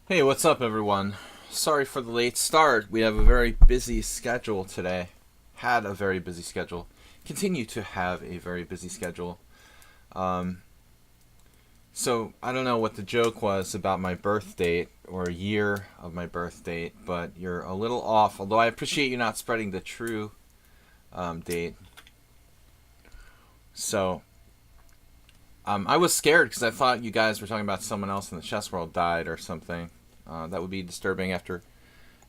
Hey, what's up, everyone? Sorry for the late start. We have a very busy schedule today. Had a very busy schedule. Continue to have a very busy schedule. Um, so, I don't know what the joke was about my birth date or year of my birth date, but you're a little off. Although I appreciate you not spreading the true date. So, I was scared because I thought you guys were talking about someone else in the chess world died or something. That would be disturbing after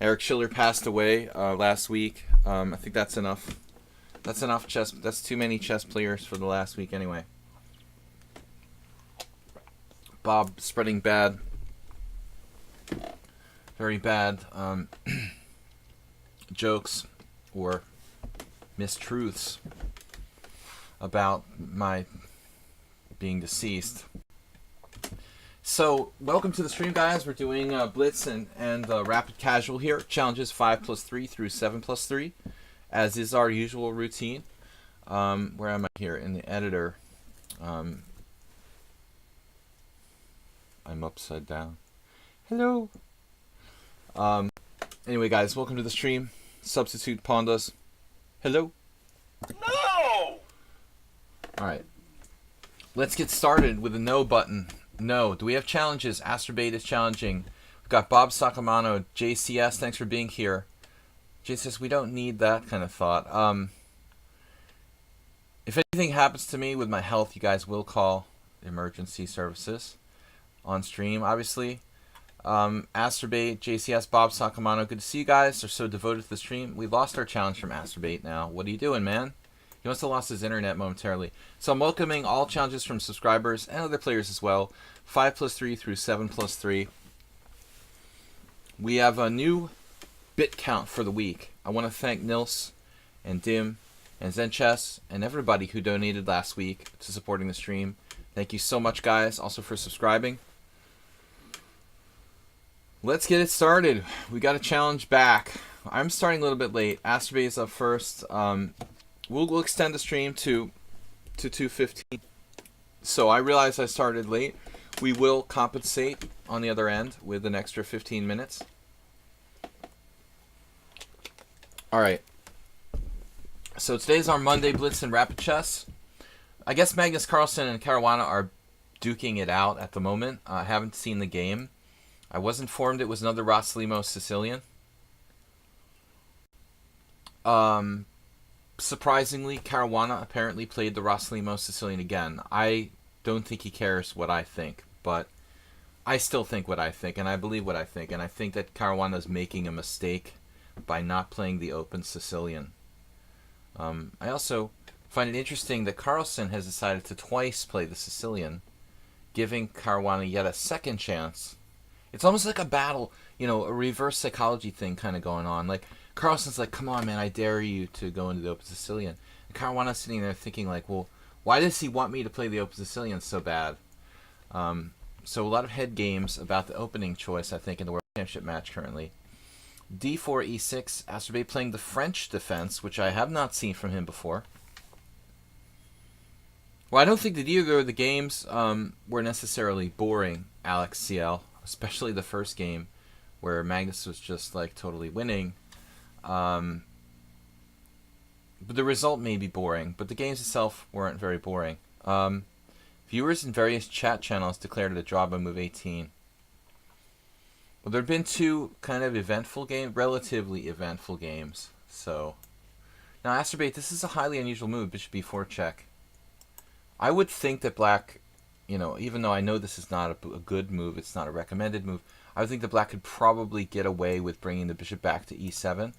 Eric Schiller passed away last week. I think that's enough. That's enough chess. That's too many chess players for the last week anyway. Bob spreading bad, very bad jokes or mistruths about my being deceased. So, welcome to the stream, guys. We're doing Blitz and Rapid Casual here. Challenges 5+3 through 7+3, as is our usual routine. Where am I here? In the editor. I'm upside down. Hello. Anyway, guys, welcome to the stream. Substitute Pandas. Hello. No! Alright. Let's get started with the no button. No. Do we have challenges? Astrobate is challenging. We've got Bob Sacamano. JCS, thanks for being here. JCS, we don't need that kind of thought. If anything happens to me with my health, you guys will call emergency services on stream, obviously. Astrobate, JCS, Bob Sacamano, good to see you guys. They're so devoted to the stream. We lost our challenge from Astrobate now. What are you doing, man? He must have lost his internet momentarily. So I'm welcoming all challenges from subscribers and other players as well. 5+3 through 7+3. We have a new bit count for the week. I want to thank Nils and Dim and Zenchess and everybody who donated last week to supporting the stream. Thank you so much, guys, also for subscribing. Let's get it started. We got a challenge back. I'm starting a little bit late. Astrobate is up first. We'll extend the stream to 2:15. So I realize I started late. We will compensate on the other end with an extra 15 minutes. All right. So today's our Monday Blitz and Rapid Chess. I guess Magnus Carlsen and Caruana are duking it out at the moment. I haven't seen the game. I was informed it was another Rosslimo Sicilian. Surprisingly, Caruana apparently played the Rosslimo Sicilian again. I don't think he cares what I think, but I still think what I think, and I believe what I think, and I think that Caruana is making a mistake by not playing the Open Sicilian. I also find it interesting that Carlsen has decided to twice play the Sicilian, giving Caruana yet a second chance. It's almost like a battle, a reverse psychology thing kind of going on. Like, Carlsen's like, come on, man, I dare you to go into the Open Sicilian. And Caruana's sitting there thinking, like, well, why does he want me to play the Open Sicilian so bad? So a lot of head games about the opening choice, I think, in the World Championship match currently. D4, E6, Astrobate playing the French defense, which I have not seen from him before. Well, I don't think that either of the games were necessarily boring, Alex CL, especially the first game where Magnus was just, like, totally winning. But the result may be boring, but the games itself weren't very boring. Viewers in various chat channels declared it a draw by move 18. Well, there have been two kind of relatively eventful games. So, now Astrobate, this is a highly unusual move, bishop b4 check. I would think that black, even though I know this is not a good move, it's not a recommended move, I would think that black could probably get away with bringing the bishop back to e7.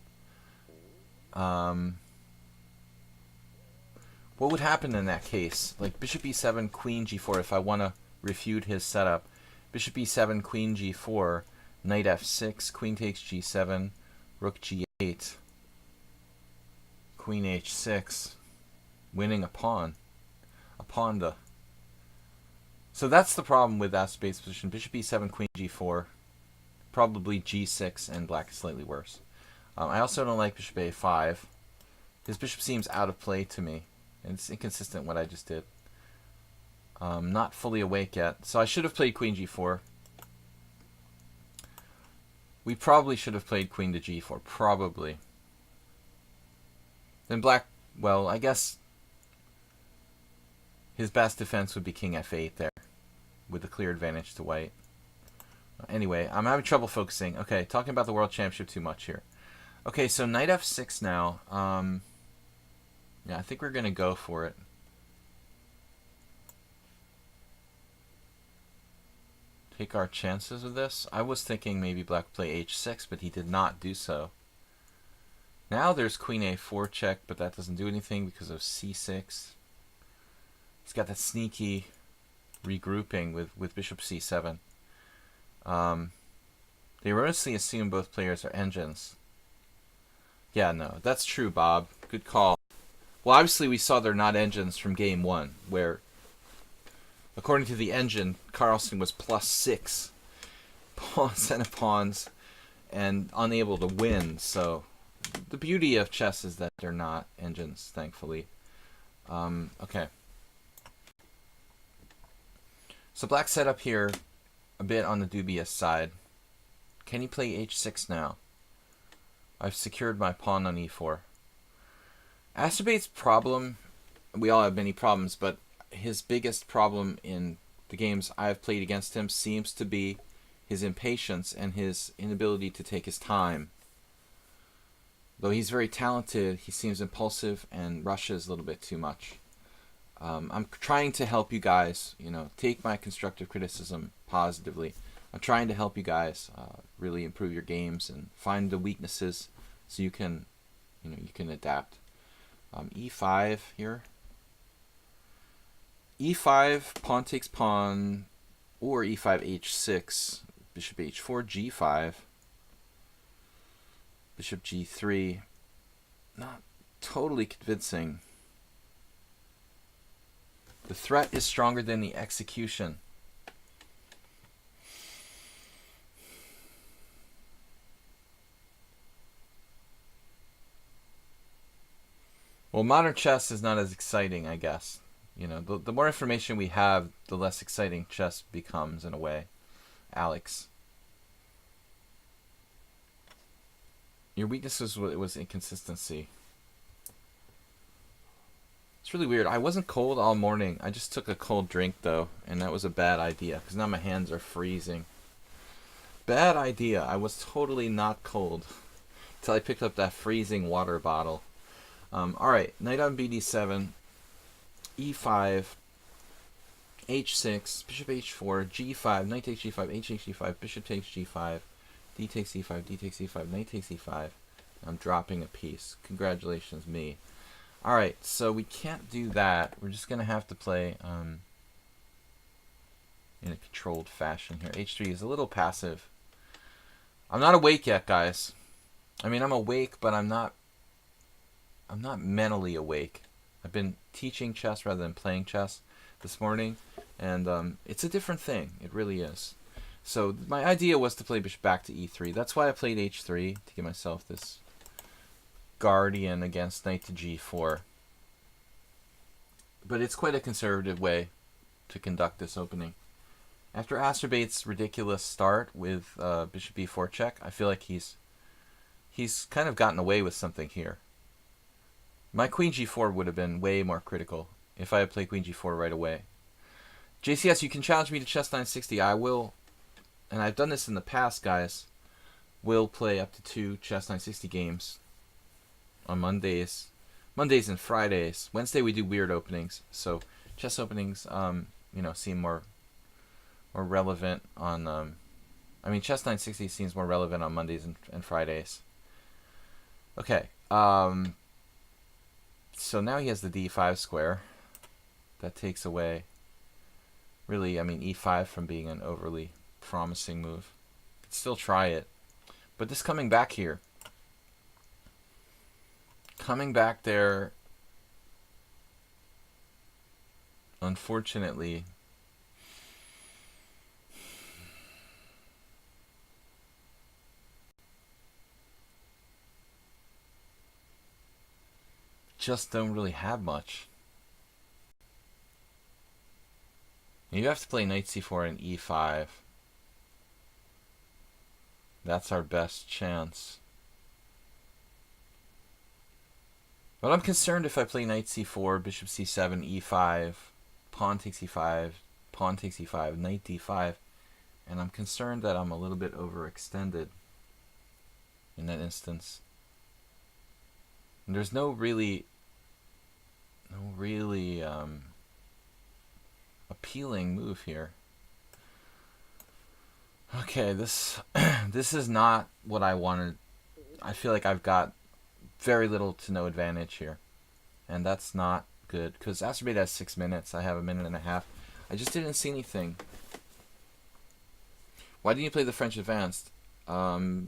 What would happen in that case? Like bishop e7, queen g4, if I want to refute his setup. Bishop e7, queen g4, knight f6, queen takes g7, rook g8, queen h6, winning a pawn. So that's the problem with Astrobate's position. Bishop e7, queen g4, probably g6, and black is slightly worse. I also don't like bishop a5. His bishop seems out of play to me. And it's inconsistent what I just did. Not fully awake yet. So I should have played queen g4. We probably should have played queen to g4. Probably. Then black, well, I guess his best defense would be king f8 there, with a clear advantage to white. Anyway, I'm having trouble focusing. Okay, talking about the World Championship too much here. Okay, so knight f6 now. Yeah, I think we're going to go for it. Take our chances with this. I was thinking maybe black play h6, but he did not do so. Now there's queen a4 check, but that doesn't do anything because of c6. He's got that sneaky regrouping with bishop c7. They erroneously assume both players are engines. Yeah, no, that's true, Bob. Good call. Well, obviously we saw they're not engines from game 1, where, according to the engine, Carlsen was +6 pawns and pawns and unable to win. So the beauty of chess is that they're not engines, thankfully. Okay. So black set up here a bit on the dubious side. Can he play h6 now? I've secured my pawn on e4. Astrobate's problem, we all have many problems, but his biggest problem in the games I've played against him seems to be his impatience and his inability to take his time. Though he's very talented, he seems impulsive and rushes a little bit too much. I'm trying to help you guys, take my constructive criticism positively. I'm trying to help you guys really improve your games and find the weaknesses so you can, you can adapt. E5 here. E5, pawn takes pawn, or E5, H6, bishop H4, G5, bishop G3. Not totally convincing. The threat is stronger than the execution. Well, modern chess is not as exciting, I guess. The more information we have, the less exciting chess becomes, in a way. Alex. Your weakness was inconsistency. It's really weird. I wasn't cold all morning. I just took a cold drink, though, and that was a bad idea, because now my hands are freezing. Bad idea. I was totally not cold until I picked up that freezing water bottle. Alright, knight on bd7, e5, h6, bishop h4, g5, knight takes g5, h takes g5, bishop takes g5, d takes e5, d takes e5, knight takes e5. I'm dropping a piece. Congratulations, me. Alright, so we can't do that. We're just going to have to play in a controlled fashion here. h3 is a little passive. I'm not awake yet, guys. I mean, I'm awake, but I'm not mentally awake. I've been teaching chess rather than playing chess this morning, and it's a different thing. It really is. So my idea was to play bishop back to e3. That's why I played h3, to give myself this guardian against knight to g4. But it's quite a conservative way to conduct this opening. After Astrobate's ridiculous start with bishop e4 check, I feel like he's kind of gotten away with something here. My queen g4 would have been way more critical if I had played queen g4 right away. JCS, you can challenge me to chess 960. I will, and I've done this in the past, guys. Will play up to 2 chess 960 games on Mondays and Fridays. Wednesday we do weird openings, so chess openings, seem more relevant on. Chess 960 seems more relevant on Mondays and Fridays. Okay. So now he has the d5 square. That takes away, really, e5 from being an overly promising move. Could still try it. But this coming back here. Coming back there, unfortunately, just don't really have much. You have to play knight c4 and e5. That's our best chance. But I'm concerned if I play knight c4, bishop c7, e5, pawn takes e5, pawn takes e5, knight d5, and I'm concerned that I'm a little bit overextended in that instance. And there's no really appealing move here. Okay, this this is not what I wanted. I feel like I've got very little to no advantage here, and that's not good because Astrobate has 6 minutes. I have a minute and a half. I just didn't see anything. Why didn't you play the French advanced? Because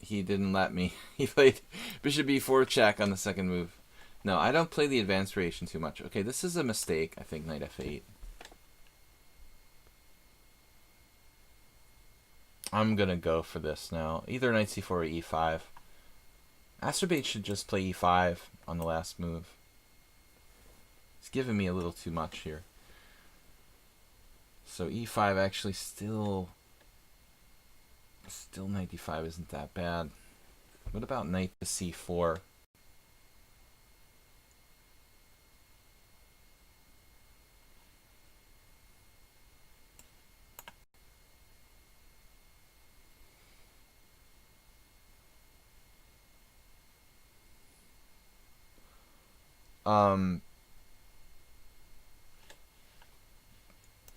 he didn't let me. He played bishop b4 check on the second move. No, I don't play the advanced variation too much. Okay, this is a mistake. I think knight f8. I'm gonna go for this now. Either knight c4 or e5. Astrobate should just play e5 on the last move. It's giving me a little too much here. So e5 actually still knight d5 isn't that bad. What about knight to c4?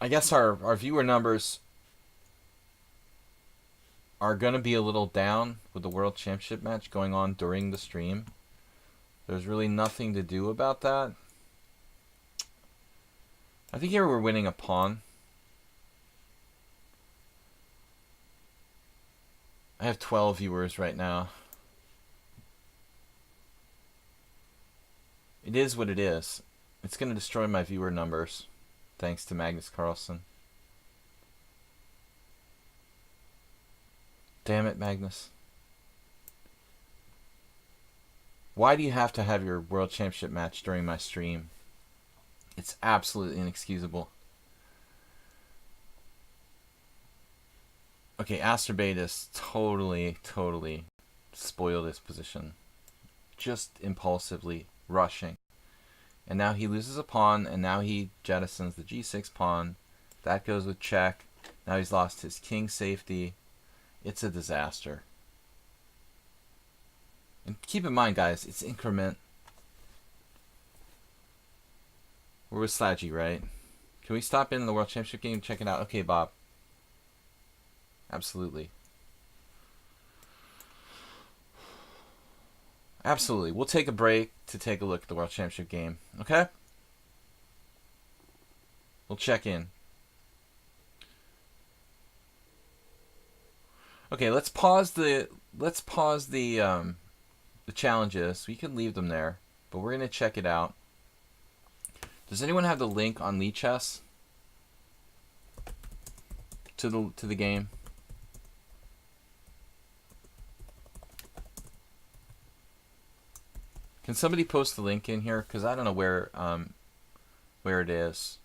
I guess our viewer numbers are going to be a little down with the World Championship match going on during the stream. There's really nothing to do about that. I think here we're winning a pawn. I have 12 viewers right now. It is what it is. It's going to destroy my viewer numbers, thanks to Magnus Carlsen. Damn it, Magnus. Why do you have to have your World Championship match during my stream? It's absolutely inexcusable. Okay, Astrobate is totally spoiled his position. Just impulsively rushing. And now he loses a pawn, and now he jettisons the g6 pawn. That goes with check. Now he's lost his king safety. It's a disaster. And keep in mind, guys, it's increment. We're with Sladgie, right? Can we stop in the World Championship game and check it out? Okay, Bob. Absolutely. Absolutely. We'll take a break to take a look at the World Championship game. Okay? We'll check in. Okay, let's pause the challenges. We can leave them there, but we're gonna check it out. Does anyone have the link on lichess to the game? Can somebody post the link in here? Because I don't know where it is.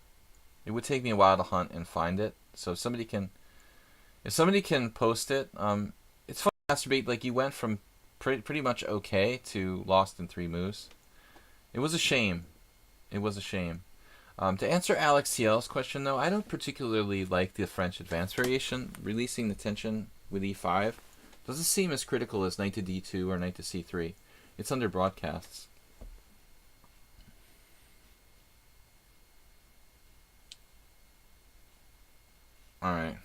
It would take me a while to hunt and find it. So if somebody can post it, it's fun to Astrobate. Like, you went from pretty much okay to lost in 3 moves. It was a shame. It was a shame. To answer Alex CL's question, though, I don't particularly like the French advanced variation. Releasing the tension with e5 doesn't seem as critical as knight to d2 or knight to c3. It's under broadcasts. Alright.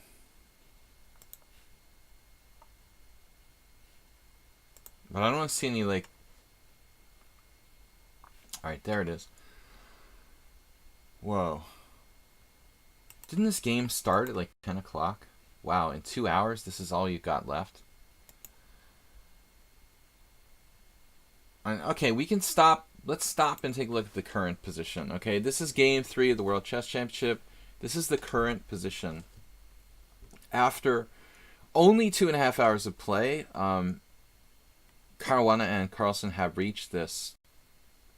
But I don't want to see any, like... Alright, there it is. Whoa. Didn't this game start at like 10 o'clock? Wow, in 2 hours, this is all you got left? Okay, we can stop. Let's stop and take a look at the current position. Okay, this is game 3 of the World Chess Championship. This is the current position. After only 2.5 hours of play, Caruana and Carlsen have reached this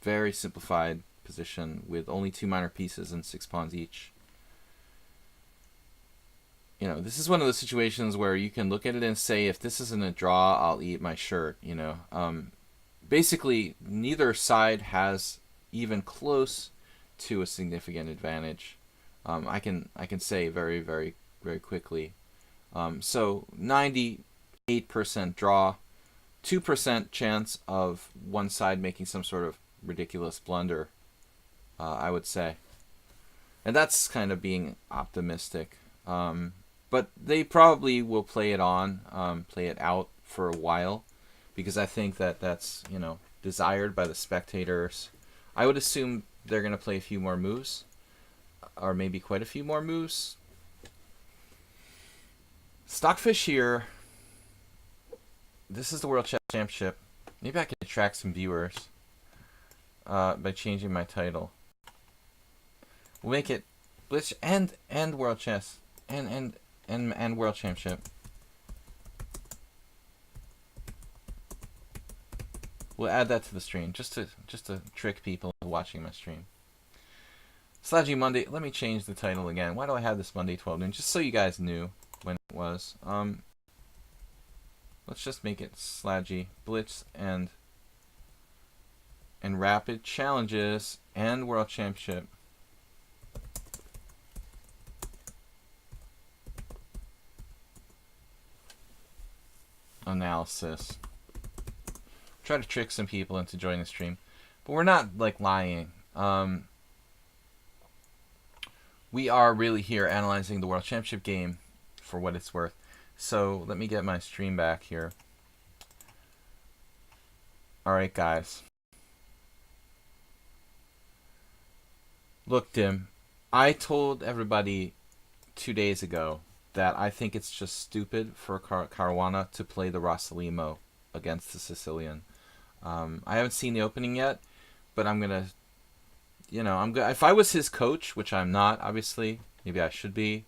very simplified position with only 2 minor pieces and 6 pawns each. this is one of those situations where you can look at it and say, if this isn't a draw, I'll eat my shirt. Basically, neither side has even close to a significant advantage. I can say very, very, very quickly. So 98% draw, 2% chance of one side making some sort of ridiculous blunder, I would say. And that's kind of being optimistic. But they probably will play it out for a while, because I think that that's, desired by the spectators. I would assume they're going to play a few more moves, or maybe quite a few more moves. Stockfish here. This is the World Chess Championship. Maybe I can attract some viewers by changing my title. We'll make it Blitz and World Chess and World Championship. We'll add that to the stream just to trick people watching my stream. Sladgie Monday. Let me change the title again. Why do I have this Monday 12 noon? Just so you guys knew when it was. Let's just make it Sladgie Blitz and Rapid Challenges and World Championship. Analysis. Try to trick some people into joining the stream, but we're not like lying. We are really here analyzing the World Championship game for what it's worth. So let me get my stream back here. All right, guys. Look, Dim, I told everybody 2 days ago that I think it's just stupid for Caruana to play the Rossalimo against the Sicilian. I haven't seen the opening yet, but I'm gonna, if I was his coach, which I'm not, obviously, maybe I should be,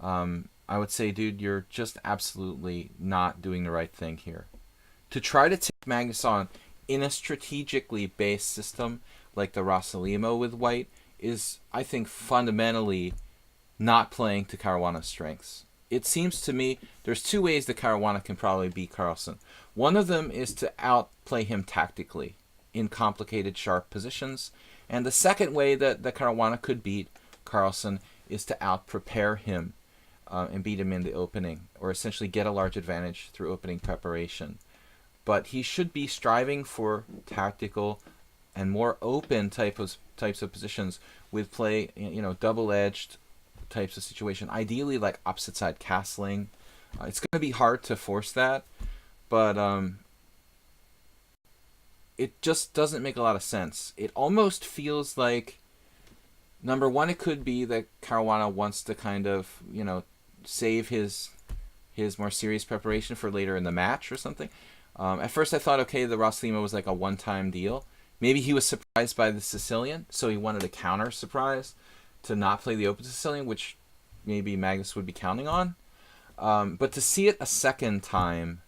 I would say, dude, you're just absolutely not doing the right thing here. To try to take Magnus on in a strategically based system like the Rossalimo with white is, I think, fundamentally not playing to Caruana's strengths. It seems to me there's two ways that Caruana can probably beat Carlsen. One of them is to outplay him tactically in complicated, sharp positions. And the second way that Caruana could beat Carlsen is to out-prepare him and beat him in the opening, or essentially get a large advantage through opening preparation. But he should be striving for tactical and more open types of positions with play, double-edged types of situation, ideally like opposite side castling. It's going to be hard to force that, but it just doesn't make a lot of sense. It almost feels like, number one, it could be that Caruana wants to kind of, save his more serious preparation for later in the match or something. At first I thought, okay, the Rossalimo was like a one-time deal. Maybe he was surprised by the Sicilian, so he wanted a counter surprise to not play the open Sicilian, which maybe Magnus would be counting on. But to see it a second time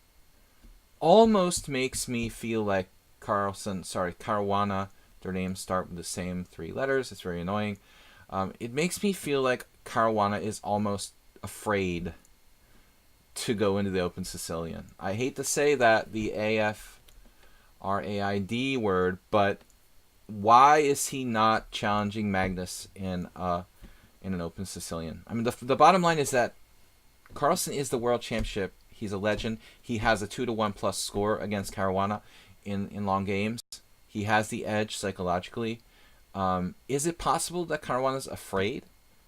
almost makes me feel like Caruana, their names start with the same three letters. It's very annoying. It makes me feel like Caruana is almost afraid to go into the open Sicilian. I hate to say that, the AFRAID word, but why is he not challenging Magnus in an open Sicilian? I mean, the bottom line is that Carlsen is the world championship. He's a legend. He has a 2-1+ score against Caruana in long games. He has the edge psychologically. Is it possible that Caruana's afraid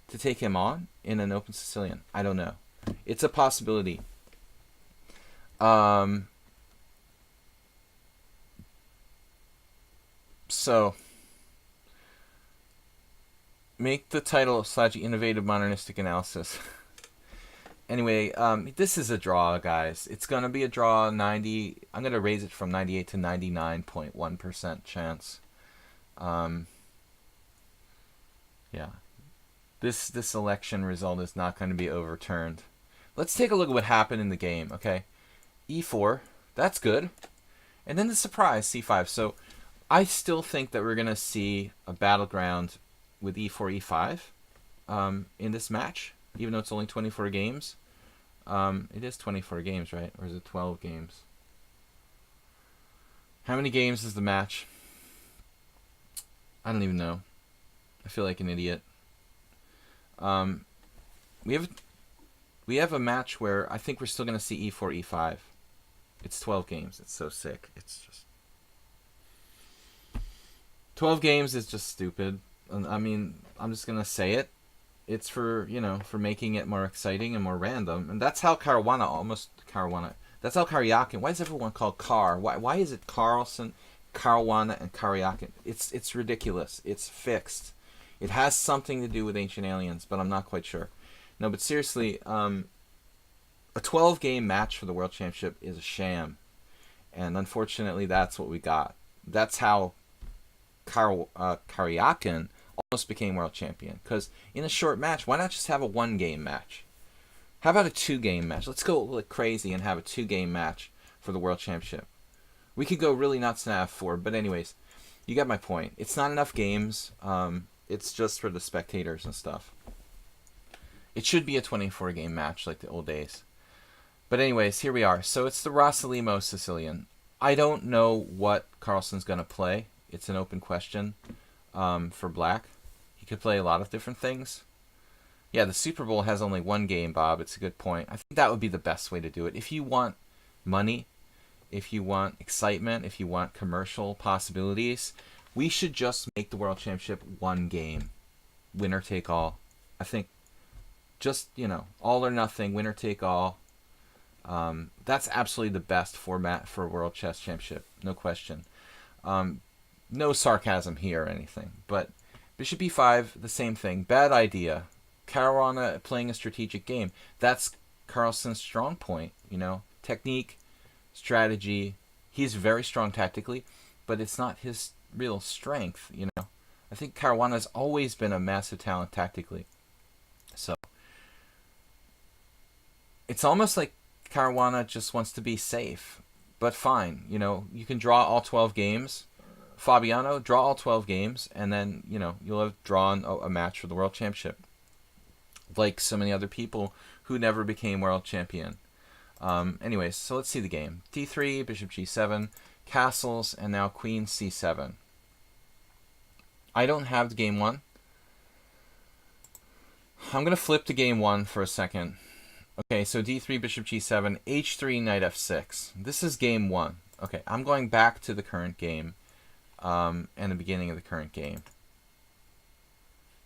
to take him on in an open Sicilian? I don't know. It's a possibility. So, make the title of Sladgie Innovative Modernistic Analysis. Anyway, this is a draw, guys. It's going to be a draw. I'm going to raise it from 98 to 99.1% chance. Yeah. This election result is not going to be overturned. Let's take a look at what happened in the game, okay? E4, that's good. And then the surprise, C5. So I still think that we're going to see a battleground with E4, E5 in this match. even though it's only 24 games. It is 24 games, right? Or is it 12 games? How many games is the match? I don't even know. I feel like an idiot. Um, we have a match where I think we're still going to see e4, e5. It's 12 games. It's so sick. It's just 12 games is just stupid. I mean, I'm just going to say it. It's for, for making it more exciting and more random. And that's how Caruana. That's how Karyakin. Why is everyone called Kar? Why is it Carlson, Caruana, and Karyakin? It's ridiculous. It's fixed. It has something to do with Ancient Aliens, but I'm not quite sure. No, but seriously, a 12-game match for the World Championship is a sham. And unfortunately, that's what we got. That's how Karyakin almost became world champion. Because in a short match, why not just have a 1-game match? How about a 2-game match? Let's go like crazy and have a 2-game match for the world championship. We could go really nuts and have 4, but anyways, you get my point. It's not enough games. It's just for the spectators and stuff. It should be a 24-game match like the old days. But anyways, here we are. So it's the Rossalimo Sicilian. I don't know what Carlsen's going to play. It's an open question for Black. He could play a lot of different things. Yeah, the Super Bowl has only 1 game, Bob. It's a good point. I think that would be the best way to do it. If you want money, if you want excitement, if you want commercial possibilities, we should just make the World Championship 1 game. Winner take all. I think just, all or nothing, winner take all. That's absolutely the best format for a World Chess Championship. No question. No sarcasm here or anything. But Bishop e5, the same thing. Bad idea. Caruana playing a strategic game. That's Carlsen's strong point. Technique, strategy. He's very strong tactically, but it's not his real strength. I think Caruana's always been a massive talent tactically. So it's almost like Caruana just wants to be safe. But fine, you can draw all 12 games. Fabiano, draw all 12 games, and then, you'll have drawn a match for the World Championship. Like so many other people who never became world champion. Anyways, so let's see the game. d3, bishop g7, castles, and now queen c7. I don't have the game 1. I'm going to flip to game 1 for a second. Okay, so d3, bishop g7, h3, knight f6. This is game 1. Okay, I'm going back to the current game and the beginning of the current game.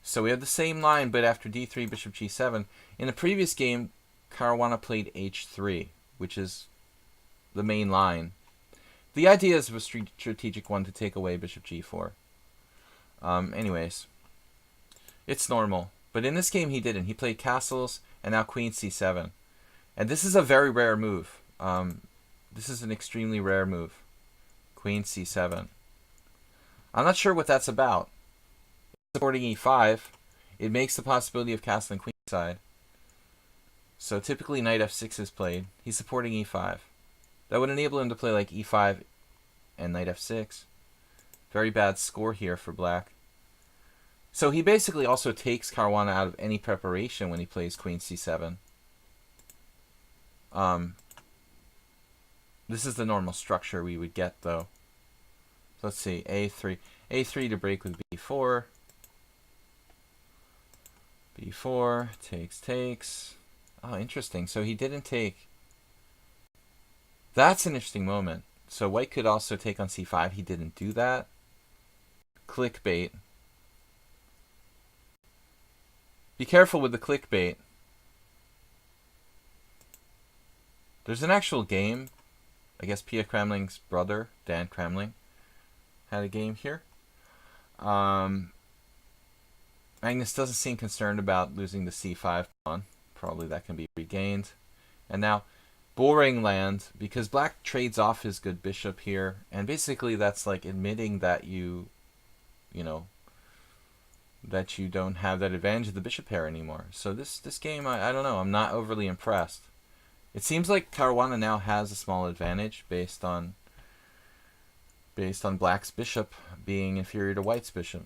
So we have the same line, but after d3, bishop g7. In the previous game, Caruana played h3, which is the main line. The idea is a strategic one to take away bishop g4. Anyways, it's normal. But in this game, he didn't. He played castles and now queen c7. And this is a very rare move. This is an extremely rare move. Queen c7. I'm not sure what that's about. Supporting e5, it makes the possibility of castling queenside. So typically knight f6 is played. He's supporting e5. That would enable him to play like e5 and knight f6. Very bad score here for Black. So he basically also takes Caruana out of any preparation when he plays queen c7. This is the normal structure we would get, though. Let's see, a3 to break with b4. b4 takes. Oh, interesting. So he didn't take. That's an interesting moment. So white could also take on c5. He didn't do that. Clickbait. Be careful with the clickbait. There's an actual game. I guess Pia Kremling's brother, Dan Kremling, had a game here. Magnus doesn't seem concerned about losing the c5 pawn. Probably that can be regained. And now, boring land, because Black trades off his good bishop here. And basically that's like admitting that that you don't have that advantage of the bishop pair anymore. So this game, I don't know. I'm not overly impressed. It seems like Caruana now has a small advantage based on Black's bishop being inferior to White's bishop.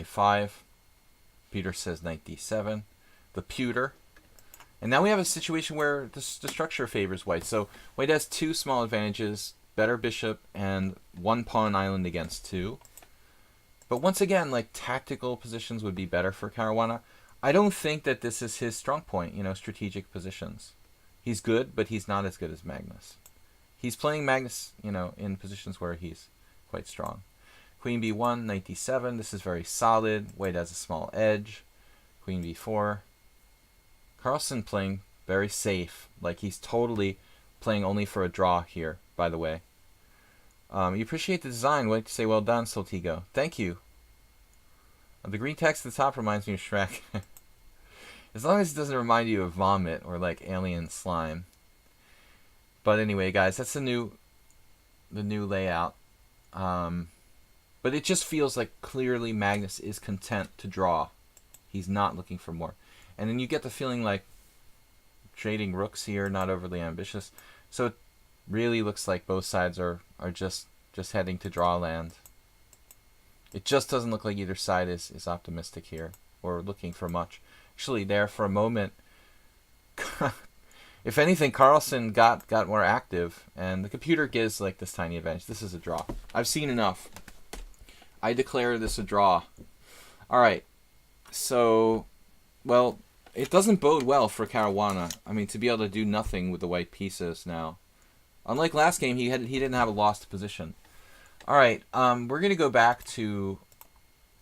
a5. Peter says knight d7. The pewter. And now we have a situation where the structure favors white. So white has two small advantages, better bishop and one pawn island against two. But once again, like, tactical positions would be better for Caruana. I don't think that this is his strong point, strategic positions. He's good, but he's not as good as Magnus. He's playing Magnus, in positions where he's quite strong. Queen b1, knight d7. This is very solid. White has a small edge. Queen b4. Carlsen playing very safe. Like, he's totally playing only for a draw here, by the way. You appreciate the design. I'd like to say well done, Soltigo. Thank you. The green text at the top reminds me of Shrek. As long as it doesn't remind you of vomit or like alien slime. But anyway, guys, that's the new layout. But it just feels like clearly Magnus is content to draw. He's not looking for more. And then you get the feeling like trading rooks here, not overly ambitious. So it really looks like both sides are just heading to draw land. It just doesn't look like either side is optimistic here or looking for much. Actually, there for a moment, if anything, Carlsen got more active, and the computer gives like this tiny advantage. This is a draw. I've seen enough. I declare this a draw. All right. So, well, it doesn't bode well for Caruana. I mean, to be able to do nothing with the white pieces now. Unlike last game, he didn't have a lost position. All right, we're gonna go back to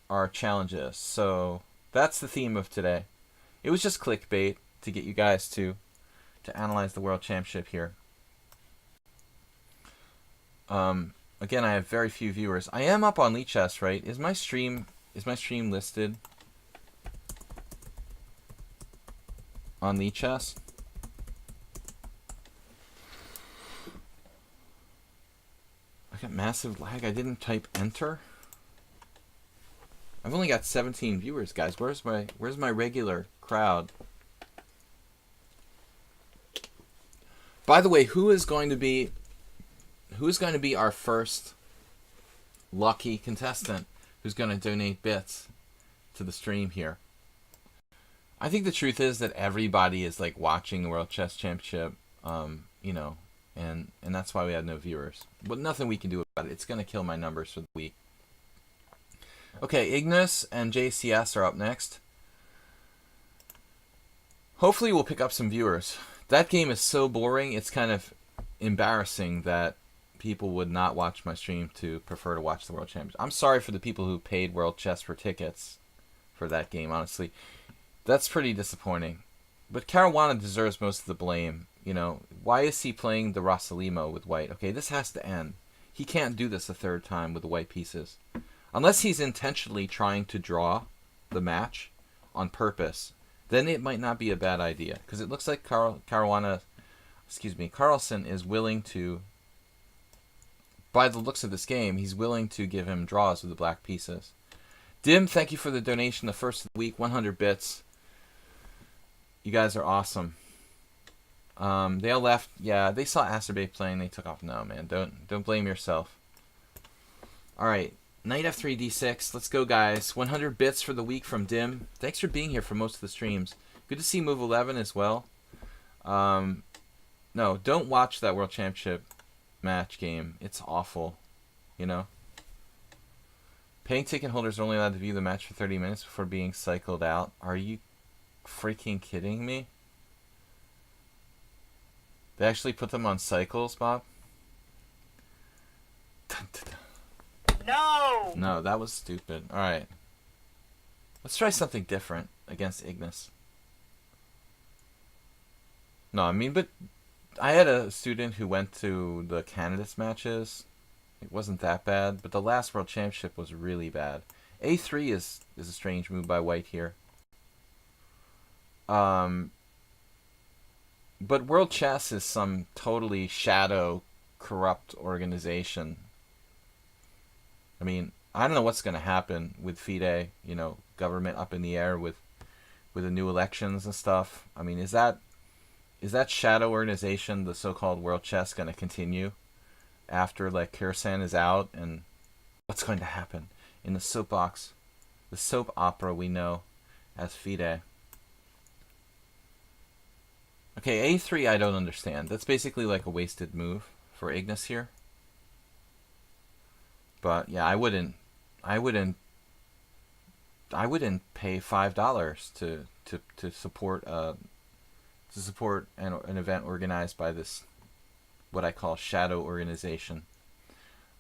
our challenges. So that's the theme of today. It was just clickbait to get you guys to analyze the World Championship here. Again, I have very few viewers. I am up on lichess, right? Is my stream listed on lichess? I got massive lag. I didn't type enter. I've only got 17 viewers, guys. Where's my regular crowd? By the way, who is going to be our first lucky contestant who's going to donate bits to the stream here? I think the truth is that everybody is like watching the World Chess Championship, and that's why we have no viewers. But nothing we can do about it. It's going to kill my numbers for the week. Okay, Ignis and JCS are up next. Hopefully we'll pick up some viewers. That game is so boring, it's kind of embarrassing that people would not watch my stream to prefer to watch the World Championship. I'm sorry for the people who paid World Chess for tickets for that game, honestly. That's pretty disappointing. But Caruana deserves most of the blame. Why is he playing the Rossalimo with white? Okay, this has to end. He can't do this a third time with the white pieces. Unless he's intentionally trying to draw the match on purpose, then it might not be a bad idea. Because it looks like Carlsen is willing to, by the looks of this game, he's willing to give him draws with the black pieces. Dim, thank you for the donation, the first of the week, 100 bits. You guys are awesome. They all left. Yeah, they saw Acerbate playing. They took off. No, man, don't blame yourself. All right, knight f3 d6. Let's go, guys. 100 bits for the week from Dim. Thanks for being here for most of the streams. Good to see Move 11 as well. No, don't watch that World Championship match game. It's awful. Paying ticket holders are only allowed to view the match for 30 minutes before being cycled out. Are you freaking kidding me? They actually put them on cycles, Bob? No! No, that was stupid. Alright. Let's try something different against Ignis. No, I mean, but I had a student who went to the candidates matches. It wasn't that bad, but the last World Championship was really bad. A3 is a strange move by white here. But World Chess is some totally shadow, corrupt organization. I mean, I don't know what's going to happen with FIDE, government up in the air with the new elections and stuff. I mean, is that shadow organization, the so-called World Chess, going to continue after like Kirsan is out? And what's going to happen in the soapbox the soap opera we know as FIDE. Okay, a3 I don't understand. That's basically like a wasted move for Ignis here. But yeah, I wouldn't pay $5 to support an event organized by this, what I call shadow organization.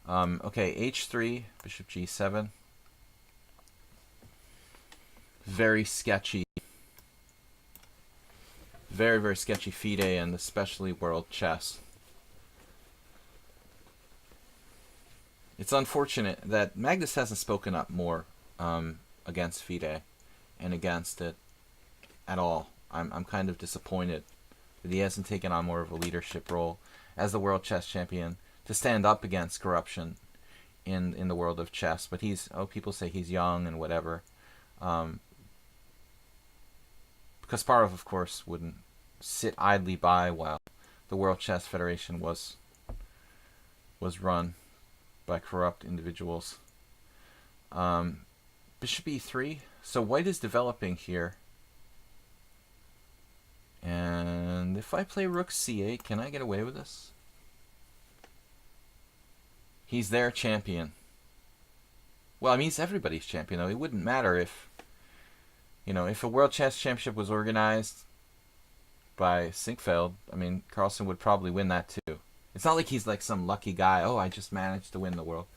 Okay, h3, bishop g7. Very sketchy. Very, very sketchy FIDE and especially world chess. It's unfortunate that Magnus hasn't spoken up more against FIDE and against it at all. I'm kind of disappointed that he hasn't taken on more of a leadership role as the world chess champion to stand up against corruption in the world of chess. But people say he's young and whatever. Kasparov, of course, wouldn't sit idly by while the World Chess Federation was run by corrupt individuals. Bishop e3. So white is developing here. And if I play rook c8, can I get away with this? He's their champion. Well, I mean, he's everybody's champion, though. It wouldn't matter if, if a World Chess Championship was organized by Sinkfeld, I mean, Carlsen would probably win that too. It's not like he's like some lucky guy. Oh, I just managed to win the World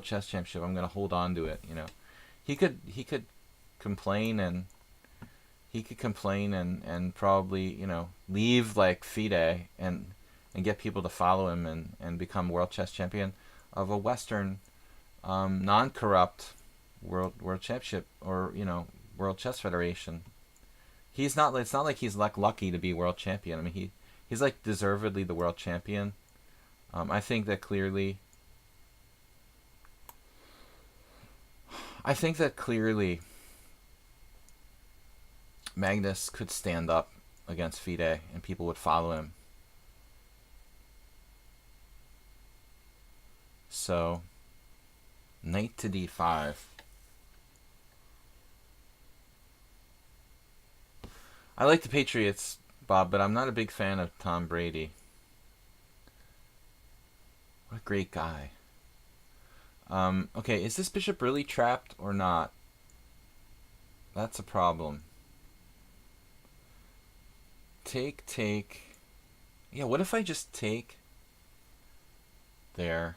Chess Championship. I'm going to hold on to it, He could complain and probably, leave like FIDE and get people to follow him and become World Chess Champion of a Western non-corrupt World Championship or, World Chess Federation. It's not like he's like lucky to be world champion. I mean, he's like deservedly the world champion. I think that clearly Magnus could stand up against FIDE and people would follow him. So, knight to d5. I like the Patriots, Bob, but I'm not a big fan of Tom Brady. What a great guy. Okay, is this bishop really trapped or not? That's a problem. Take. Yeah, what if I just take there?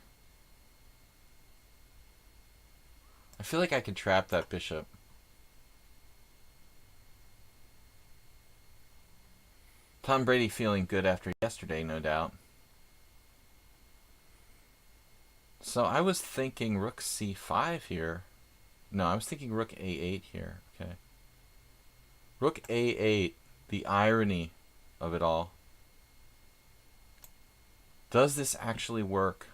I feel like I could trap that bishop. Tom Brady feeling good after yesterday, no doubt. So I was thinking rook c5 here. No, I was thinking rook a8 here. Okay. Rook a8, the irony of it all. Does this actually work?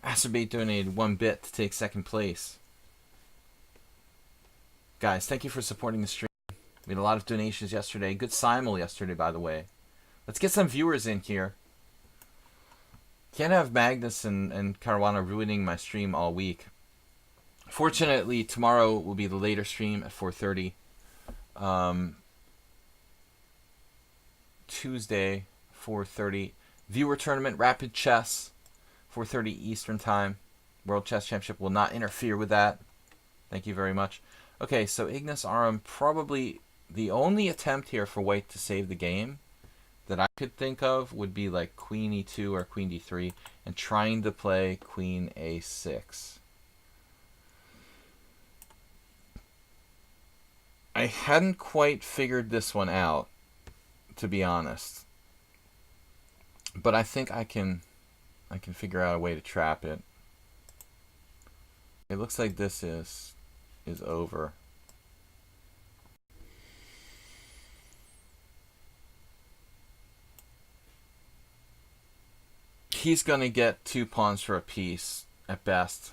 Acerbate donated 1 bit to take second place. Guys, thank you for supporting the stream. We had a lot of donations yesterday. Good simul yesterday, by the way. Let's get some viewers in here. Can't have Magnus and Caruana ruining my stream all week. Fortunately, tomorrow will be the later stream at 4:30. Tuesday, 4:30. Viewer tournament, Rapid Chess, 4:30 Eastern Time. World Chess Championship will not interfere with that. Thank you very much. Okay, so Ignis Aram, probably the only attempt here for white to save the game that I could think of would be like queen e2 or queen d3 and trying to play queen a6. I hadn't quite figured this one out, to be honest. But I think I can figure out a way to trap it. It looks like this is over. He's gonna get 2 pawns for a piece at best.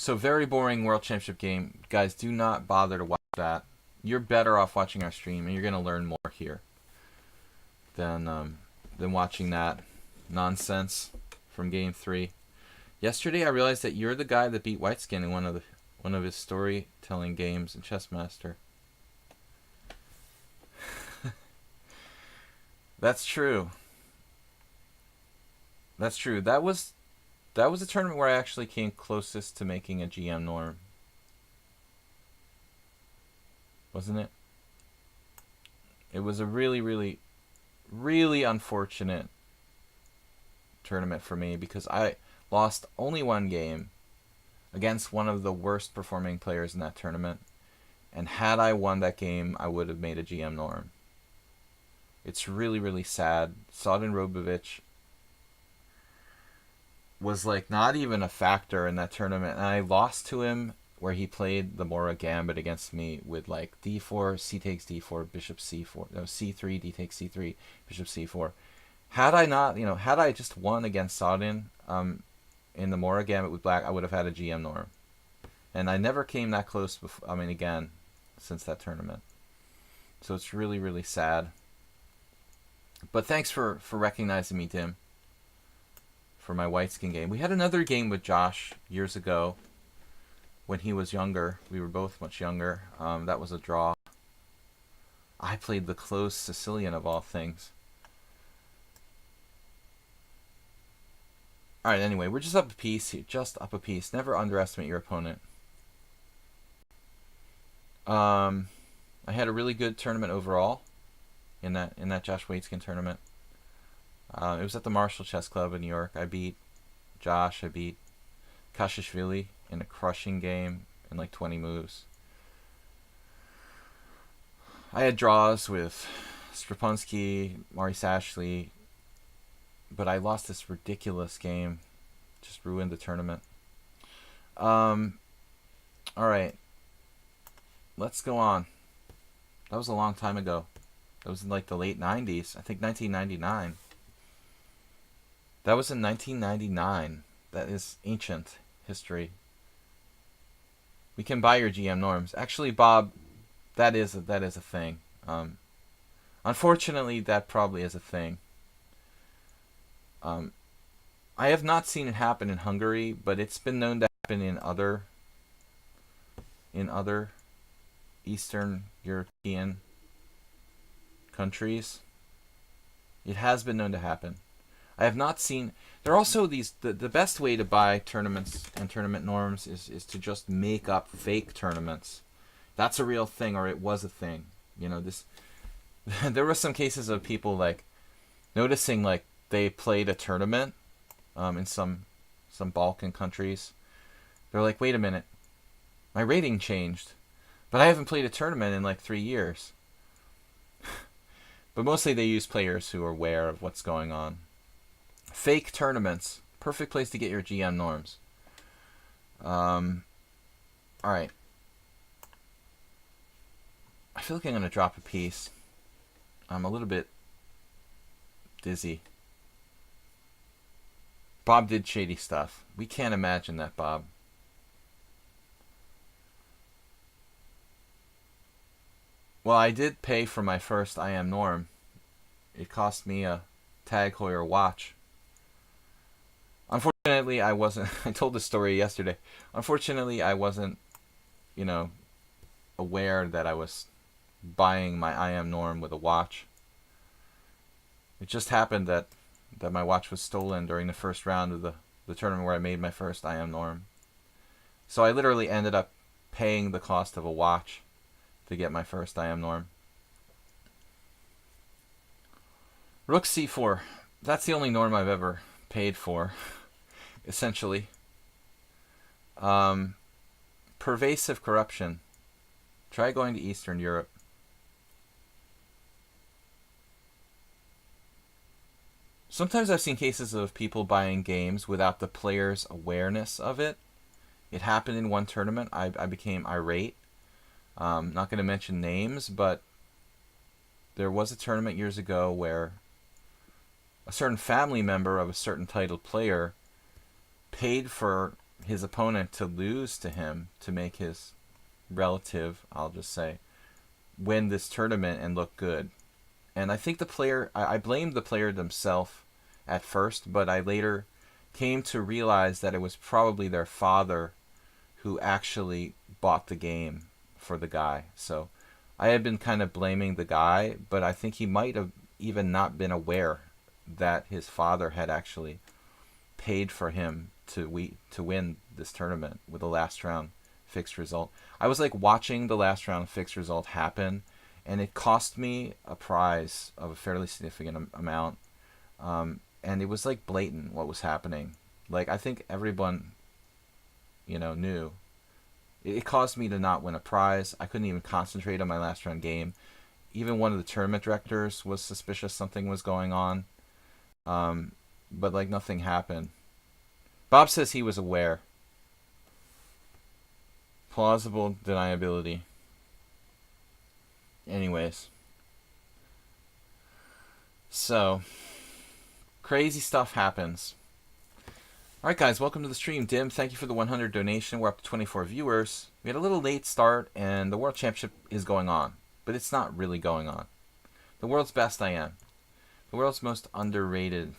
So very boring World Championship game. Guys, do not bother to watch that. You're better off watching our stream, and you're going to learn more here than watching that nonsense from Game 3. Yesterday, I realized that you're the guy that beat Whiteskin in one of his storytelling games in Chessmaster. That's true. That's true. That was a tournament where I actually came closest to making a GM norm. Wasn't it? It was a really, really, really unfortunate tournament for me because I lost only one game against one of the worst performing players in that tournament. And had I won that game, I would have made a GM norm. It's really, really sad. Sadin Robovic was like not even a factor in that tournament. And I lost to him where he played the Mora Gambit against me with like d4, c takes d4, bishop c4, no, c3, d takes c3, bishop c4. Had I not, had I just won against Sadin in the Mora Gambit with black, I would have had a GM norm. And I never came that close before, again, since that tournament. So it's really, really sad. But thanks for recognizing me, Tim, for my Whiteskin game. We had another game with Josh years ago when he was younger. We were both much younger. That was a draw. I played the closed Sicilian of all things. Alright, anyway, we're just up a piece here. Just up a piece. Never underestimate your opponent. I had a really good tournament overall in that Josh Waitzkin tournament. It was at the Marshall Chess Club in New York. I beat Josh. I beat Kashishvili in a crushing game in like 20 moves. I had draws with Strapunski, Maurice Ashley, but I lost this ridiculous game. Just ruined the tournament. Alright. Let's go on. That was a long time ago. That was in like the late 90s. I think 1999. That was in 1999. That is ancient history. We can buy your GM norms. Actually, Bob, that is a thing. Unfortunately, that probably is a thing. I have not seen it happen in Hungary, but it's been known to happen in other Eastern European countries. It has been known to happen. I have not seen. There are also these. The best way to buy tournaments and tournament norms is to just make up fake tournaments. That's a real thing, or it was a thing. This. There were some cases of people like noticing like they played a tournament in some Balkan countries. They're like, wait a minute, my rating changed, but I haven't played a tournament in like 3 years. But mostly they use players who are aware of what's going on. Fake tournaments. Perfect place to get your GM norms. Alright. I feel like I'm going to drop a piece. I'm a little bit dizzy. Bob did shady stuff. We can't imagine that, Bob. Well, I did pay for my first I Am Norm. It cost me a Tag Heuer watch. Unfortunately, I wasn't. I told this story yesterday. Unfortunately, I wasn't, aware that I was buying my I Am Norm with a watch. It just happened that my watch was stolen during the first round of the tournament where I made my first I Am Norm. So I literally ended up paying the cost of a watch to get my first I Am Norm. Rook c4. That's the only norm I've ever paid for, essentially. Pervasive corruption. Try going to Eastern Europe. Sometimes I've seen cases of people buying games without the player's awareness of it. It happened in one tournament. I became irate. Not going to mention names, but there was a tournament years ago where a certain family member of a certain titled player paid for his opponent to lose to him to make his relative, I'll just say, win this tournament and look good. And I think the player, I blamed the player themselves at first, but I later came to realize that it was probably their father who actually bought the game for the guy. So I had been kind of blaming the guy, but I think he might have even not been aware that his father had actually paid for him to win this tournament with a last round fixed result. I was like watching the last round fixed result happen, and it cost me a prize of a fairly significant amount. And it was like blatant what was happening. Like, I think everyone, knew. It caused me to not win a prize. I couldn't even concentrate on my last round game. Even one of the tournament directors was suspicious something was going on. But like nothing happened. Bob says he was aware. Plausible deniability. Anyways. So, crazy stuff happens. Alright guys, welcome to the stream. Dim, thank you for the 100 donation. We're up to 24 viewers. We had a little late start, and the World Championship is going on. But it's not really going on. The world's best I am. The world's most underrated.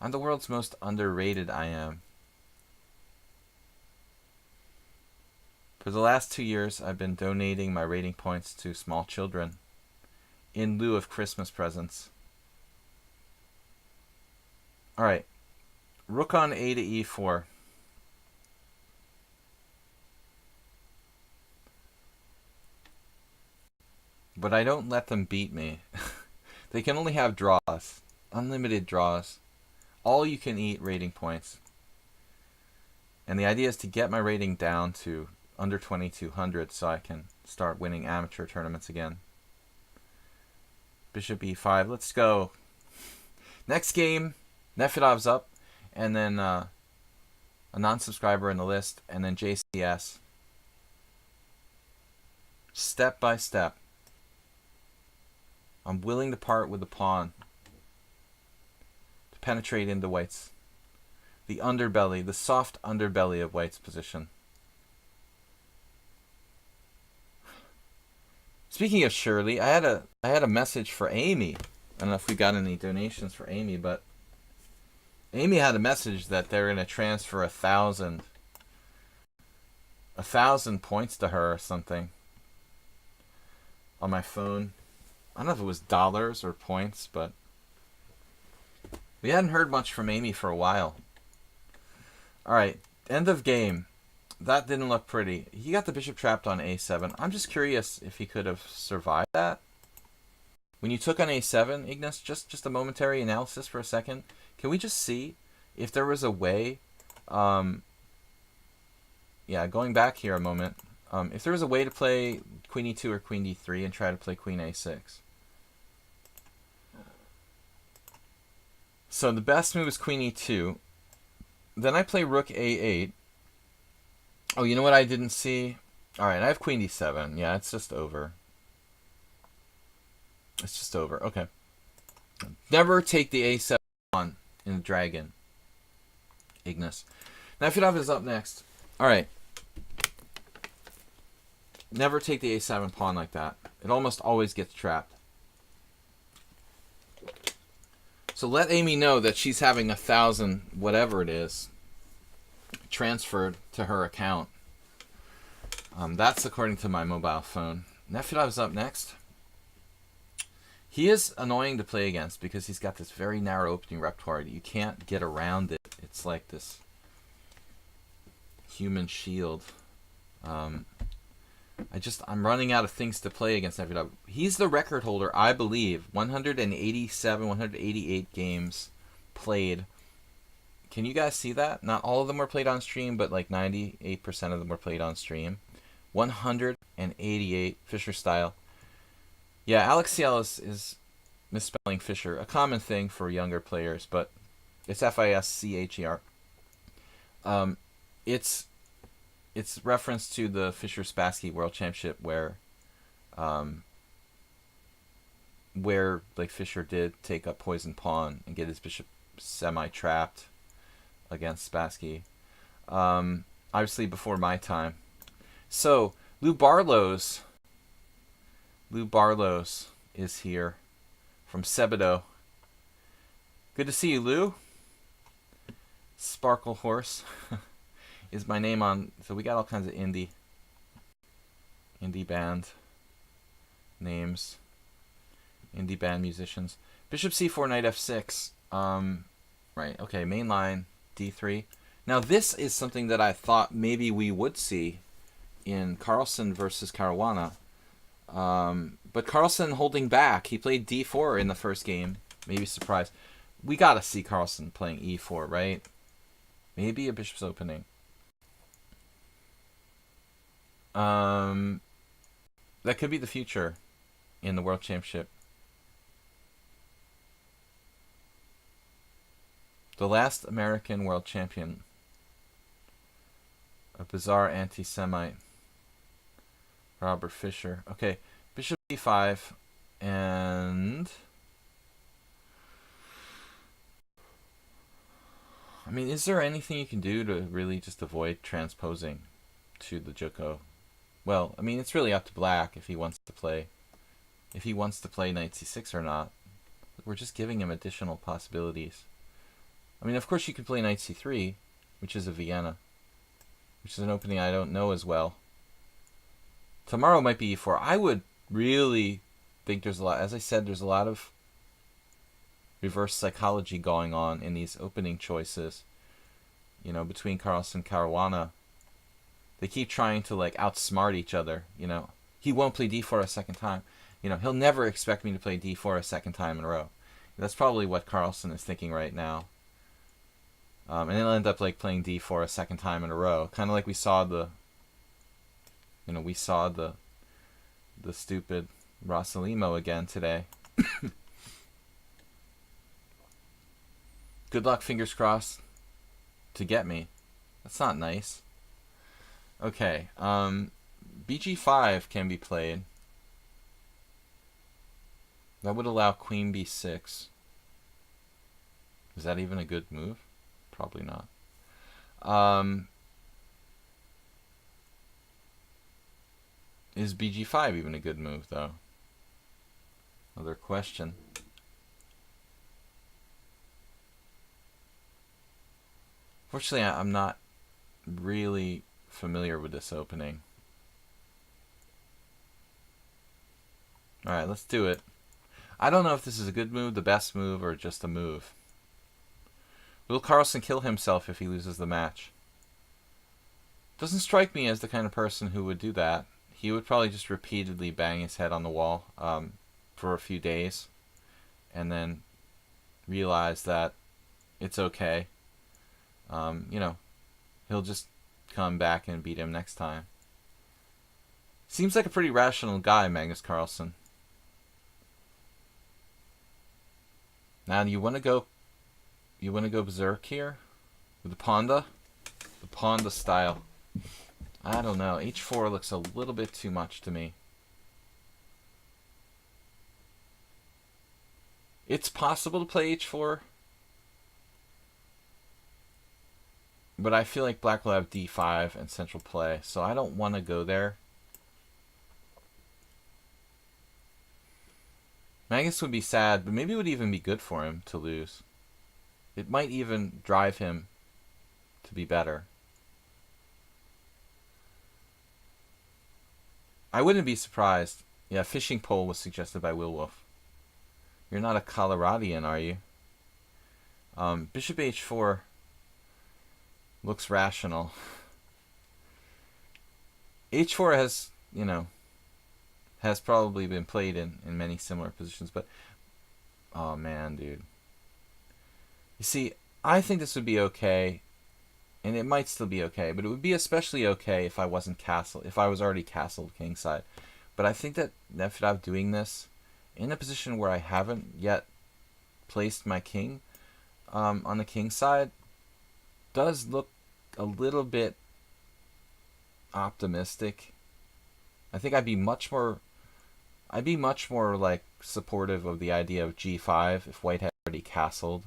I'm the world's most underrated I am. For the last 2 years, I've been donating my rating points to small children in lieu of Christmas presents. Alright. Rook on A to E4. But I don't let them beat me. They can only have draws. Unlimited draws. All you can eat rating points. And the idea is to get my rating down to under 2200 so I can start winning amateur tournaments again. Bishop E5. Let's go. Next game, Nefedov's up. And then a non-subscriber in the list. And then JCS. Step by step. I'm willing to part with the pawn to penetrate into White's. The underbelly, the soft underbelly of White's position. Speaking of Shirley, I had a message for Amy. I don't know if we got any donations for Amy, but Amy had a message that they're going to transfer 1,000 points to her or something on my phone. I don't know if it was dollars or points, but we hadn't heard much from Amy for a while. Alright, end of game. That didn't look pretty. He got the bishop trapped on A7. I'm just curious if he could have survived that. When you took on A7, Ignis, just a momentary analysis for a second. Can we just see if there was a way, going back here a moment, if there was a way to play Queen E2 or Queen D3 and try to play Queen A6. So the best move is Queen E2. Then I play Rook A8. Oh, you know what I didn't see? Alright, I have Queen D7. Yeah, it's just over. It's just over. Okay. Never take the A7 pawn in the dragon. Ignis. Nefedov is up next. Alright. Never take the A7 pawn like that. It almost always gets trapped. So let Amy know that she's having 1,000, whatever it is, transferred to her account. That's according to my mobile phone. Nefedov's up next. He is annoying to play against because he's got this very narrow opening repertoire. You can't get around it. It's like this human shield. I'm running out of things to play against Nefedov. He's the record holder, I believe. 187, 188 games played. Can you guys see that? Not all of them were played on stream, but like 98% of them were played on stream. 188 Fischer style. Yeah, Alex Ciel is misspelling Fischer. A common thing for younger players, but it's Fischer. It's reference to the Fischer-Spassky World Championship where like Fischer did take up poison pawn and get his bishop semi-trapped against Spassky. Obviously before my time. So, Lou Barlow's is here from Sebadoh. Good to see you, Lou. Sparkle Horse is my name on. So we got all kinds of indie band names, indie band musicians. Bishop c4, knight f6. Right. Okay. Main line d3. Now this is something that I thought maybe we would see in Carlsen versus Caruana. But Carlsen holding back. He played d4 in the first game. Maybe surprised. We gotta see Carlsen playing e4, right? Maybe a bishop's opening. That could be the future in the World Championship. The last American world champion. A bizarre anti-Semite. Robert Fisher. Okay, bishop e5 and... I mean, is there anything you can do to really just avoid transposing to the Joko? Well, I mean, it's really up to Black if he wants to play. If he wants to play knight c6 or not. We're just giving him additional possibilities. I mean, of course you could play knight c3, which is a Vienna, which is an opening I don't know as well. Tomorrow might be e4. I would really think there's a lot, as I said, there's a lot of reverse psychology going on in these opening choices, you know, between Carlsen and Caruana. They keep trying to like outsmart each other, you know. He won't play d4 a second time. You know, he'll never expect me to play d4 a second time in a row. That's probably what Carlsen is thinking right now. And he'll end up like playing d4 a second time in a row, kind of like we saw the, you know, we saw the stupid Rossalimo again today. Good luck, fingers crossed, to get me. That's not nice. Okay, bg5 can be played. That would allow queen b6. Is that even a good move? Probably not. Is bg5 even a good move, though? Another question. Fortunately, I'm not really familiar with this opening. Alright, let's do it. I don't know if this is a good move, the best move, or just a move. Will Carlsen kill himself if he loses the match? Doesn't strike me as the kind of person who would do that. He would probably just repeatedly bang his head on the wall for a few days and then realize that it's okay. You know, he'll just come back and beat him next time. Seems like a pretty rational guy, Magnus Carlsen. Now, you want to go berserk here with the Ponda? The Ponda style. I don't know. H4 looks a little bit too much to me. It's possible to play H4, but I feel like Black will have D5 and central play, so I don't want to go there. Magnus would be sad, but maybe it would even be good for him to lose. It might even drive him to be better. I wouldn't be surprised. Yeah, fishing pole was suggested by Will Wolf. You're not a Coloradian, are you? Bishop h4 looks rational. h4 has, you know, has probably been played in many similar positions, but oh man, dude. You see, I think this would be okay, and it might still be okay, but it would be especially okay if I wasn't castled, if I was already castled kingside. But I think that Nefedov doing this in a position where I haven't yet placed my king on the king side does look a little bit optimistic. I think I'd be much more like supportive of the idea of g5 if white had already castled.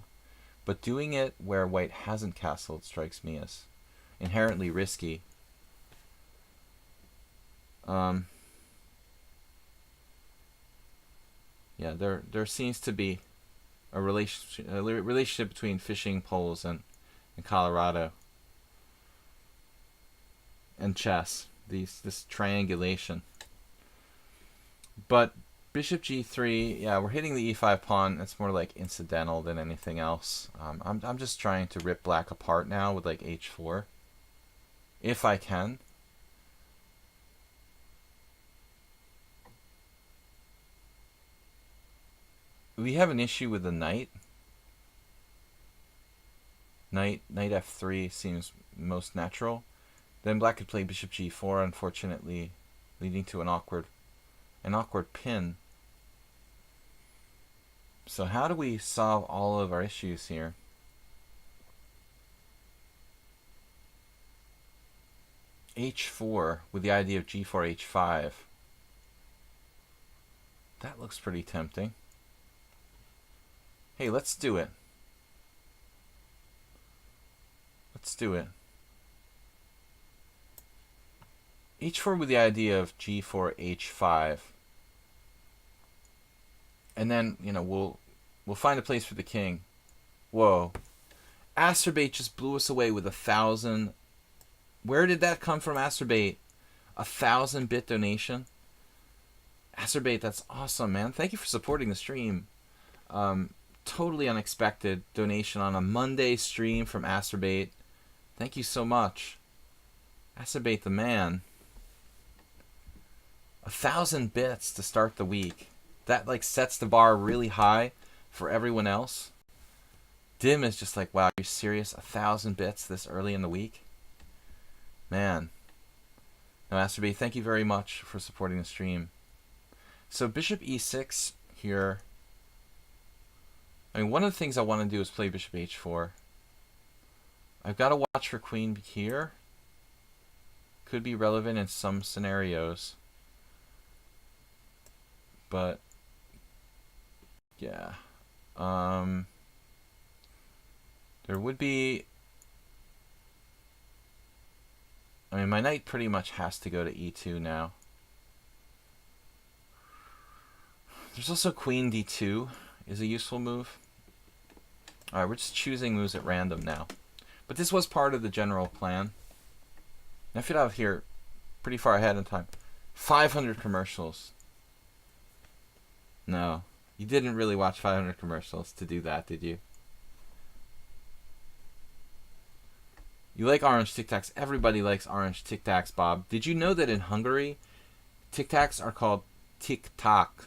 But doing it where white hasn't castled strikes me as inherently risky. Yeah, there seems to be a relationship between fishing poles and Colorado and chess. This triangulation. But bishop g3, yeah, we're hitting the e5 pawn. That's more like incidental than anything else. I'm just trying to rip black apart now with like h4, if I can. We have an issue with the knight. Knight f3 seems most natural. Then black could play bishop g4, unfortunately, leading to an awkward pin. So how do we solve all of our issues here? h4 with the idea of g4, h5. That looks pretty tempting. Hey, let's do it. Let's do it. h4 with the idea of g4, h5. And then, you know, we'll find a place for the king. Whoa. Asterbait just blew us away with 1,000. Where did that come from, Asterbait? 1,000-bit donation? Asterbait, that's awesome, man. Thank you for supporting the stream. Totally unexpected donation on a Monday stream from Asterbait. Thank you so much. Asterbait the man. 1,000 bits to start the week. That like sets the bar really high for everyone else. Dim is just like, wow, you're serious? 1,000 bits this early in the week? Man. Now, Asterbait, thank you very much for supporting the stream. So bishop e6 here. I mean, one of the things I want to do is play bishop h4. I've got to watch for queen here. Could be relevant in some scenarios. But, yeah. There would be... I mean, my knight pretty much has to go to e2 now. There's also queen d2 is a useful move. Alright, we're just choosing moves at random now. But this was part of the general plan. Now, if you're out here pretty far ahead in time. 500 commercials. No, you didn't really watch 500 commercials to do that, did you? You like orange Tic Tacs. Everybody likes orange Tic Tacs, Bob. Did you know that in Hungary, Tic Tacs are called Tic Tac?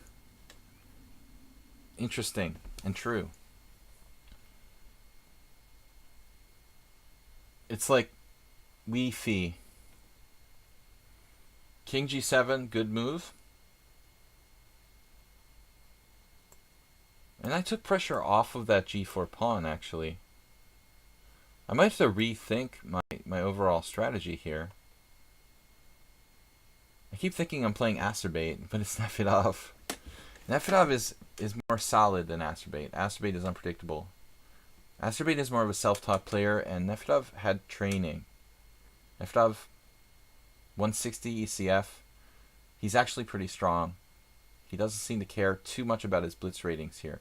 Interesting and true. It's like Wi-Fi. King g7, good move. And I took pressure off of that g4 pawn, actually. I might have to rethink my overall strategy here. I keep thinking I'm playing Asterbait, but it's Nefedov. Nefedov is more solid than Asterbait. Asterbait is unpredictable. Asterbait is more of a self-taught player, and Nefedov had training. Nefedov, 160 ECF. He's actually pretty strong. He doesn't seem to care too much about his Blitz ratings here.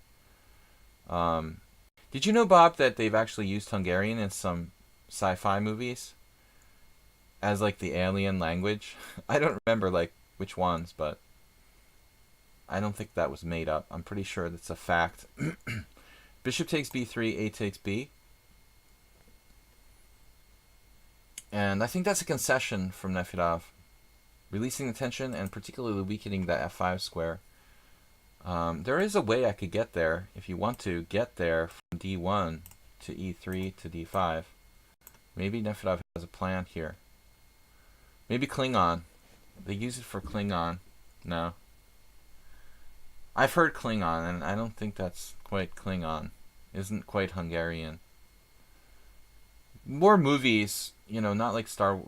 Did you know, Bob, that they've actually used Hungarian in some sci-fi movies as like the alien language? I don't remember like which ones, but I don't think that was made up. I'm pretty sure that's a fact. Bishop takes b3, a takes b. And I think that's a concession from Nefedov, releasing the tension and particularly weakening the f5 square. There is a way I could get there, if you want to get there from d1 to e3 to d5. Maybe Nefedov has a plan here. Maybe Klingon. They use it for Klingon. No. I've heard Klingon, and I don't think that's quite Klingon. Isn't quite Hungarian. More movies, you know, not like Star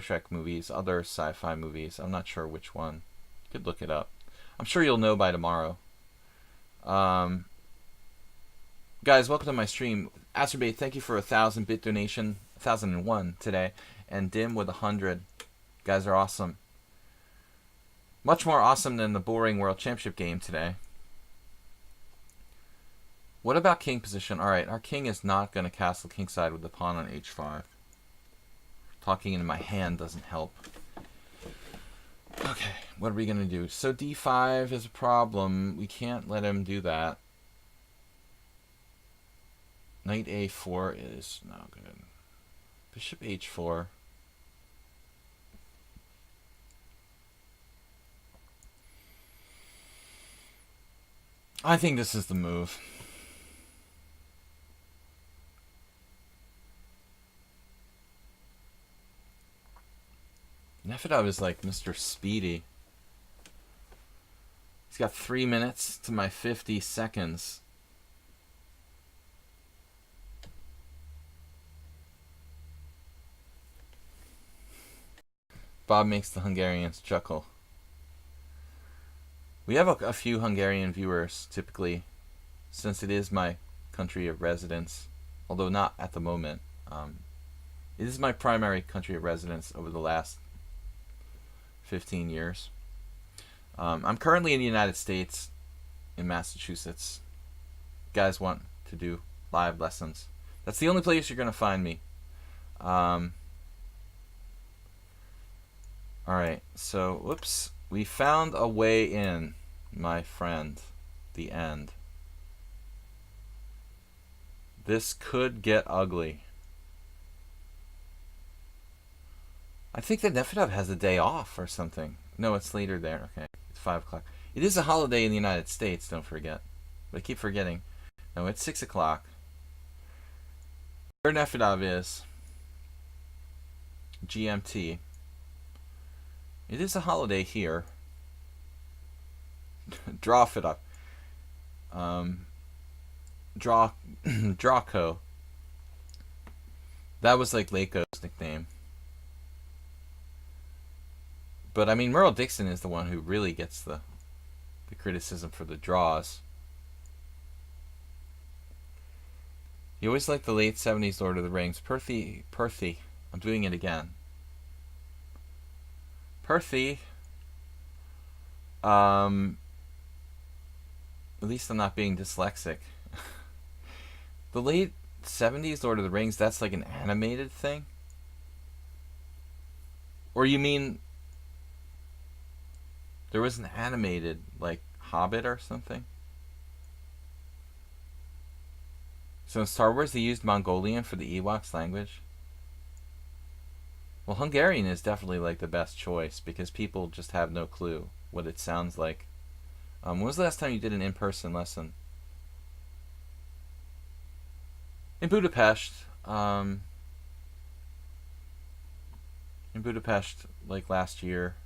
Trek movies, other sci-fi movies. I'm not sure which one. Could look it up. I'm sure you'll know by tomorrow. Guys, welcome to my stream. Astrobate, thank you for 1,000-bit donation, 1,001 today, and Dim with 100. You guys are awesome. Much more awesome than the boring World Championship game today. What about king position? Alright, our king is not going to castle kingside with the pawn on h5. Talking into my hand doesn't help. Okay, what are we going to do? So d5 is a problem. We can't let him do that. Knight a4 is no good. Bishop h4. I think this is the move. Nefedov is like Mr. Speedy. He's got 3 minutes to my 50 seconds. Bob makes the Hungarians chuckle. We have a few Hungarian viewers, typically, since it is my country of residence, although not at the moment. It is my primary country of residence over the last 15 years. I'm currently in the United States, in Massachusetts. Guys want to do live lessons. That's the only place you're going to find me. Alright, so, whoops. We found a way in, my friend. The end. This could get ugly. I think that Nefedov has a day off or something. No, it's later there. Okay, it's 5 o'clock. It is a holiday in the United States, don't forget. But I keep forgetting. No, it's 6 o'clock. Where Nefedov is, GMT. It is a holiday here. Draw it up. Drawco. That was like Lako's nickname. But I mean, Merle Dixon is the one who really gets the criticism for the draws. You always liked the late 70s Lord of the Rings. Perthy. I'm doing it again. Perthy. At least I'm not being dyslexic. The late 70s Lord of the Rings, that's like an animated thing? Or you mean there was an animated, like, Hobbit or something? So in Star Wars they used Mongolian for the Ewoks language? Well, Hungarian is definitely like the best choice because people just have no clue what it sounds like. When was the last time you did an in-person lesson? In Budapest. In Budapest, like last year.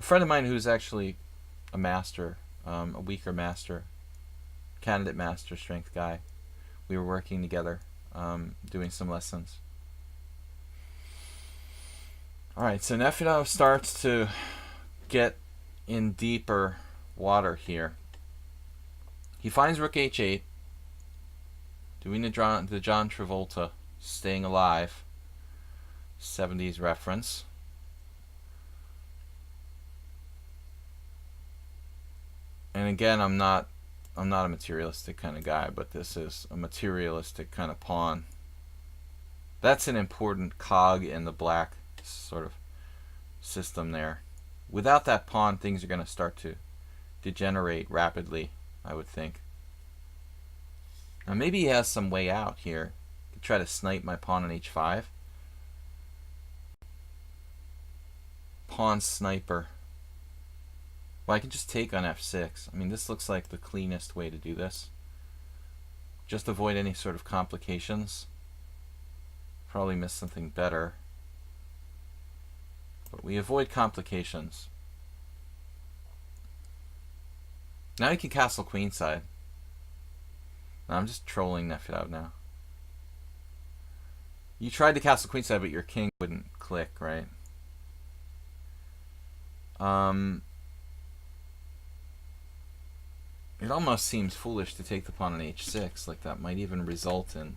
A friend of mine who's actually a master, a weaker master, candidate master strength guy. We were working together, doing some lessons. Alright, so Nefedov starts to get in deeper water here. He finds rook h8, doing the John Travolta, staying alive, 70s reference. And again, I'm not a materialistic kind of guy, but this is a materialistic kind of pawn. That's an important cog in the black sort of system there. Without that pawn, things are going to start to degenerate rapidly, I would think. Now maybe he has some way out here to try to snipe my pawn on h5. Pawn sniper. Well, I can just take on f6. I mean, this looks like the cleanest way to do this. Just avoid any sort of complications. Probably miss something better. But we avoid complications. Now you can castle queenside. No, I'm just trolling Nefedov now. You tried to castle queenside, but your king wouldn't click, right? It almost seems foolish to take the pawn on h6. Like, that might even result in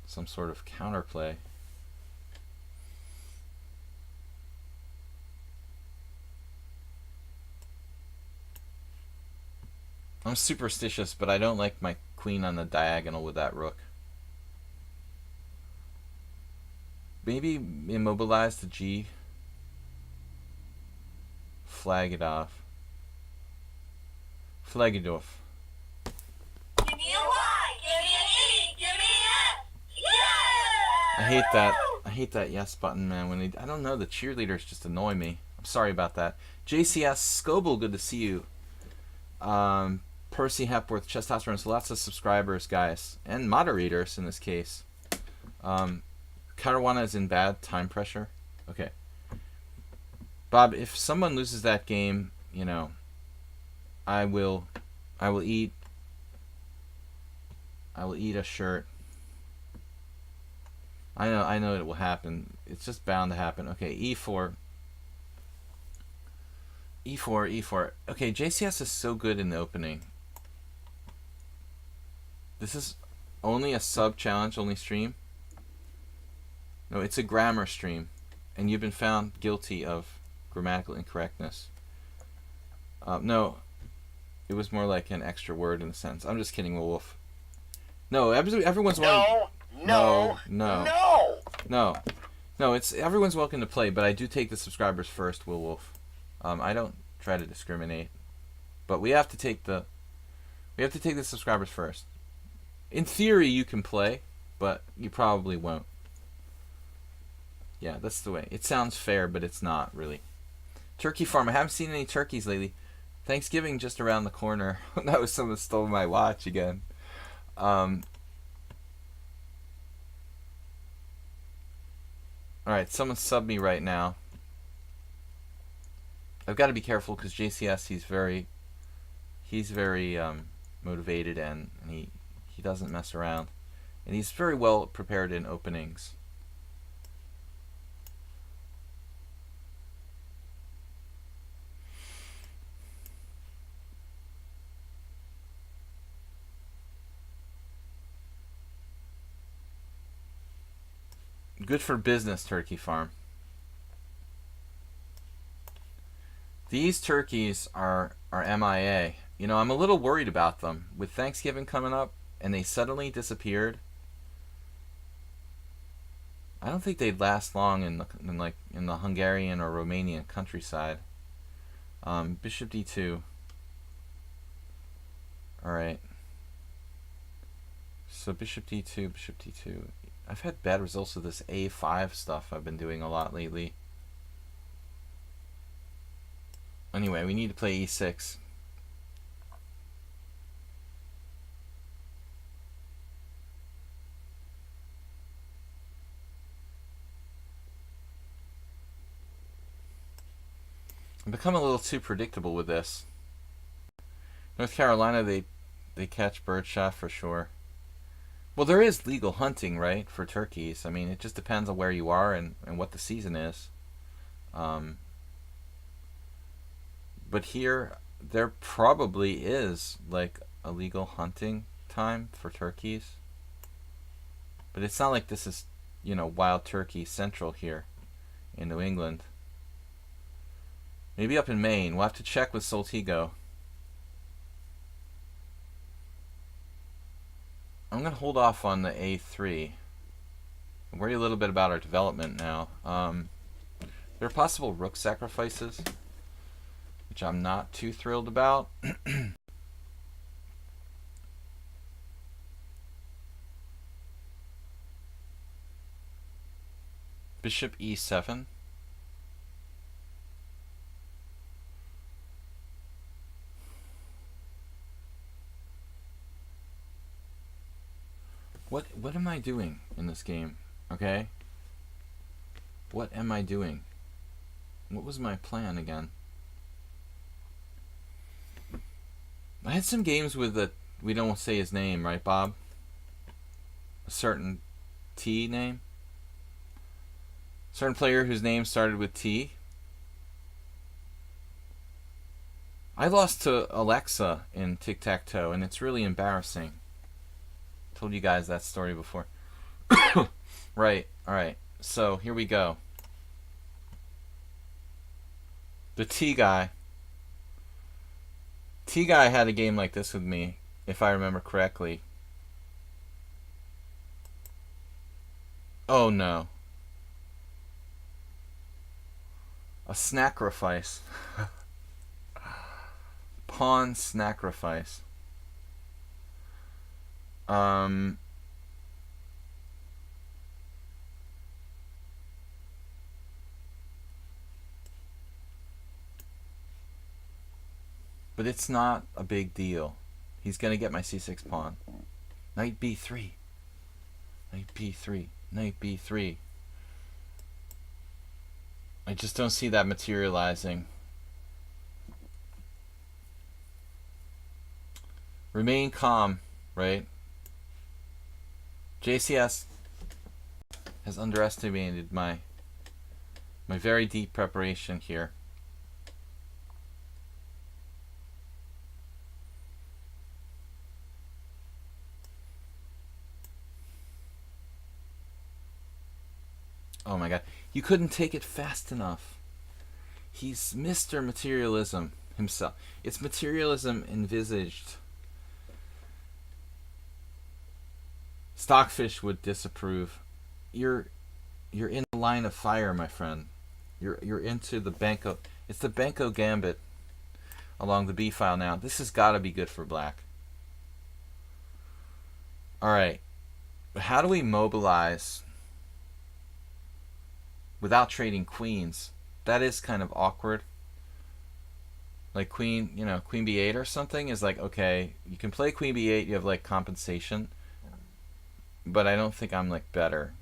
some sort of counterplay. I'm superstitious, but I don't like my queen on the diagonal with that rook. Maybe immobilize the G. Flag it off. Flag it off. Give me a Y, give me an E, give me an F. Yeah! I hate that. I hate that yes button, man. When I don't know, the cheerleaders just annoy me. I'm sorry about that. JCS Scoble, good to see you. Percy Hepworth, Testosterone, so lots of subscribers, guys, and moderators in this case. Caruana is in bad time pressure. Okay, Bob, if someone loses that game, you know, I will eat a shirt. I know it will happen. It's just bound to happen. Okay, e4. E4. Okay, JCS is so good in the opening. This is only a sub-challenge only stream. No, it's a grammar stream. And you've been found guilty of grammatical incorrectness. No, it was more like an extra word in a sentence. I'm just kidding, Wolf. No, everyone's welcome. No, it's everyone's welcome to play, but I do take the subscribers first, Will Wolf. I don't try to discriminate, but we have to take the subscribers first. In theory, you can play, but you probably won't. Yeah, that's the way. It sounds fair, but it's not really. Turkey farm. I haven't seen any turkeys lately. Thanksgiving just around the corner. That was someone stole my watch again. Alright, someone sub me right now. I've got to be careful because JCS, he's very motivated and he doesn't mess around. And he's very well prepared in openings. Good for business, turkey farm. These turkeys are MIA. You know, I'm a little worried about them. With Thanksgiving coming up and they suddenly disappeared, I don't think they'd last long in the Hungarian or Romanian countryside. Bishop d2. Alright. So bishop d2, bishop d2. I've had bad results with this a5 stuff I've been doing a lot lately. Anyway, we need to play e6. I've become a little too predictable with this. North Carolina, they catch birdshot for sure. Well, there is legal hunting, right, for turkeys. I mean, it just depends on where you are and what the season is. But here, there probably is, like, a legal hunting time for turkeys. But it's not like this is, you know, wild turkey central here in New England. Maybe up in Maine. We'll have to check with Soltigo. I'm going to hold off on the A3. I'm worried a little bit about our development now. There are possible rook sacrifices, which I'm not too thrilled about. Bishop E7. What am I doing in this game? Okay? What am I doing? What was my plan again? I had some games with the, we don't say his name, right, Bob? A certain T name? Certain player whose name started with T. I lost to Alexa in tic-tac-toe, and it's really embarrassing. Told you guys that story before. Right, alright. So, here we go. The T-Guy. T-Guy had a game like this with me, if I remember correctly. Oh no. A snacrifice. Pawn snacrifice. But it's not a big deal. He's gonna get my c6 pawn. Knight b3. Knight b3. Knight b3. I just don't see that materializing. Remain calm, right? JCS has underestimated my very deep preparation here. Oh my god. You couldn't take it fast enough. He's Mr. Materialism himself. It's materialism envisaged. Stockfish would disapprove. You're in the line of fire, my friend. You're into the Benko. It's the Benko gambit along the B file now. This has got to be good for black. All right. But how do we mobilize without trading queens? That is kind of awkward. Like queen, you know, queen b8 or something is like, okay, you can play queen b8, you have like compensation. But I don't think I'm like better.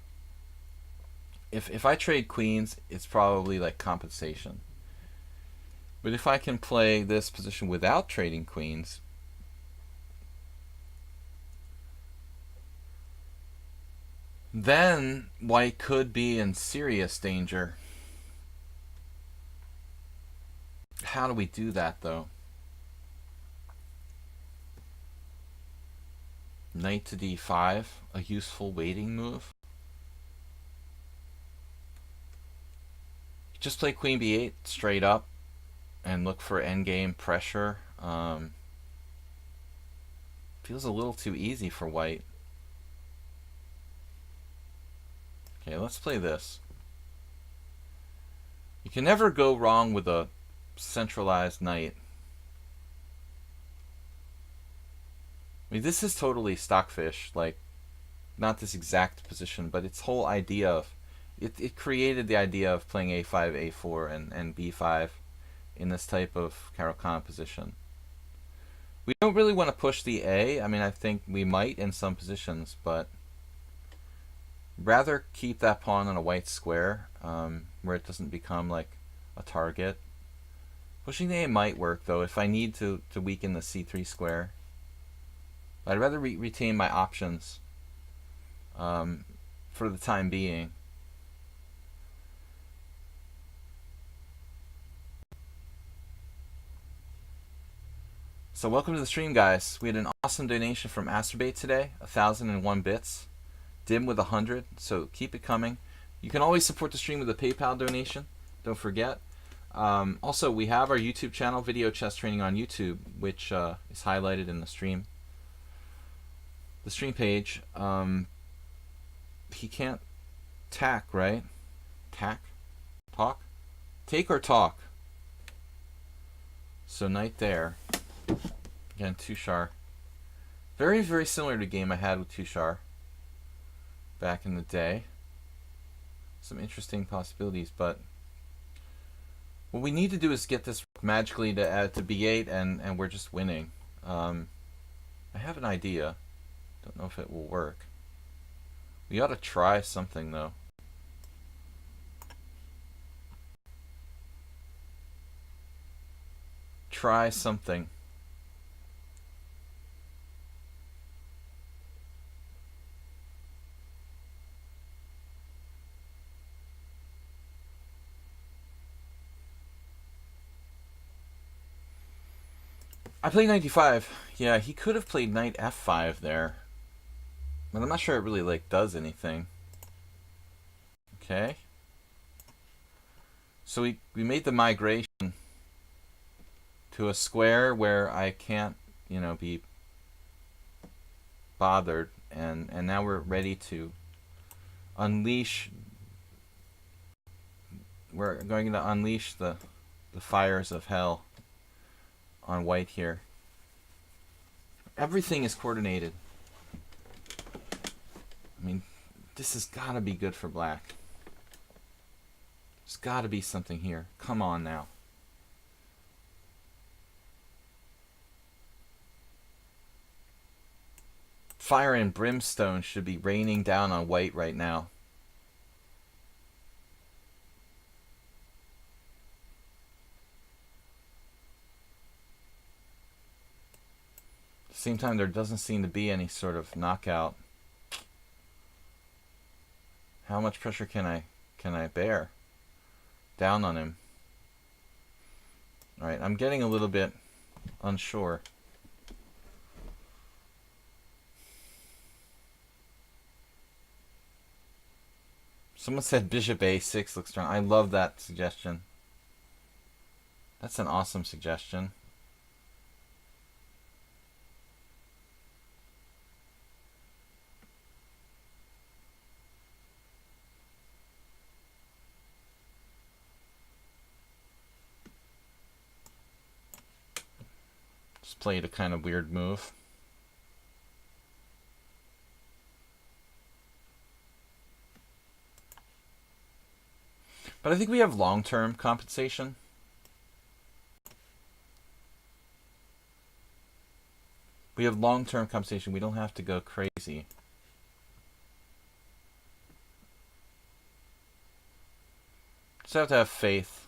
If I trade queens, it's probably like compensation. But if I can play this position without trading queens, then white could be in serious danger. How do we do that though? Knight to d5, a useful waiting move. Just play queen b8 straight up and look for endgame pressure. Feels a little too easy for white. Okay, let's play this. You can never go wrong with a centralized knight. I mean, this is totally stockfish, like, not this exact position, but its whole idea of, it created the idea of playing a5, a4, and b5 in this type of Caro-Kann position. We don't really want to push the a. I mean, I think we might in some positions, but rather keep that pawn on a white square where it doesn't become like a target. Pushing the a might work, though, if I need to weaken the c3 square. I'd rather retain my options for the time being. So welcome to the stream, guys. We had an awesome donation from Asterbate today, 1,001 bits. Dim with 100, so keep it coming. You can always support the stream with a PayPal donation. Don't forget. Also, we have our YouTube channel, Video Chess Training on YouTube, which is highlighted in the stream. The stream page. He can't tack, right? Tack? Talk? Take or talk? So knight there. Again, Tushar. Very, very similar to a game I had with Tushar back in the day. Some interesting possibilities, but what we need to do is get this magically to add to b8, and we're just winning. I have an idea. Don't know if it will work. We ought to try something, though. Try something. I played 95. Yeah, he could have played knight f5 there. But I'm not sure it really, like, does anything. Okay. So we made the migration to a square where I can't, you know, be bothered. And now we're ready to unleash. We're going to unleash the fires of hell on white here. Everything is coordinated. I mean, this has got to be good for black. There's got to be something here. Come on now. Fire and brimstone should be raining down on white right now. At the same time, there doesn't seem to be any sort of knockout. How much pressure can I bear down on him? All right, I'm getting a little bit unsure. Someone said bishop a6 looks strong. I love that suggestion. That's an awesome suggestion. Just played a kind of weird move. But I think we have long-term compensation. We have long-term compensation. We don't have to go crazy. Just have to have faith.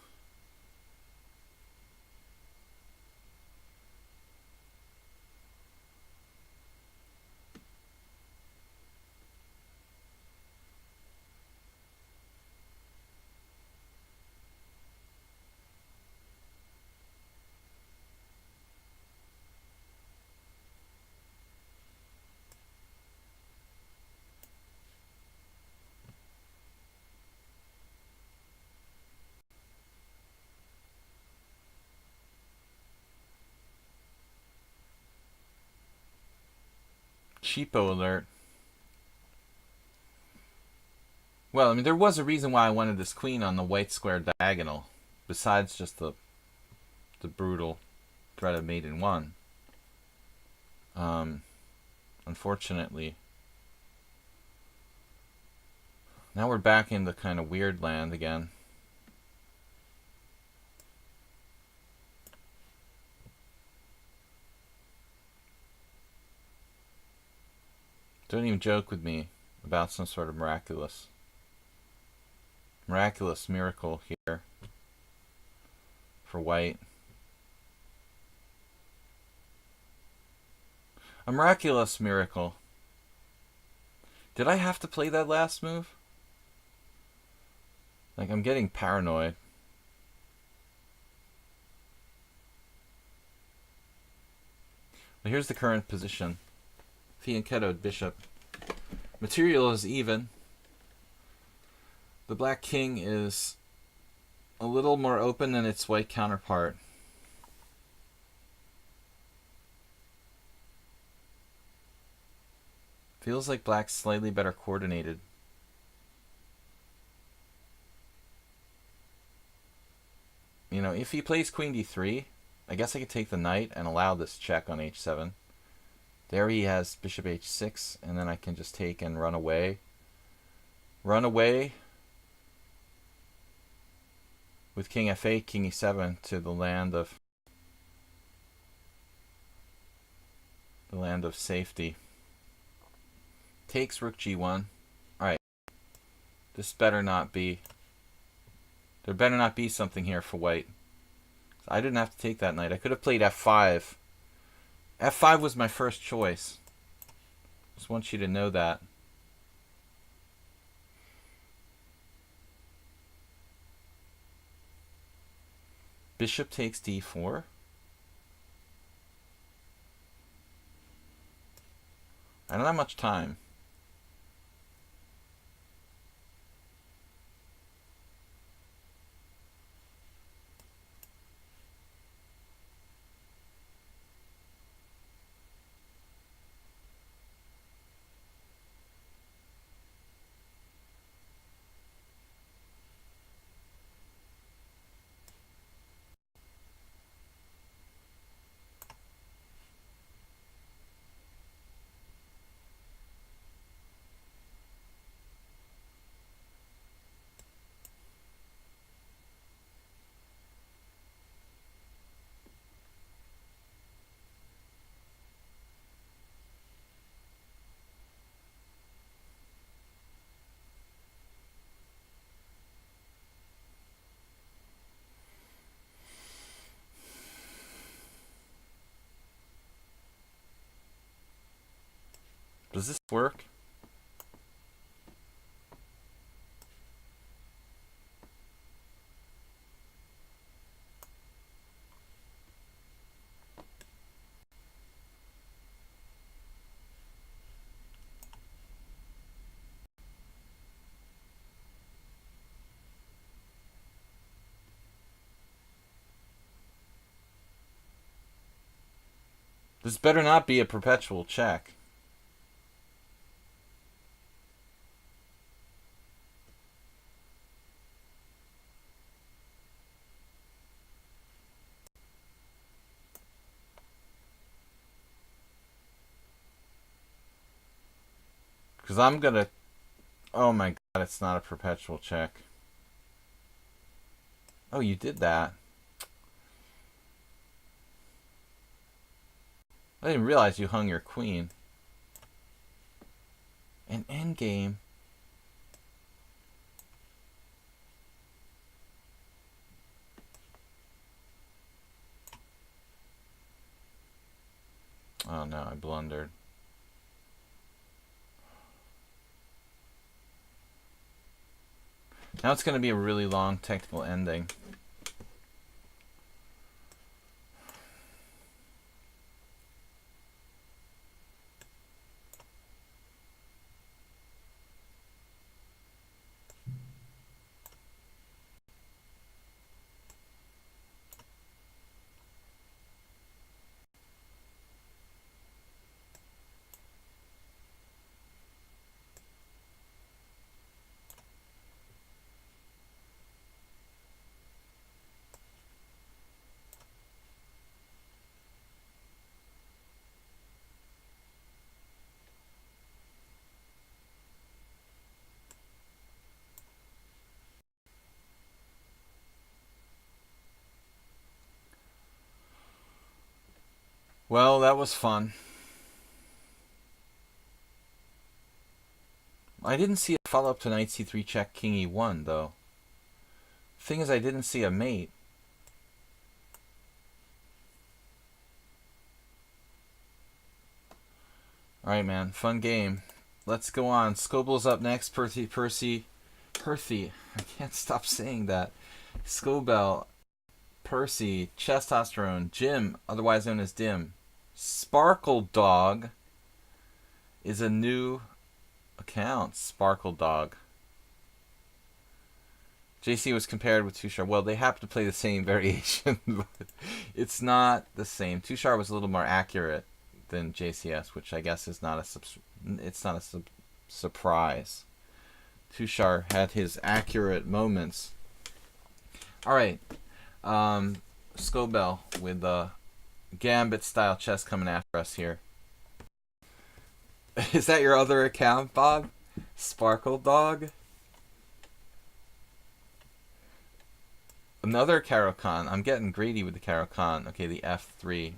Cheapo alert. Well, I mean, there was a reason why I wanted this queen on the white square diagonal, besides just the brutal threat of mate in one. Unfortunately, now we're back in the kind of weird land again. Don't even joke with me about some sort of miraculous miracle here for white. A miraculous miracle. Did I have to play that last move? Like, I'm getting paranoid. Well, here's the current position. Fianchettoed bishop. Material is even. The black king is a little more open than its white counterpart. Feels like black's slightly better coordinated. You know, if he plays queen d3, I guess I could take the knight and allow this check on h7. There he has bishop h6, and then I can just take and run away. Run away with king f8, king e7 to the land of safety. Takes rook g1. Alright. This better not be... There better not be something here for white. I didn't have to take that knight. I could have played f5. f5 was my first choice. Just want you to know that. Bishop takes d4. that much time. Does this work? This better not be a perpetual check. Because I'm gonna... Oh my god, it's not a perpetual check. Oh, you did that. I didn't realize you hung your queen. An endgame. Oh no, I blundered. Now it's going to be a really long technical ending. Well, that was fun. I didn't see a follow-up to knight c3 check king e1, though. Thing is, I didn't see a mate. Alright, man. Fun game. Let's go on. Scoble's up next. Percy. I can't stop saying that. Scobell. Percy. Chestosterone. Jim, otherwise known as Dim. Sparkle Dog is a new account. Sparkle Dog. JC was compared with Tushar. Well, they happen to play the same variation, but it's not the same. Tushar was a little more accurate than JCS, which I guess is not a surprise. Tushar had his accurate moments. All right, Scobell with Gambit style chess coming after us here. Is that your other account, Bob? Sparkle Dog? Another Caro-Kann. I'm getting greedy with the Caro-Kann. Okay, the F3.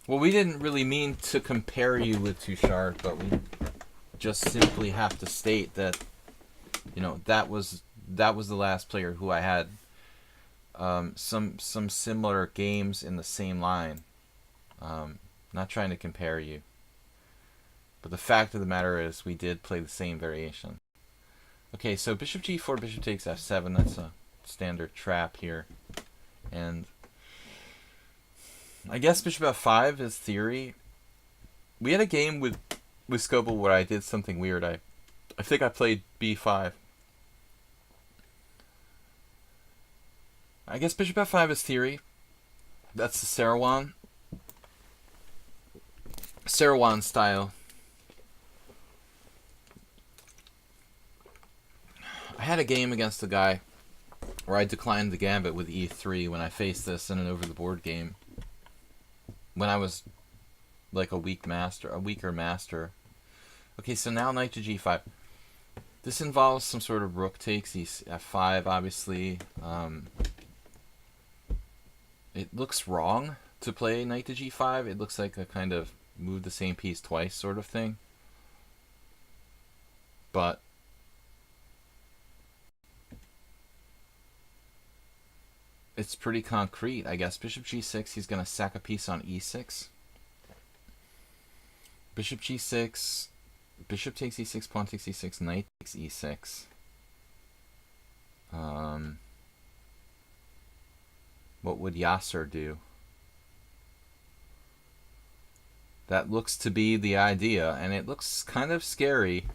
Well, we didn't really mean to compare you with Tushar, but we just simply have to state that, you know, that was the last player who I had some similar games in the same line. Not trying to compare you. But the fact of the matter is, we did play the same variation. Okay, so bishop g4, bishop takes f7. That's a standard trap here. And I guess bishop f5 is theory. We had a game with Scopel where I did something weird. I think I played b5. I guess bishop f5 is theory. That's the Sarawan style. I had a game against a guy where I declined the gambit with e3 when I faced this in an over-the-board game. When I was like a weaker master. Okay, so now knight to g5. This involves some sort of rook takes f5, obviously. It looks wrong to play knight to g5. It looks like a kind of move the same piece twice sort of thing. But it's pretty concrete, I guess. Bishop g6, he's going to sack a piece on e6. Bishop g6, bishop takes e6, pawn takes e6, knight takes e6. What would Yasser do? That looks to be the idea, and it looks kind of scary.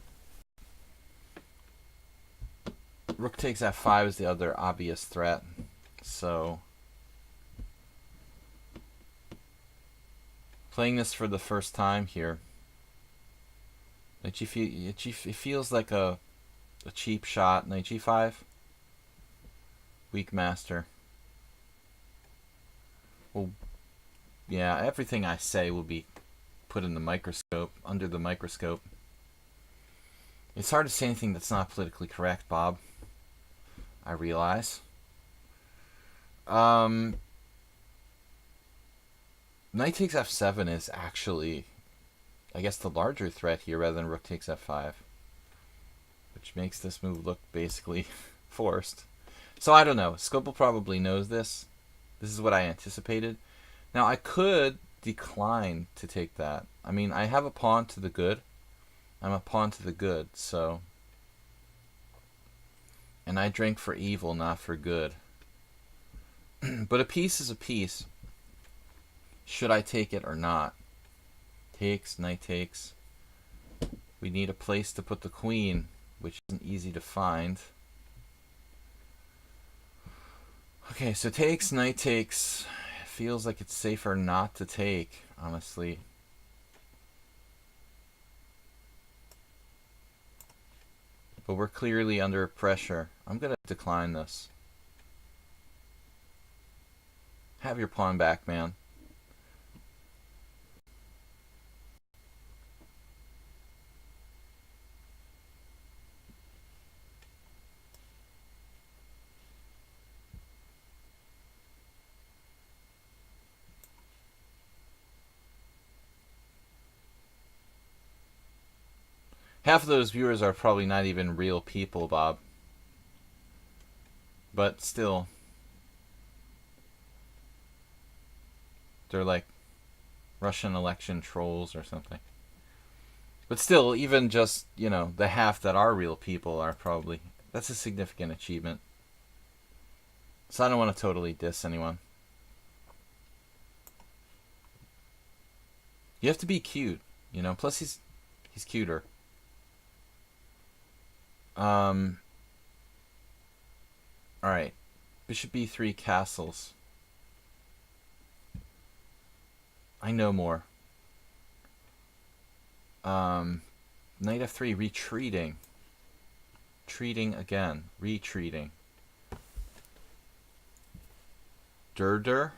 Rook takes f5 is the other obvious threat. So, playing this for the first time here, it feels like a cheap shot. Knight g5, weak master. Well, yeah, everything I say will be put in the microscope, under the microscope. It's hard to say anything that's not politically correct, Bob. I realize. Knight takes f7 is actually, I guess, the larger threat here rather than rook takes f5, which makes this move look basically forced. So I don't know. Scopel probably knows this. This is what I anticipated. Now I could decline to take that. I mean, I have a pawn to the good. I'm a pawn to the good, so. And I drink for evil, not for good. But a piece is a piece. Should I take it or not? Takes, knight takes. We need a place to put the queen, which isn't easy to find. Okay, so takes, knight takes. Feels like it's safer not to take, honestly. But we're clearly under pressure. I'm going to decline this. Have your pawn back, man. Half of those viewers are probably not even real people, Bob. But still. They're like Russian election trolls or something. But still, even just, you know, the half that are real people are probably... That's a significant achievement. So I don't want to totally diss anyone. You have to be cute, you know. Plus he's cuter. Alright. Bishop b3 castles. I know more. Knight f3 retreating. Treating again. Retreating. Durdur?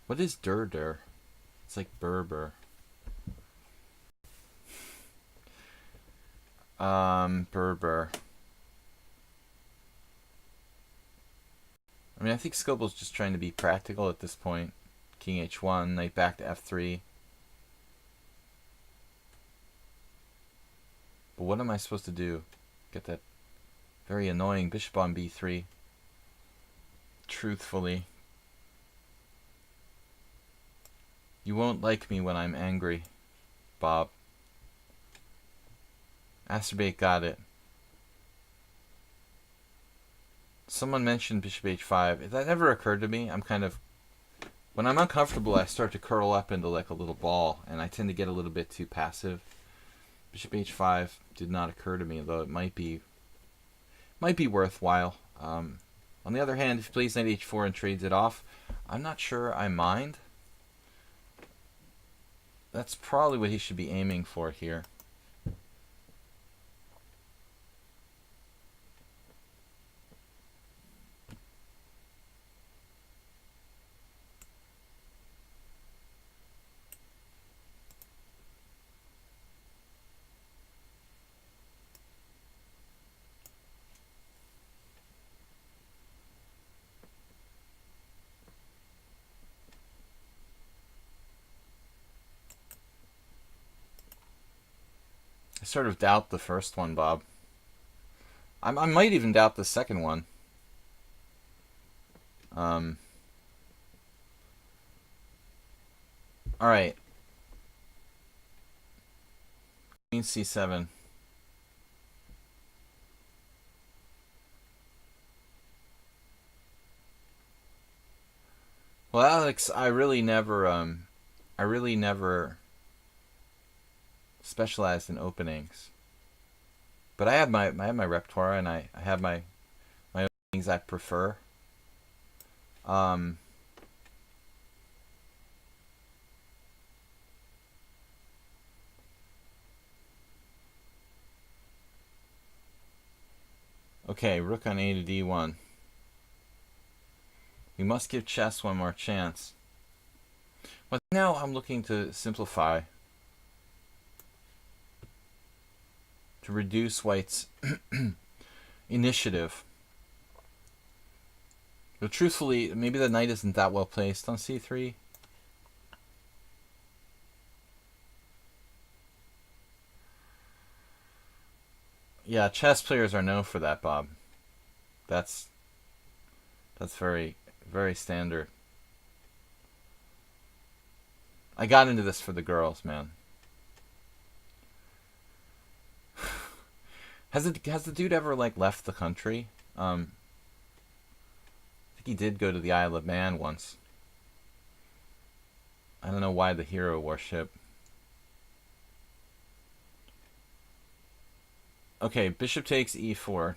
What is Durdur? It's like Berber. Berber. I mean, I think Scopel's just trying to be practical at this point. King h1, knight back to f3. But what am I supposed to do? Get that very annoying bishop on b3. Truthfully. You won't like me when I'm angry, Bob. Asterbate got it. Someone mentioned bishop h5. That never occurred to me. I'm kind of When I'm uncomfortable, I start to curl up into like a little ball, and I tend to get a little bit too passive. Bishop h5 did not occur to me, though it might be worthwhile. On the other hand, if he plays knight h4 and trades it off, I'm not sure I mind. That's probably what he should be aiming for here. I sort of doubt the first one, Bob. I might even doubt the second one. All right. Queen c7. Well, Alex, I really never specialized in openings. But I have my repertoire, and I have my openings I prefer. Okay, rook on a to d1. We must give chess one more chance. But now I'm looking to simplify, to reduce white's initiative. But truthfully, maybe the knight isn't that well placed on c3. Yeah, chess players are known for that, Bob. That's very, very standard. I got into this for the girls, man. Has the dude ever like left the country? I think he did go to the Isle of Man once. I don't know why the hero worship. Okay, bishop takes e4.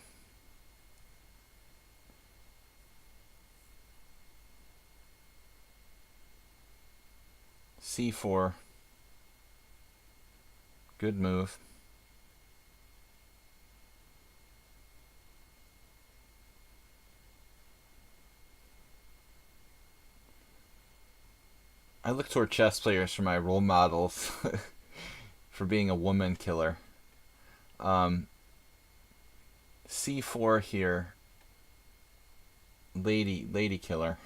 c4. Good move. I look toward chess players for my role models for being a woman killer. c4 here. Lady killer.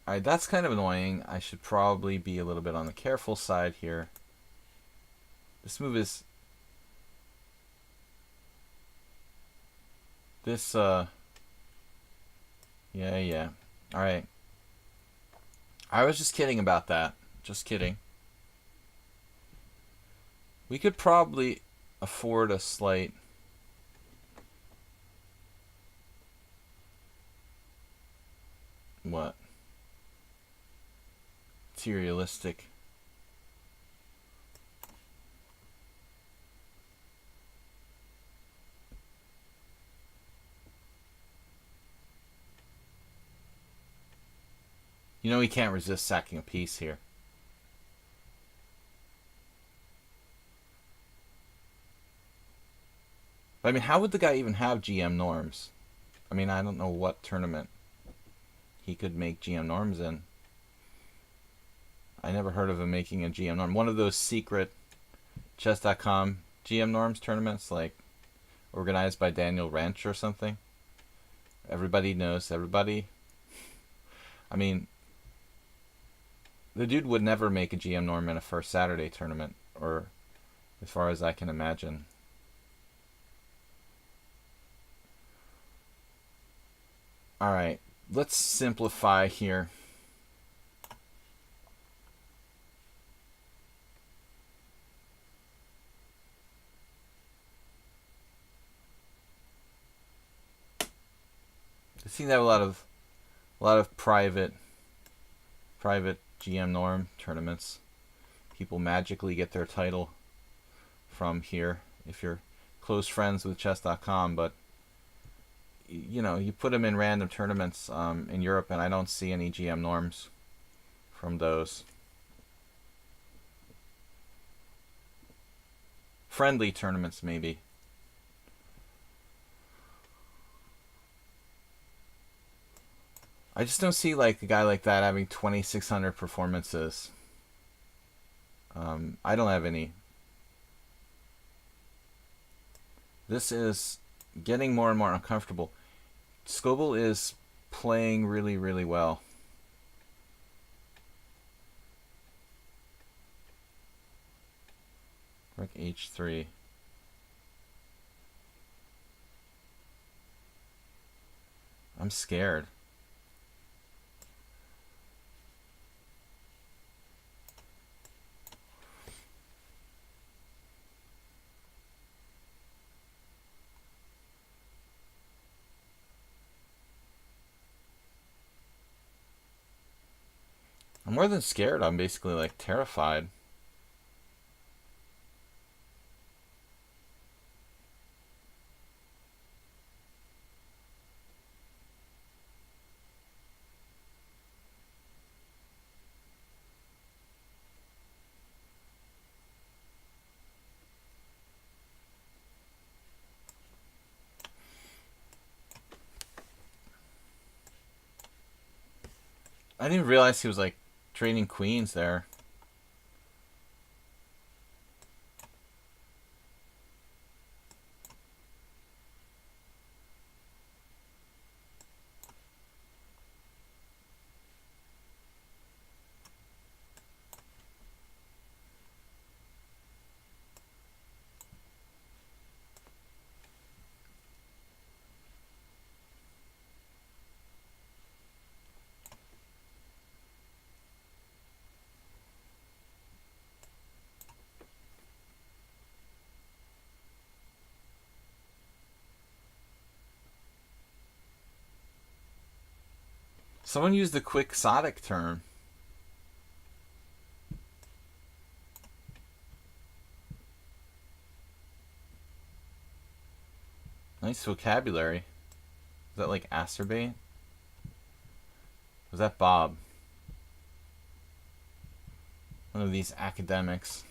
Alright, that's kind of annoying. I should probably be a little bit on the careful side here. This move is... This, Yeah. Alright. I was just kidding about that. Just kidding. We could probably afford a slight... What? Materialistic. You know he can't resist sacking a piece here. But, I mean, how would the guy even have GM norms? I mean, I don't know what tournament he could make GM norms in. I never heard of him making a GM norm. One of those secret chess.com GM norms tournaments, like organized by Daniel Wrench or something. Everybody knows everybody. I mean, the dude would never make a GM norm in a First Saturday tournament, or as far as I can imagine. Alright, let's simplify here. I seem to have a lot A lot of private GM norm tournaments. People magically get their title from here if you're close friends with chess.com, but you know, you put them in random tournaments in Europe, and I don't see any GM norms from those. Friendly tournaments, maybe. I just don't see like a guy like that having 2,600 performances. I don't have any. This is getting more and more uncomfortable. Scoble is playing really, really well. Rook h3. I'm scared. I'm more than scared. I'm basically like terrified. I didn't realize he was like trading queens there. Someone used the quixotic term. Nice vocabulary. Is that like acerbate? Was that Bob? One of these academics.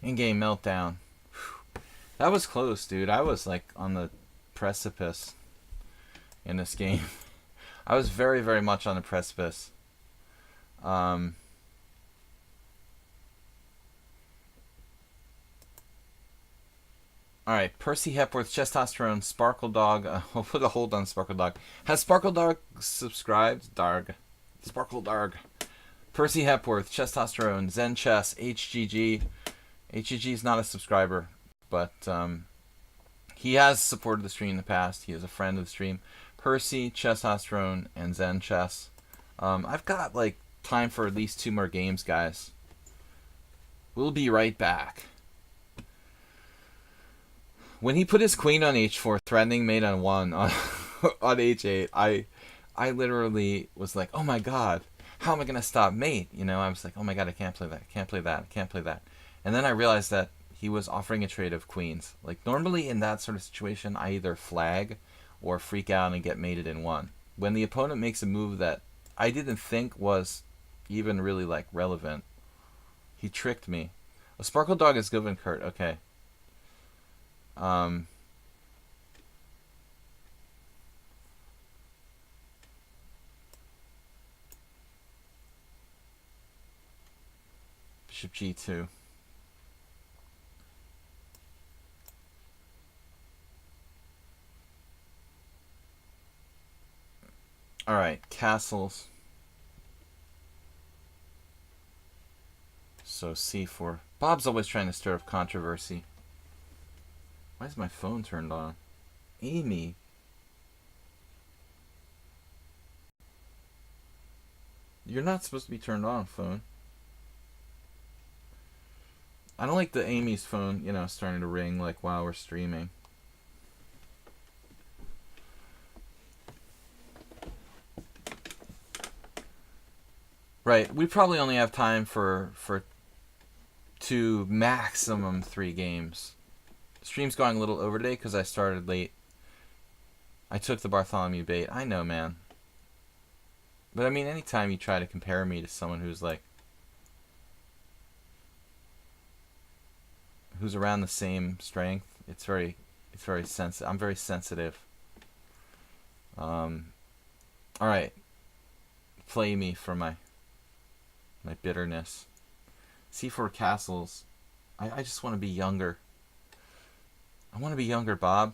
In-game meltdown. That was close, dude. I was like on the precipice in this game. I was very, very much on the precipice. Alright, Percy Hepworth, Testosterone, Sparkle Dog. We'll put a hold on Sparkle Dog. Has Sparkle Dog subscribed? Darg. Sparkle Darg. Percy Hepworth, Testosterone, Zen Chess, HGG. HGG is not a subscriber, but he has supported the stream in the past. He is a friend of the stream. Percy, Testosterone, and Zen Chess. I've got like time for at least 2 more games, guys. We'll be right back. When he put his queen on h4, threatening mate on 1 on h8, I literally was like, oh my god, how am I going to stop mate? You know, I was like, oh my god, I can't play that, I can't play that, I can't play that. And then I realized that he was offering a trade of queens. Like, normally in that sort of situation, I either flag or freak out and get mated in 1. When the opponent makes a move that I didn't think was even really, like, relevant, he tricked me. A Sparkle Dog is given Kurt, okay. Bishop g2. Alright, castles. So c4. Bob's always trying to stir up controversy. Why is my phone turned on? Amy. You're not supposed to be turned on, phone. I don't like the Amy's phone, starting to ring like while we're streaming. Right, we probably only have time for 2, maximum 3 games. The stream's going a little over today because I started late. I took the Bartholomew bait. I know, man. But I mean, anytime you try to compare me to someone who's around the same strength, it's very sensitive. I'm very sensitive. All right, play me for my bitterness. C4 castles. I just want to be younger. I want to be younger, Bob.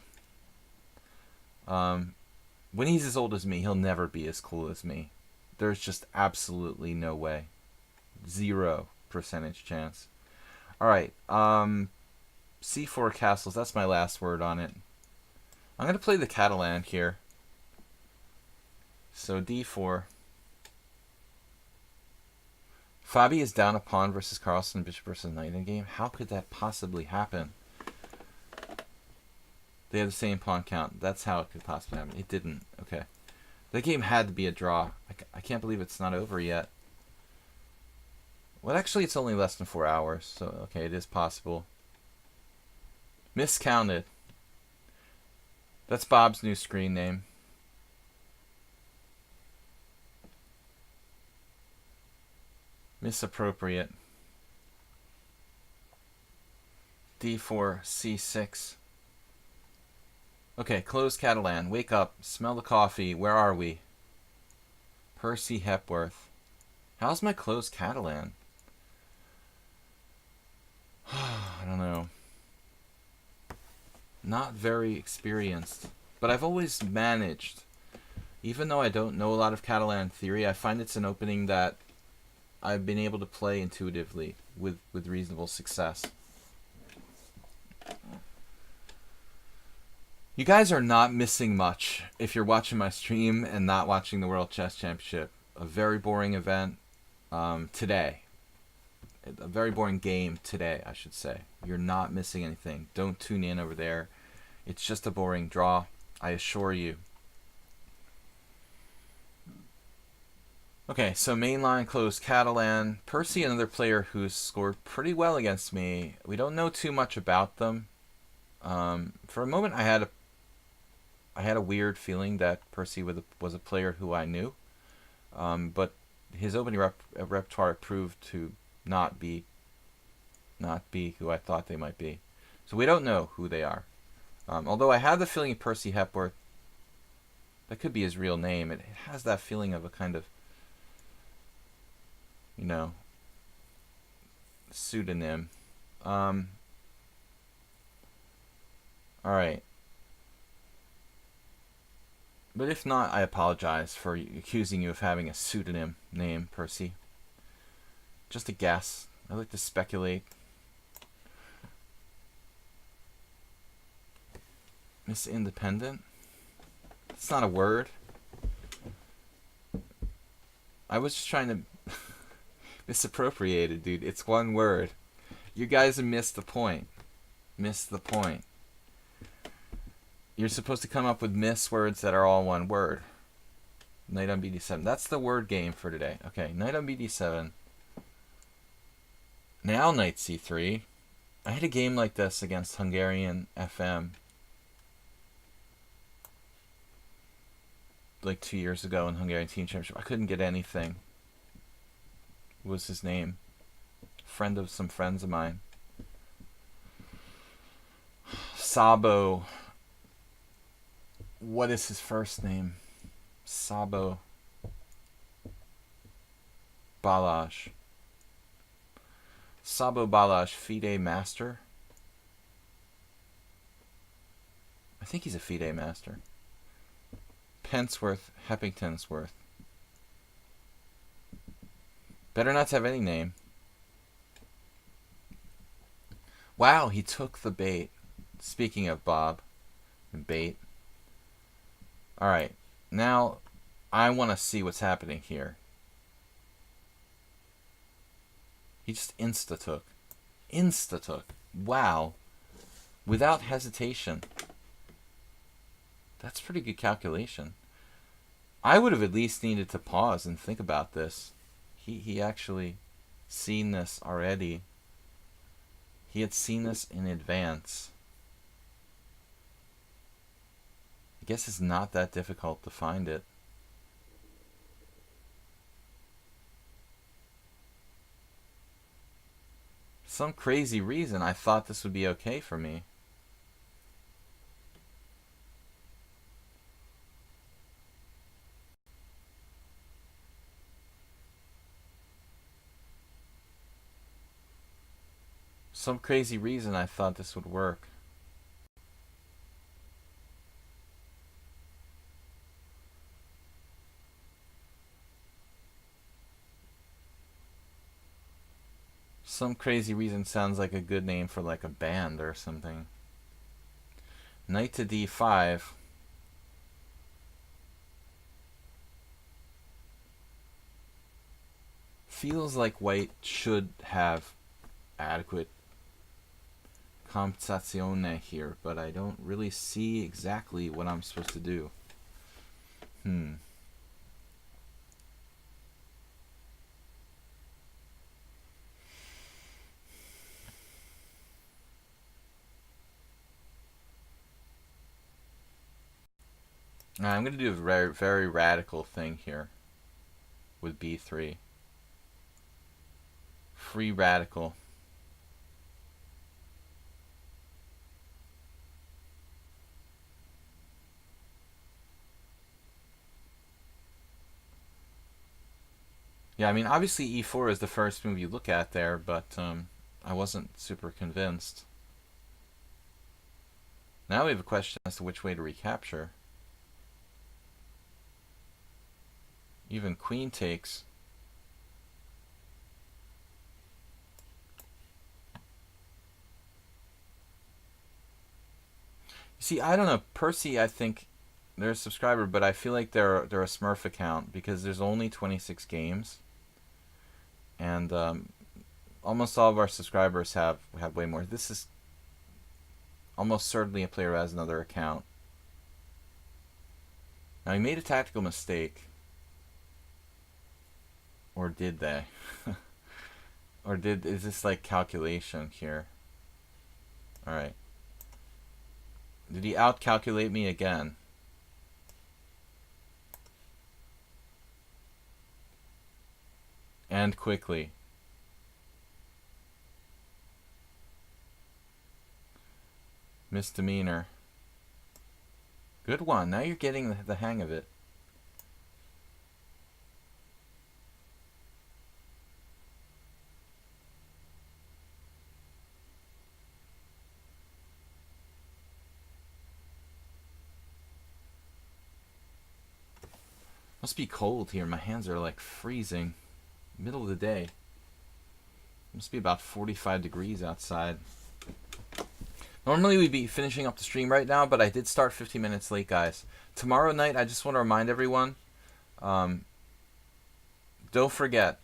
When he's as old as me, he'll never be as cool as me. There's just absolutely no way. 0% chance. Alright, C4 castles, that's my last word on it. I'm going to play the Catalan here. So D4. Fabi is down a pawn versus Carlsen, bishop versus knight in game. How could that possibly happen? They have the same pawn count. That's how it could possibly happen. It didn't. Okay. The game had to be a draw. I can't believe it's not over yet. Well, actually, it's only less than 4 hours. So, okay, it is possible. Miscounted. That's Bob's new screen name. Misappropriate. D4, C6. Okay, close Catalan. Wake up. Smell the coffee. Where are we? Percy Hepworth. How's my closed Catalan? I don't know. Not very experienced. But I've always managed. Even though I don't know a lot of Catalan theory, I find it's an opening that I've been able to play intuitively with reasonable success. You guys are not missing much if you're watching my stream and not watching the World Chess Championship. A very boring event today. A very boring game today, I should say. You're not missing anything. Don't tune in over there. It's just a boring draw, I assure you. Okay, so mainline closed Catalan. Percy, another player who's scored pretty well against me. We don't know too much about them. For a moment, I had a weird feeling that Percy was a player who I knew, but his opening repertoire proved to not be who I thought they might be. So we don't know who they are. Although I have the feeling Percy Hepworth, that could be his real name. It has that feeling of a kind of, pseudonym. All right. But if not, I apologize for accusing you of having a pseudonym name, Percy. Just a guess. I like to speculate. Miss Independent? It's not a word. I was just trying to... Misappropriated, dude. It's one word. You guys have missed the point. Missed the point. You're supposed to come up with miss words that are all one word. Knight on BD7. That's the word game for today. Okay, knight on BD7. Now knight C3. I had a game like this against Hungarian FM like 2 years ago in Hungarian Team Championship. I couldn't get anything. What was his name? Friend of some friends of mine. Sabo. What is his first name? Sabo Balázs. Sabo Balázs, FIDE master. I think he's a FIDE master. Penceworth, Heppingsworth. Better not to have any name. Wow, he took the bait. Speaking of Bob and bait. Alright, now I want to see what's happening here. He just insta-took. Insta-took. Wow. Without hesitation. That's pretty good calculation. I would have at least needed to pause and think about this. He actually seen this already. He had seen this in advance. I guess it's not that difficult to find it. Some crazy reason I thought this would be okay for me. Some crazy reason I thought this would work. Some crazy reason sounds like a good name for like a band or something. Knight to d5. Feels like white should have adequate compensazione here, but I don't really see exactly what I'm supposed to do. I'm going to do a very, very radical thing here with b3. Free radical. Yeah, I mean, obviously e4 is the first move you look at there, but I wasn't super convinced. Now we have a question as to which way to recapture. Even queen takes. You see, I don't know. Percy, I think they're a subscriber, but I feel like they're a Smurf account because there's only 26 games, and almost all of our subscribers have way more. This is almost certainly a player who has another account. Now he made a tactical mistake. Or did they? Or is this like calculation here? Alright. Did he outcalculate me again? And quickly. Misdemeanor. Good one. Now you're getting the hang of it. Must be cold here. My hands are like freezing. Middle of the day. Must be about 45 degrees outside. Normally we'd be finishing up the stream right now, but I did start 15 minutes late, guys. Tomorrow night, I just want to remind everyone, don't forget,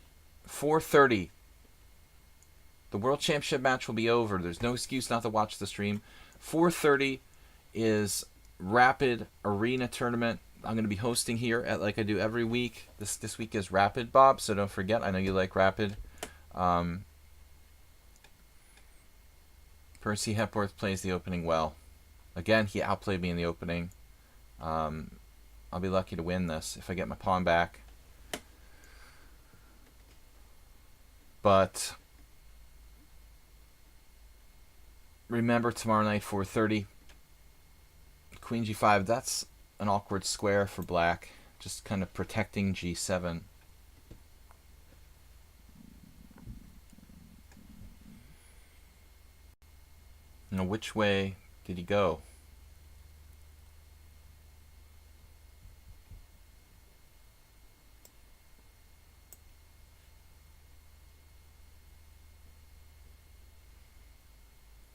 4:30, the World Championship match will be over. There's no excuse not to watch the stream. 4:30 is Rapid Arena Tournament. I'm going to be hosting here at like I do every week. This week is Rapid, Bob, so don't forget. I know you like Rapid. Percy Hepworth plays the opening well. Again, he outplayed me in the opening. I'll be lucky to win this if I get my pawn back. But remember, tomorrow night, 4:30, Queen G5. That's an awkward square for black. Just kind of protecting G7. Now, which way did he go?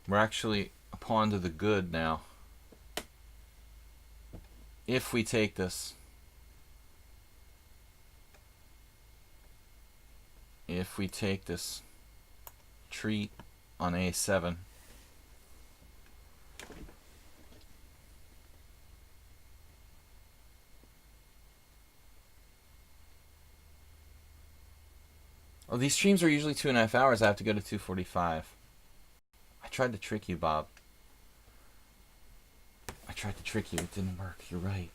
We're actually a pawn to the good now. If we take this. If we take this. Treat on a7. Oh, these streams are usually 2.5 hours. I have to go to 2:45. I tried to trick you, Bob. I tried to trick you. It didn't work. You're right.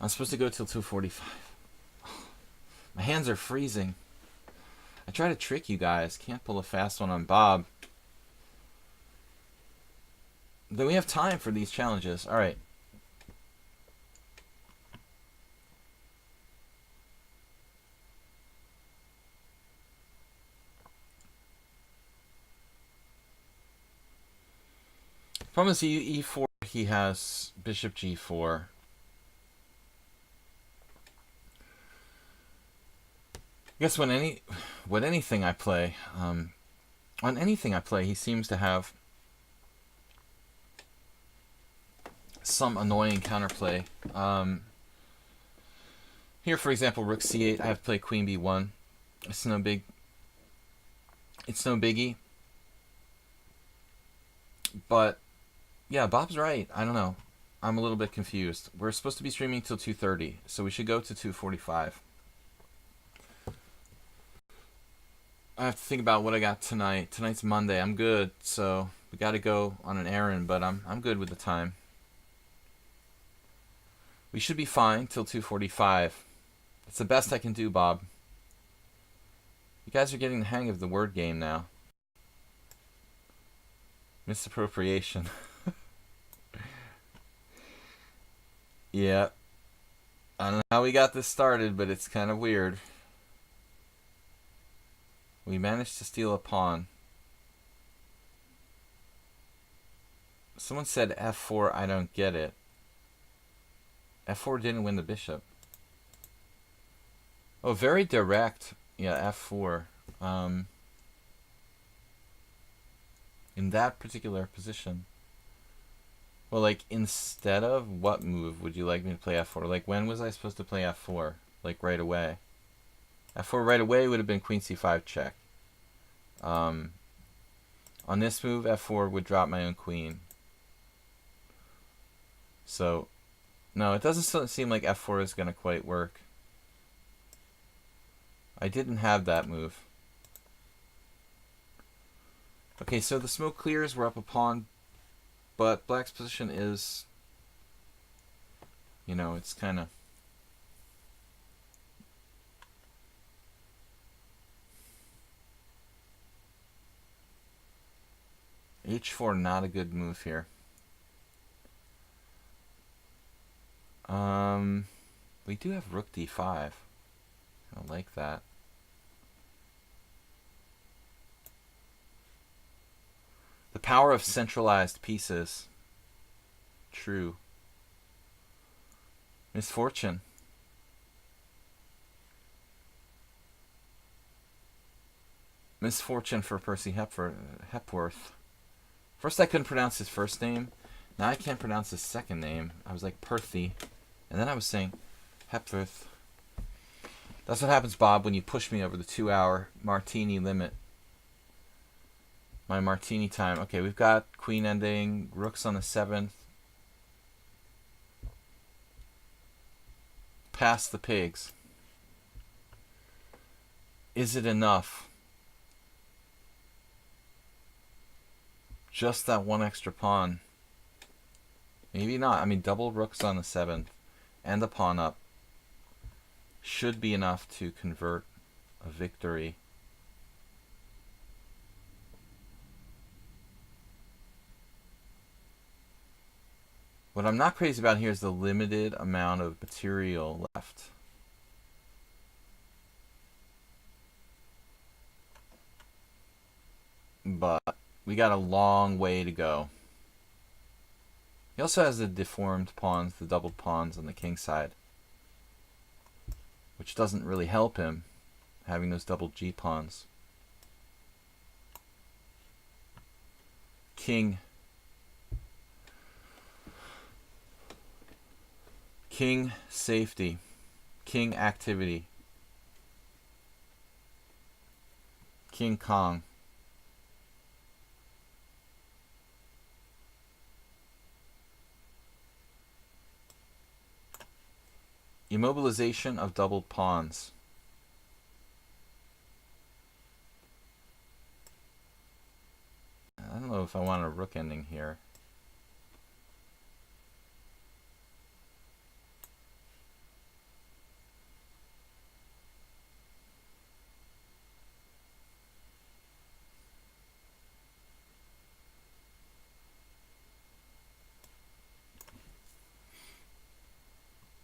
I'm supposed to go till 2:45. My hands are freezing. I try to trick you guys. Can't pull a fast one on Bob. Then we have time for these challenges. All right. Problem is e4. He has bishop g4. I guess when anything I play, on anything I play, he seems to have some annoying counterplay. Here, for example, rook c8. I have to play queen b1. It's no biggie. But yeah, Bob's right. I don't know. I'm a little bit confused. We're supposed to be streaming till 2:30, so we should go to 2:45. I have to think about what I got tonight. Tonight's Monday. I'm good, so we got to go on an errand, but I'm good with the time. We should be fine till 2:45. That's the best I can do, Bob. You guys are getting the hang of the word game now. Misappropriation. Yeah. I don't know how we got this started, but it's kind of weird. We managed to steal a pawn. Someone said f4, I don't get it. f4 didn't win the bishop. Oh, very direct. Yeah, f4. In that particular position. Well, like, instead of what move would you like me to play f4? Like, when was I supposed to play f4? Like, right away. f4 right away would have been queen c5 check. On this move, f4 would drop my own queen. So, no, it doesn't seem like f4 is going to quite work. I didn't have that move. Okay, so the smoke clears. We're up a pawn. But black's position is, you know, it's kind of... h4, not a good move here. We do have rook d5. I don't like that. The power of centralized pieces. True. Misfortune. Misfortune for Percy Hepworth. First I couldn't pronounce his first name. Now I can't pronounce his second name. I was like Perthy. And then I was saying Hepworth. That's what happens, Bob, when you push me over the 2-hour martini limit. My martini time. Okay, we've got queen ending, rooks on the 7th. Past the pigs. Is it enough? Just that one extra pawn. Maybe not. I mean, double rooks on the 7th and a pawn up should be enough to convert a victory. What I'm not crazy about here is the limited amount of material left. But we got a long way to go. He also has the deformed pawns, the doubled pawns on the king side, which doesn't really help him, having those double G pawns. King. King safety. King activity. King Kong. Immobilization of doubled pawns. I don't know if I want a rook ending here.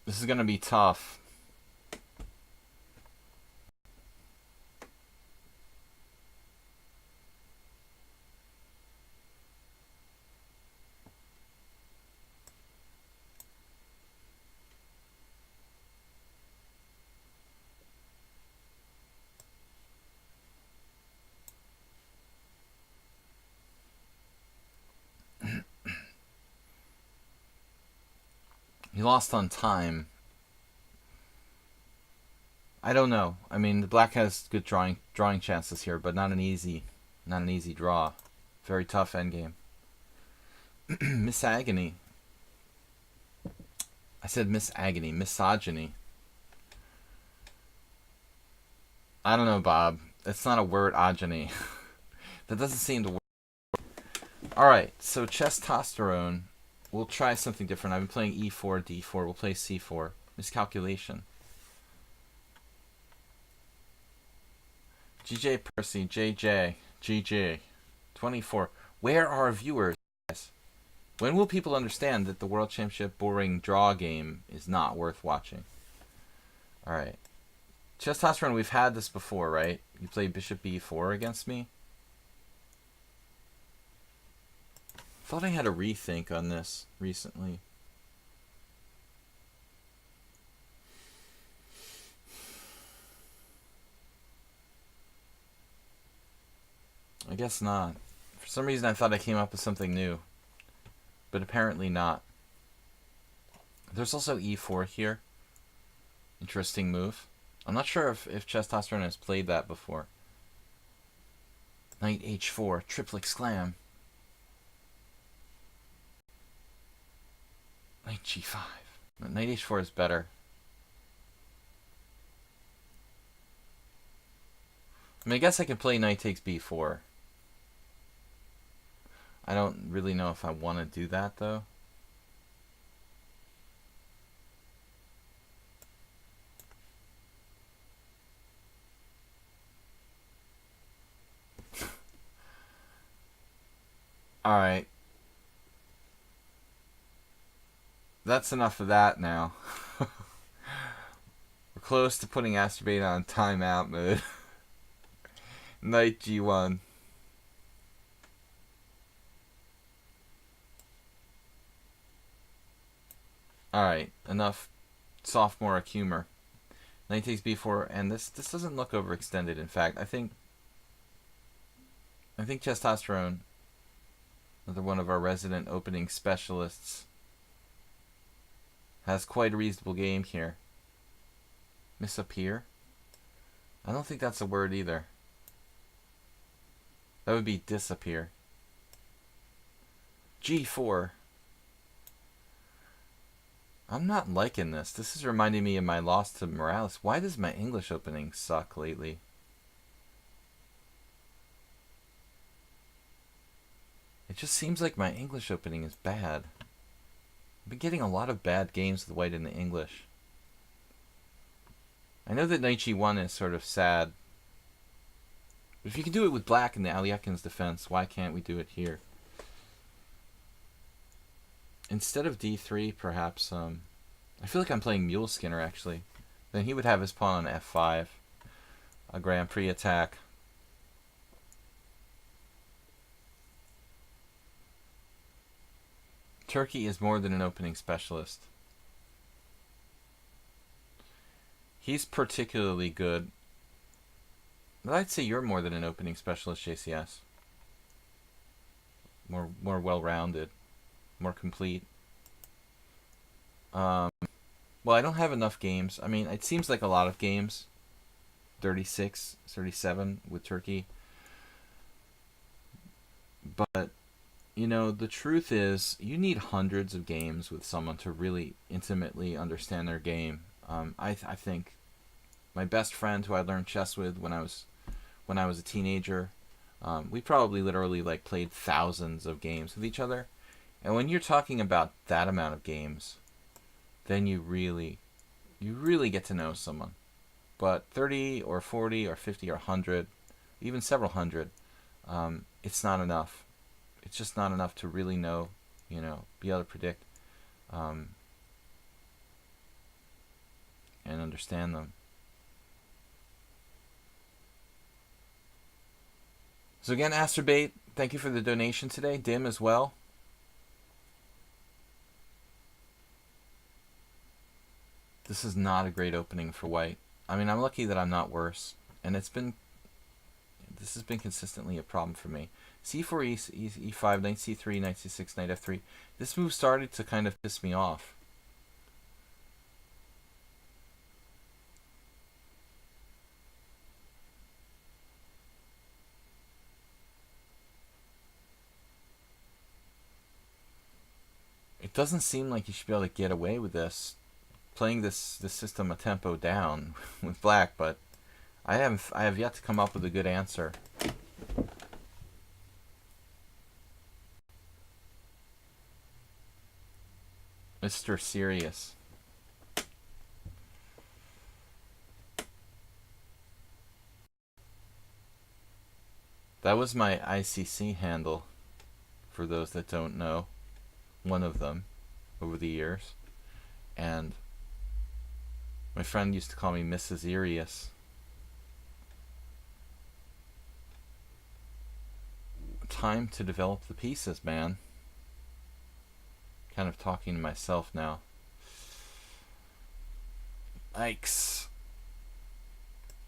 This is going to be tough. He lost on time. I don't know. I mean, the black has good drawing chances here, but not an easy draw. Very tough endgame. Miss Agony. I said Miss Agony. Misogyny. I don't know, Bob. It's not a word, agony. That doesn't seem to work. Alright, so testosterone. We'll try something different. I've been playing e4, d4. We'll play c4. Miscalculation. GJ Percy, JJ, GJ. 24. Where are our viewers? When will people understand that the World Championship boring draw game is not worth watching? Alright. Testosterone, we've had this before, right? You played Bishop b4 against me? Thought I had a rethink on this recently. I guess not. For some reason I thought I came up with something new. But apparently not. There's also e4 here. Interesting move. I'm not sure if Testosterone has played that before. Knight h4, triplex slam. Knight g5. Knight h4 is better. I mean, I guess I could play knight takes b4. I don't really know if I want to do that, though. Alright. That's enough of that now. We're close to putting Astrobate on timeout mode. Knight g1. Alright, enough sophomoric humor. Knight takes b4, and this doesn't look overextended. In fact, I think Testosterone, another one of our resident opening specialists, has quite a reasonable game here. Misappear? I don't think that's a word either. That would be disappear. g4. I'm not liking this. This is reminding me of my loss to Morales. Why does my English opening suck lately? It just seems like my English opening is bad. I've been getting a lot of bad games with white in the English. I know that Knight g1 is sort of sad. But if you can do it with black in the Alyakin's defense, why can't we do it here? Instead of d3, perhaps, I feel like I'm playing Mule Skinner, actually. Then he would have his pawn on f5. A Grand Prix attack. Turkey is more than an opening specialist. He's particularly good. But I'd say you're more than an opening specialist, JCS. More well-rounded. More complete. Well, I don't have enough games. I mean, it seems like a lot of games. 36, 37 with Turkey. But, you know, the truth is, you need hundreds of games with someone to really intimately understand their game. I think my best friend, who I learned chess with when I was a teenager, we probably literally like played thousands of games with each other. And when you're talking about that amount of games, then you really get to know someone. But 30 or 40 or 50 or 100, even several hundred, it's not enough. It's just not enough to really know, be able to predict and understand them. So again, Asterbait, thank you for the donation today. Dim as well. This is not a great opening for white. I mean, I'm lucky that I'm not worse. And this has been consistently a problem for me. C4, E5, knight C3, knight C6, knight F3. This move started to kind of piss me off. It doesn't seem like you should be able to get away with this, playing this system a tempo down with black, but I have yet to come up with a good answer. Mr. Serious. That was my ICC handle, for those that don't know. One of them over the years. And my friend used to call me Mrs. Erius. Time to develop the pieces, man. Kind of talking to myself now. Yikes.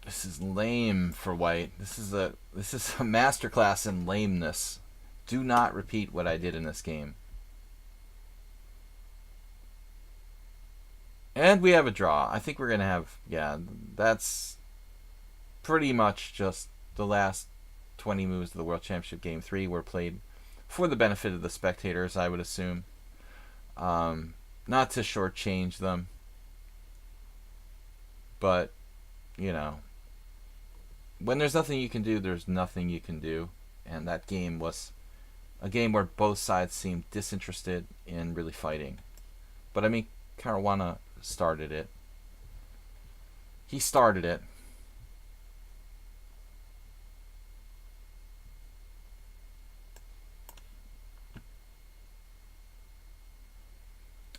This is lame for white. This is a masterclass in lameness. Do not repeat what I did in this game. And we have a draw. I think we're going to have, that's pretty much just the last 20 moves of the World Championship Game 3 were played for the benefit of the spectators, I would assume. Not to shortchange them. But, when there's nothing you can do, there's nothing you can do. And that game was a game where both sides seemed disinterested in really fighting. But I mean, Caruana started it. He started it.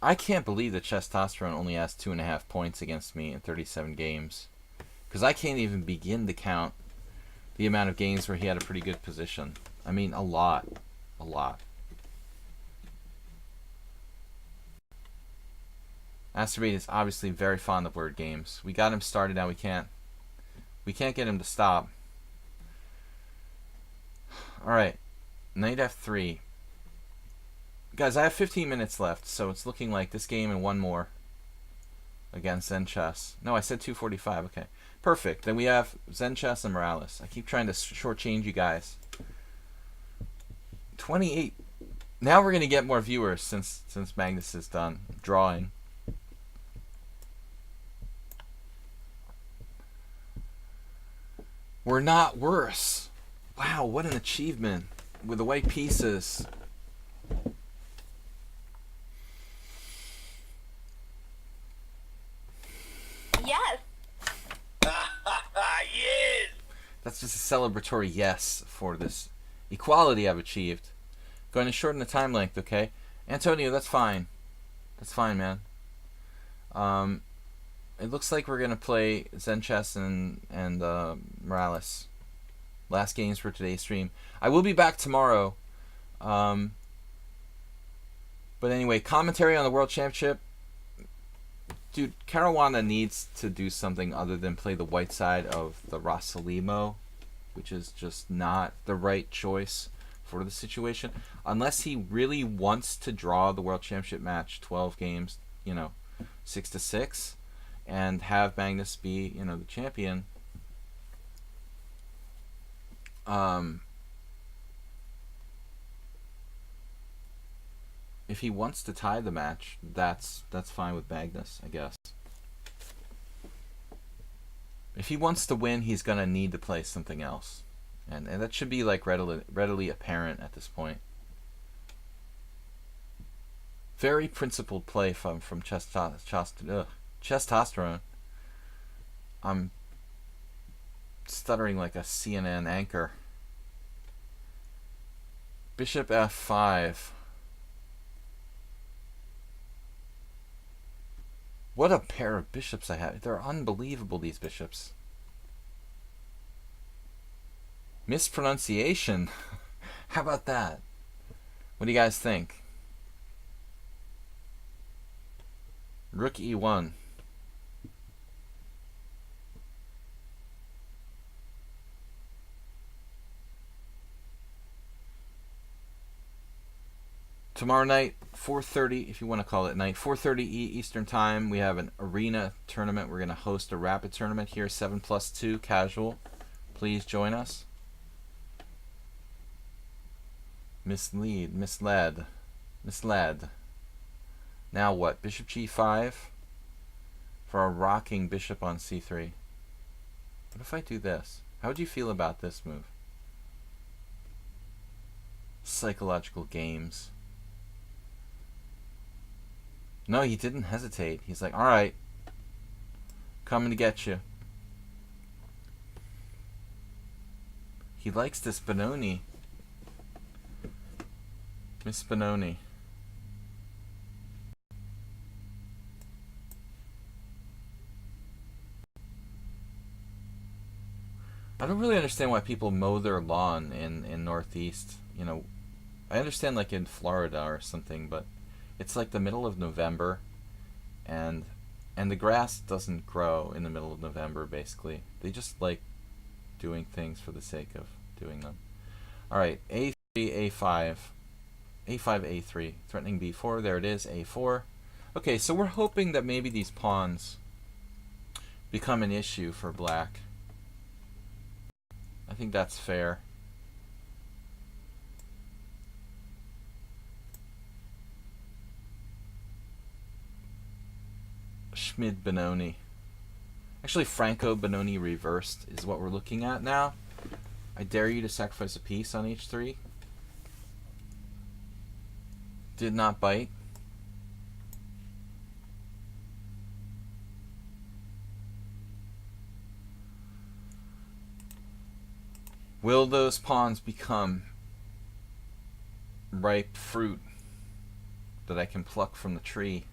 I can't believe that Chestosterone only has 2.5 points against me in 37 games. Because I can't even begin to count the amount of games where he had a pretty good position. I mean, a lot. A lot. Asterbait is obviously very fond of word games. We got him started, now we can't get him to stop. Alright. Knight F3. Guys, I have 15 minutes left, so it's looking like this game and one more against Zen Chess. No, I said 2:45. Okay. Perfect. Then we have Zen Chess and Morales. I keep trying to shortchange you guys. 28. Now we're going to get more viewers since Magnus is done drawing. We're not worse. Wow, what an achievement with the white pieces. Yes. Yes. That's just a celebratory yes for this equality I've achieved. Going to shorten the time length, okay? Antonio, that's fine. That's fine, man. It looks like we're going to play Zen Chess and Morales. Last games for today's stream. I will be back tomorrow. But anyway, commentary on the World Championship. Dude, Caruana needs to do something other than play the white side of the Rossalimo, which is just not the right choice for the situation. Unless he really wants to draw the World Championship match, 12 games, 6-6, and have Magnus be, the champion. If he wants to tie the match, that's fine with Magnus, I guess. If he wants to win, he's going to need to play something else. And that should be like readily apparent at this point. Very principled play from Chestosterone. I'm stuttering like a CNN anchor. Bishop f5. What a pair of bishops I have. They're unbelievable, these bishops. Mispronunciation. How about that? What do you guys think? Rook e1. Tomorrow night, 4:30, if you want to call it night, 4:30 Eastern Time, we have an arena tournament. We're going to host a rapid tournament here, 7+2 casual. Please join us. Misled. Now what? Bishop g5 for a rocking bishop on c3. What if I do this? How would you feel about this move? Psychological games. No, he didn't hesitate. He's like, alright, coming to get you. He likes this Benoni. Miss Benoni. I don't really understand why people mow their lawn in Northeast. You know, I understand like in Florida or something, but it's like the middle of November, and the grass doesn't grow in the middle of November, basically. They just like doing things for the sake of doing them. Alright, a3, a5, a5, a3, threatening b4, there it is, a4. Okay, so we're hoping that maybe these pawns become an issue for black. I think that's fair. Schmid Benoni. Actually, Franco Benoni reversed is what we're looking at now. I dare you to sacrifice a piece on h3. Did not bite. Will those pawns become ripe fruit that I can pluck from the tree?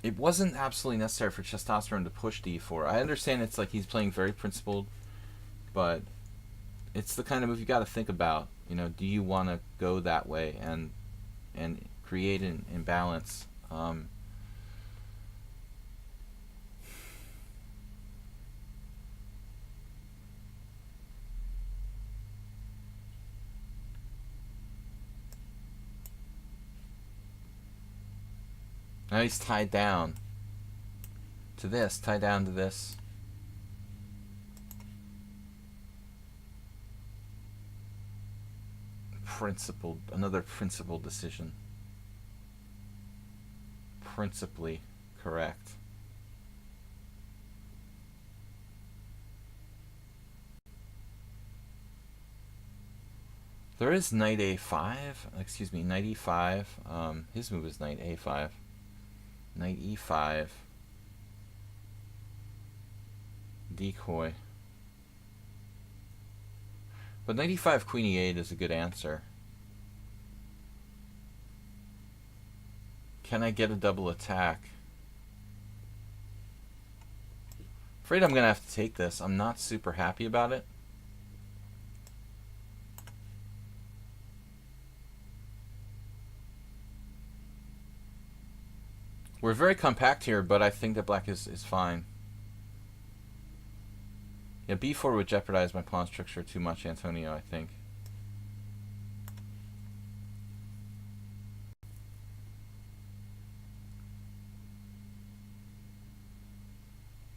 It wasn't absolutely necessary for Chestosterone to push d4. I understand it's like he's playing very principled, but it's the kind of move you got to think about. You know, do you want to go that way and create an imbalance? Now he's tied down to this, tied down to this. Principled, another principled decision. Principally correct. There is knight a5, excuse me, knight e5. His move is knight a5. Knight e5. Decoy. But knight e5, queen e8 is a good answer. Can I get a double attack? Afraid I'm going to have to take this. I'm not super happy about it. We're very compact here, but I think that black is fine. Yeah, b4 would jeopardize my pawn structure too much, Antonio, I think.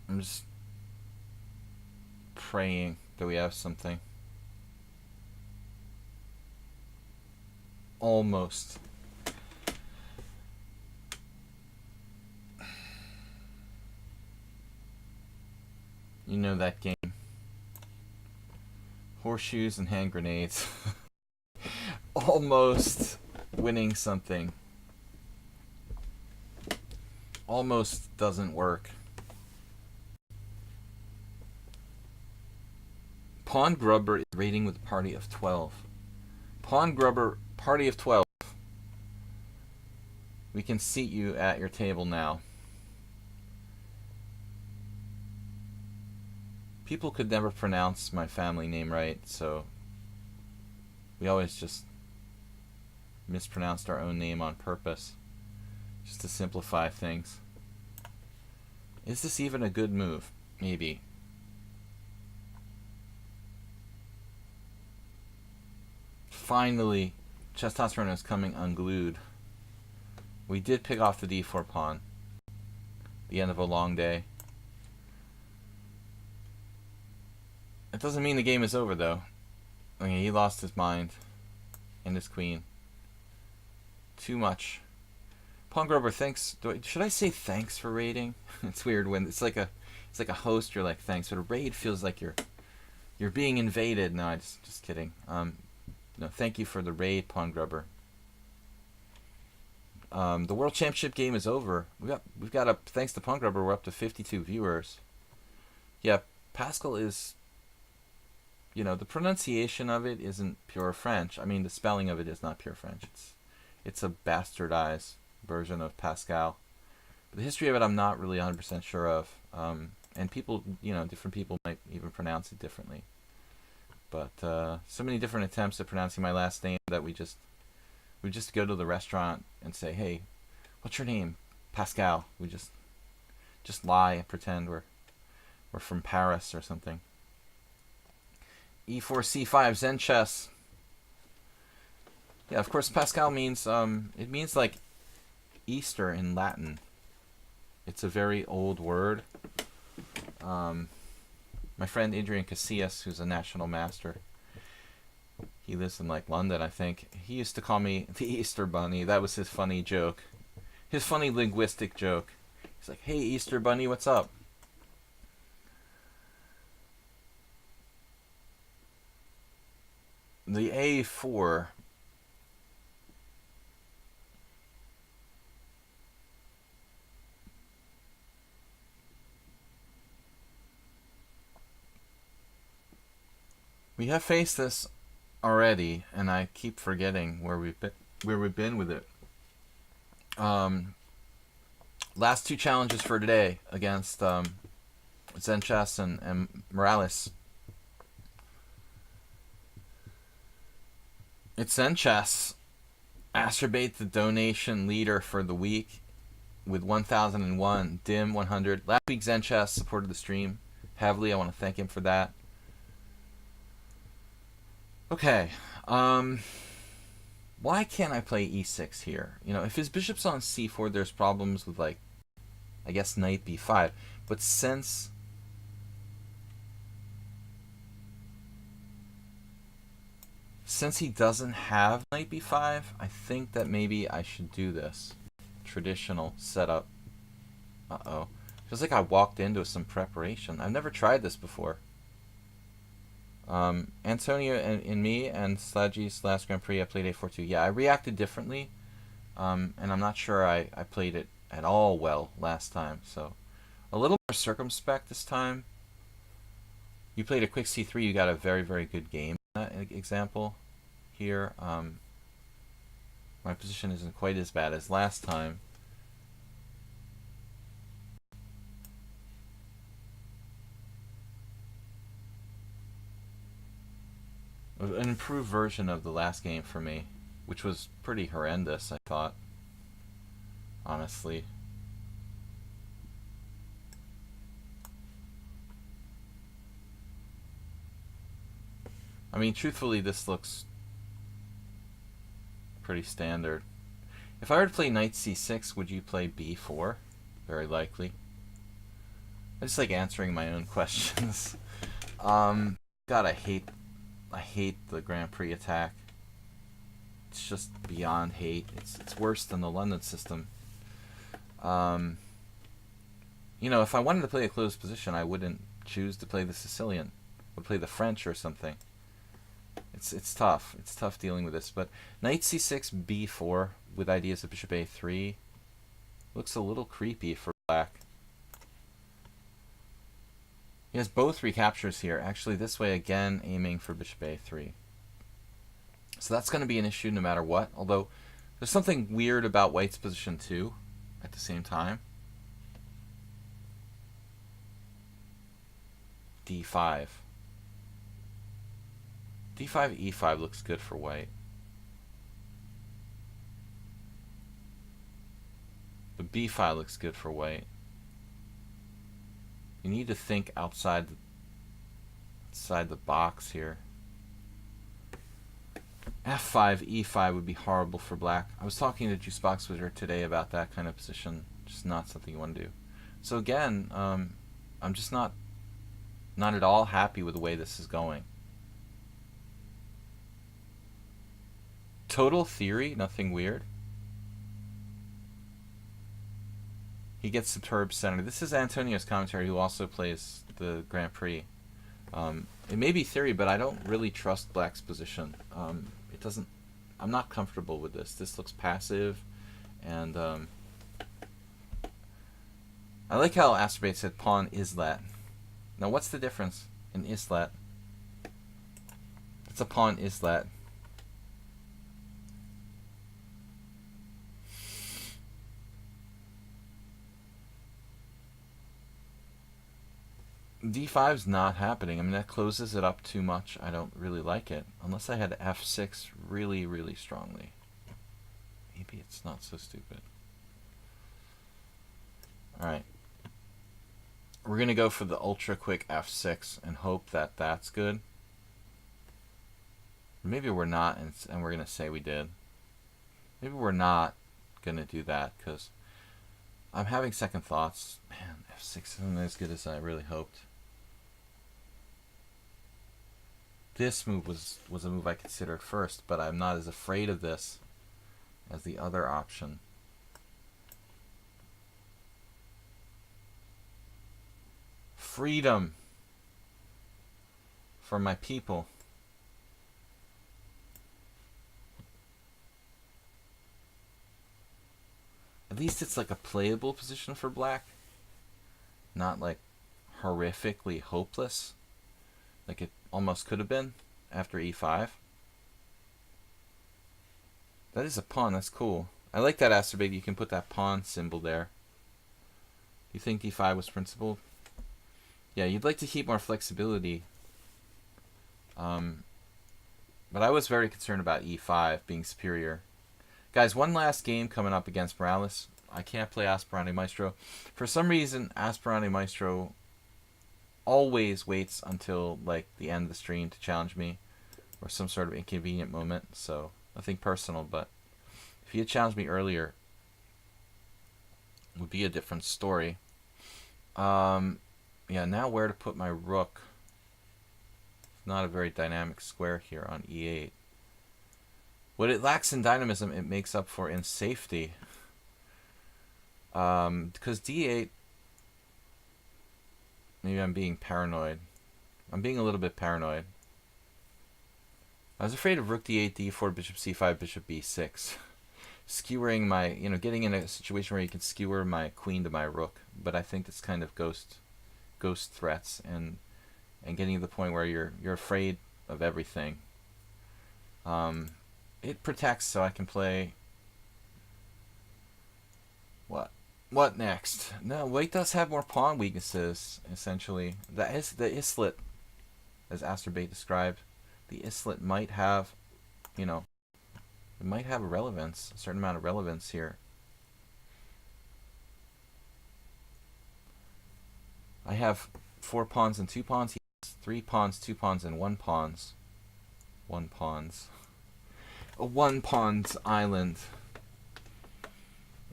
I'm just praying that we have something. Almost. You know that game. Horseshoes and hand grenades. Almost winning something. Almost doesn't work. Pawn Grubber is raiding with a party of 12. Pawn Grubber, party of 12. We can seat you at your table now. People could never pronounce my family name right, so we always just mispronounced our own name on purpose, just to simplify things. Is this even a good move? Maybe. Finally, Testosterone is coming unglued. We did pick off the d4 pawn. The end of a long day. It doesn't mean the game is over, though. Okay, he lost his mind. And his queen. Too much. Pawn Grubber, thanks. Should I say thanks for raiding? It's weird when it's like a host. You're like thanks, but a raid feels like you're being invaded. No, I just kidding. No, thank you for the raid, Pawn Grubber. The World Championship game is over. We've got up, thanks to Pawn Grubber, we're up to 52 viewers. Yeah, Paschall is, you know, the pronunciation of it isn't pure French. I mean, the spelling of it is not pure French. It's a bastardized version of Pascal. But the history of it I'm not really 100% sure of. And people, you know, different people might even pronounce it differently. But so many different attempts at pronouncing my last name that we just go to the restaurant and say, "Hey, what's your name?" Pascal. We just lie and pretend we're from Paris or something. E4 C5 Zen chess. Yeah, of course Pascal means it means like Easter in Latin. It's a very old word. My friend Adrian Casillas, who's a national master, he lives in like London, I think. He used to call me the Easter Bunny. That was his funny joke. His funny linguistic joke. He's like, "Hey, Easter Bunny, what's up?" The A4. We have faced this already, and I keep forgetting where we've been with it. Last two challenges for today against Zen Chess and Morales. It's Zen Chess. Astrobate the donation leader for the week with 1001. Dim 100. Last week Zen Chess supported the stream heavily. I want to thank him for that. Okay. Why can't I play e6 here? You know, if his bishop's on c4, there's problems with, like, I guess knight b5. But since he doesn't have knight b5, I think that maybe I should do this traditional setup. Uh-oh. Feels like I walked into some preparation. I've never tried this before. Antonio and me and Sladgie's last Grand Prix, I played a4-2. Yeah, I reacted differently, and I'm not sure I played it at all well last time. So a little more circumspect this time. You played a quick c3. You got a very, very good game in that example here. My position isn't quite as bad as last time. An improved version of the last game for me, which was pretty horrendous, I thought, honestly. I mean, truthfully, this looks pretty standard. If I were to play knight c6, would you play b4? Very likely. I just like answering my own questions. God, I hate the Grand Prix attack. it's just beyond hate. It's worse than the London system. You know, if I wanted to play a closed position, I wouldn't choose to play the Sicilian. I would play the French or something. It's tough. It's tough dealing with this. But knight c6, b4 with ideas of bishop a3 looks a little creepy for black. He has both recaptures here. Actually, this way again, aiming for bishop a3. So that's going to be an issue no matter what. Although there's something weird about white's position too at the same time. d5. d5, e5 looks good for white. But b5 looks good for white. You need to think outside the box here. f5, e5 would be horrible for black. I was talking to Juicebox Wizard today about that kind of position. Just not something you want to do. So again, I'm just not at all happy with the way this is going. Total theory, nothing weird. He gets superb center. This is Antonio's commentary, who also plays the Grand Prix. It may be theory, but I don't really trust black's position. It doesn't. I'm not comfortable with this. This looks passive, and I like how Asterbate said pawn islet. Now, what's the difference in islet? It's a pawn islet. d5's not happening. I mean, that closes it up too much. I don't really like it. Unless I had f6 really, really strongly. Maybe it's not so stupid. Alright. We're going to go for the ultra quick f6 and hope that that's good. Maybe we're not, and we're going to say we did. Maybe we're not going to do that because I'm having second thoughts. Man, f6 isn't as good as I really hoped. This move was a move I considered first, but I'm not as afraid of this as the other option. Freedom for my people. At least it's like a playable position for black. Not like horrifically hopeless. Like it almost could have been after e5. That is a pawn. That's cool. I like that, Asterbate. You can put that pawn symbol there. You think d5 was principled? Yeah, you'd like to keep more flexibility. But I was very concerned about e5 being superior. Guys, one last game coming up against Morales. I can't play Aspirante Maestro. For some reason, Aspirante Maestro always waits until like the end of the stream to challenge me, or some sort of inconvenient moment. So nothing personal, but if he had challenged me earlier, it would be a different story. Yeah, now where to put my rook? It's not a very dynamic square here on e8. What it lacks in dynamism, it makes up for in safety. Because d8, maybe I'm being paranoid. I'm being a little bit paranoid. I was afraid of rook d8, d4, bishop c5, bishop b6. Skewering my, getting in a situation where you can skewer my queen to my rook. But I think it's kind of ghost threats and getting to the point where you're afraid of everything. It protects so I can play. What next? No, white does have more pawn weaknesses, essentially. That is the islet, as Asterbate described. The islet might have, it might have relevance, a certain amount of relevance here. I have 4 pawns and 2 pawns. He has 3 pawns, 2 pawns, and 1 pawns. 1 pawns. A 1 pawns island.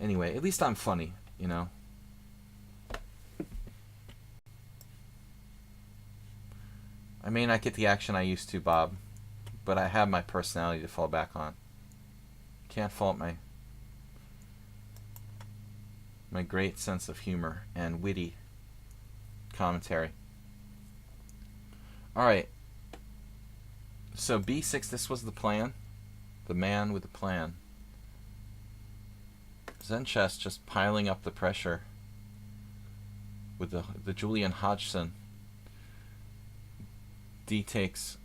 Anyway, at least I'm funny, I may not get the action I used to, Bob, but I have my personality to fall back on. Can't fault my great sense of humor and witty commentary. Alright. So b6, this was the plan. The man with the plan. Zen chess just piling up the pressure with the Julian Hodgson. D takes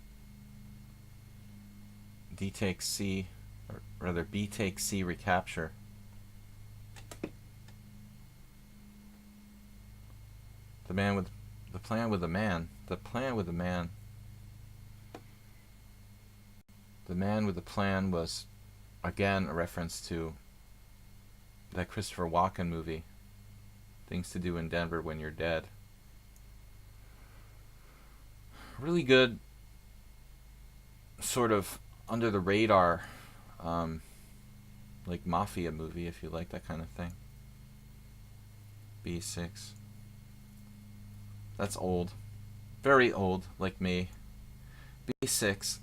C, or rather B takes C recapture. The plan with the man. The plan with the man. The man with the plan was, again, a reference to that Christopher Walken movie, Things to Do in Denver When You're Dead. Really good, sort of under the radar, like mafia movie, if you like that kind of thing. B6. That's old. Very old, like me. B6.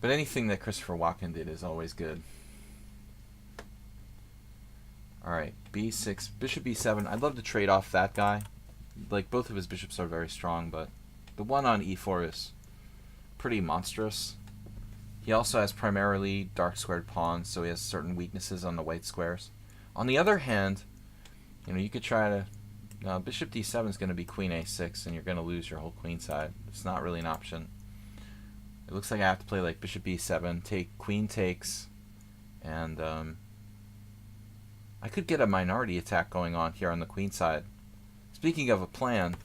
But anything that Christopher Walken did is always good. Alright, b6, bishop b7. I'd love to trade off that guy. Like, both of his bishops are very strong, but the one on e4 is pretty monstrous. He also has primarily dark squared pawns, so he has certain weaknesses on the white squares. On the other hand, you know, you could try to... bishop d7 is going to be queen a6, and you're going to lose your whole queen side. It's not really an option. It looks like I have to play like bishop b7, take queen takes, and I could get a minority attack going on here on the queen side. Speaking of a plan,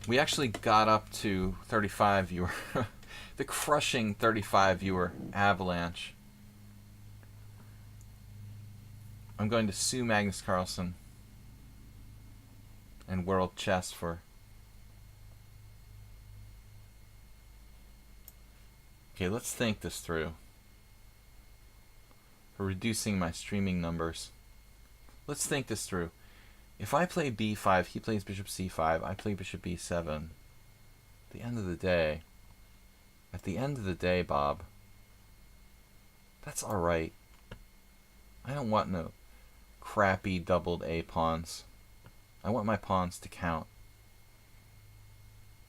we actually got up to 35 viewer, the crushing 35 viewer avalanche. I'm going to sue Magnus Carlsen and World Chess for... Okay, let's think this through. For reducing my streaming numbers. Let's think this through. If I play b5, he plays bishop c5, I play bishop b7. At the end of the day, Bob, that's alright. I don't want no crappy doubled A pawns. I want my pawns to count.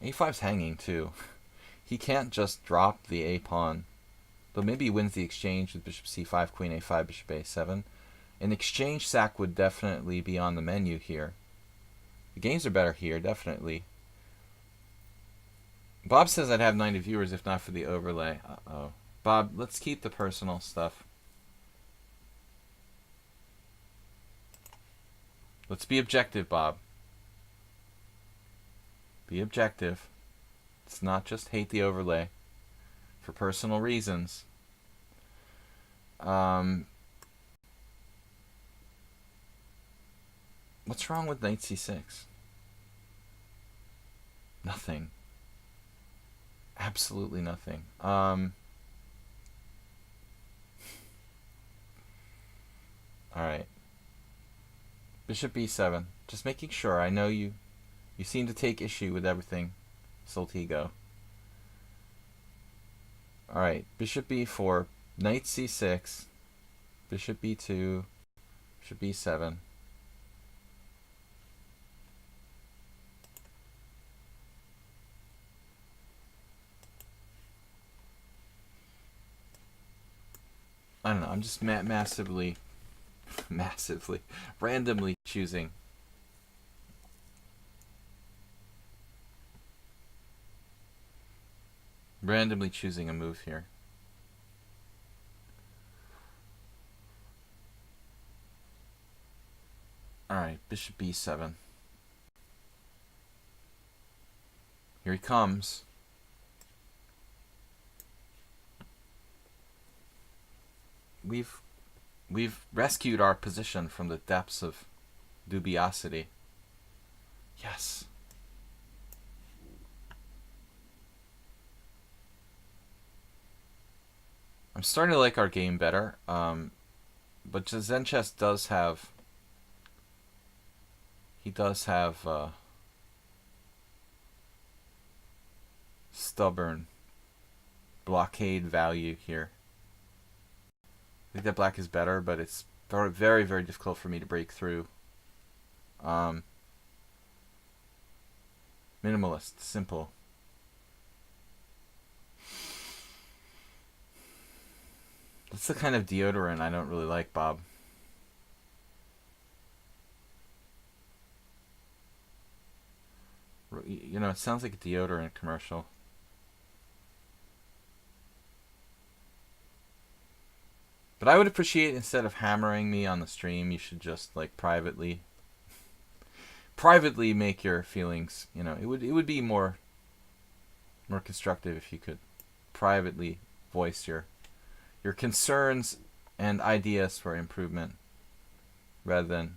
a5's hanging too. He can't just drop the A pawn. Though maybe he wins the exchange with bishop c5, queen a5, bishop a7. An exchange sack would definitely be on the menu here. The games are better here, definitely. Bob says I'd have 90 viewers if not for the overlay. Uh-oh. Bob, let's keep the personal stuff. Let's be objective, Bob. Be objective. It's not just hate the overlay for personal reasons. What's wrong with knight c6? Nothing. Absolutely nothing. Alright. Bishop b7. Just making sure. I know you seem to take issue with everything, Soltigo. Alright, bishop b4, knight c6, bishop b2, bishop b7. I don't know, I'm just massively, randomly choosing. Randomly choosing a move here. Alright, bishop b7. Here he comes. We've rescued our position from the depths of dubiosity. Yes. I'm starting to like our game better, but Zen Chess does have... He does have stubborn blockade value here. I think that black is better, but it's very, very difficult for me to break through. Minimalist, simple. That's the kind of deodorant I don't really like, Bob. You know, it sounds like a deodorant commercial. But I would appreciate, instead of hammering me on the stream, you should just like privately make your feelings, you know, it would be more constructive if you could privately voice your concerns and ideas for improvement, rather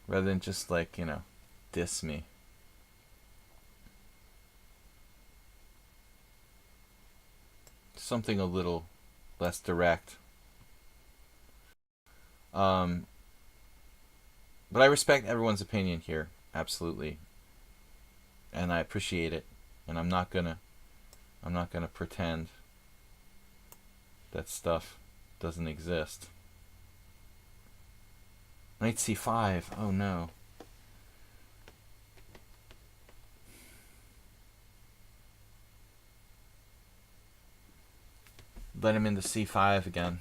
than just like, you know, diss me. Something a little less direct. But I respect everyone's opinion here, absolutely, and I appreciate it. And I'm not gonna pretend that stuff doesn't exist. Knight c5. Oh no. Let him into c5 again.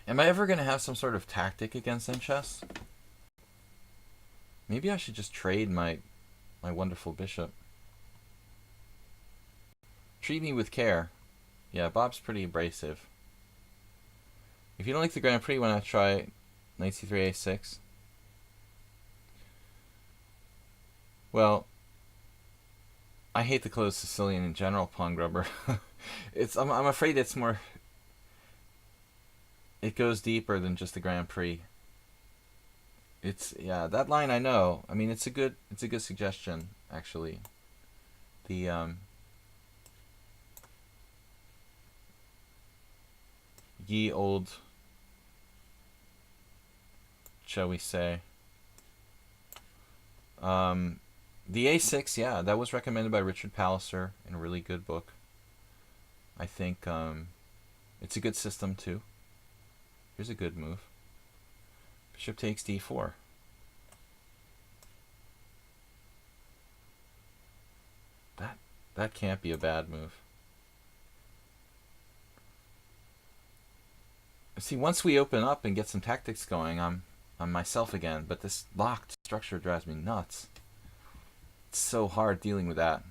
Am I ever going to have some sort of tactic against lichess? Maybe I should just trade my wonderful bishop. Treat me with care. Yeah, Bob's pretty abrasive. If you don't like the Grand Prix, why not try knight c3 a6? Well, I hate the closed Sicilian in general, Pawn Grubber. I'm afraid it's more... It goes deeper than just the Grand Prix. Yeah, that line I know. I mean, it's a good suggestion, actually. The ye old, shall we say, the A6, yeah, that was recommended by Richard Palliser in a really good book. I think it's a good system too. Here's a good move. Bishop takes d4. That can't be a bad move. See, once we open up and get some tactics going, I'm myself again. But this locked structure drives me nuts. It's so hard dealing with that.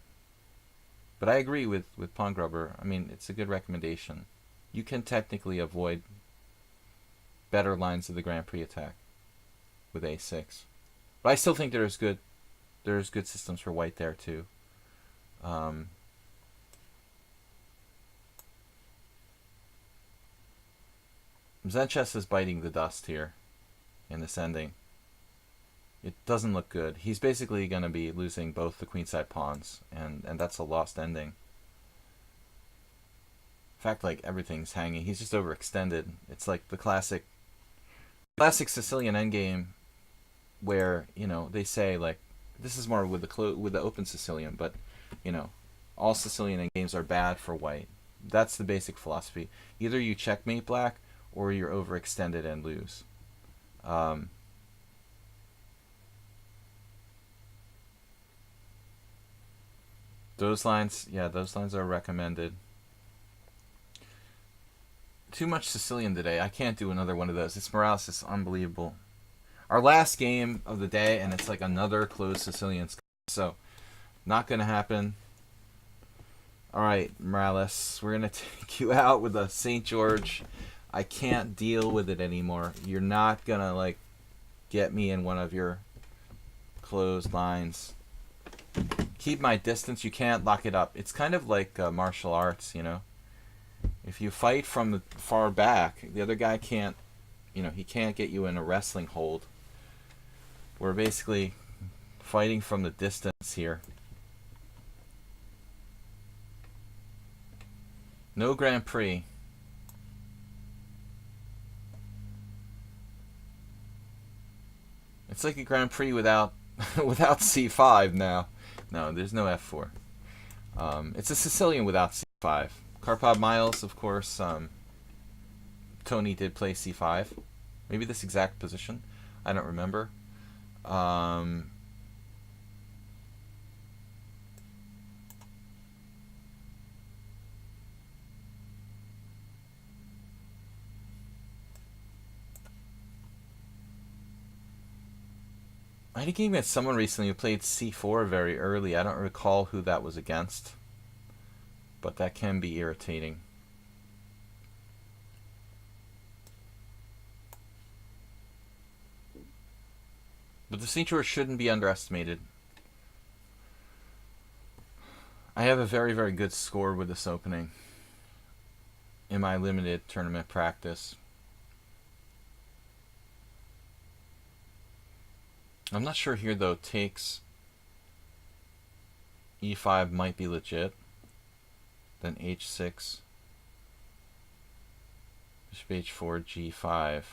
But I agree with Pawn Grubber. I mean, it's a good recommendation. You can technically avoid better lines of the Grand Prix attack with a6. But I still think there's good systems for white there too. Lichess is biting the dust here in this ending. It doesn't look good. He's basically going to be losing both the queenside pawns, and that's a lost ending. In fact, like, everything's hanging. He's just overextended. It's like the classic Sicilian endgame where, you know, they say, like, this is more with the open Sicilian, but, you know, all Sicilian endgames are bad for white. That's the basic philosophy. Either you checkmate black or you're overextended and lose. Those lines are recommended. Too much Sicilian today. I can't do another one of those. This Morales is unbelievable. Our last game of the day, and it's like another closed Sicilian. So, not going to happen. All right, Morales, we're going to take you out with a St. George. I can't deal with it anymore. You're not going to, like, get me in one of your closed lines. Keep my distance. You can't lock it up. It's kind of like martial arts, you know. If you fight from the far back, the other guy can't, you know, he can't get you in a wrestling hold. We're basically fighting from the distance here. No Grand Prix. It's like a Grand Prix without without c5 now. No, there's no f4. It's a Sicilian without c5. Karpov Miles, of course. Tony did play c5. Maybe this exact position. I don't remember. I had a game against someone recently who played c4 very early. I don't recall who that was against, but that can be irritating. But the signature shouldn't be underestimated. I have a very, very good score with this opening in my limited tournament practice. I'm not sure here, though. Takes e5 might be legit. Then h6. Bishop h4, g5.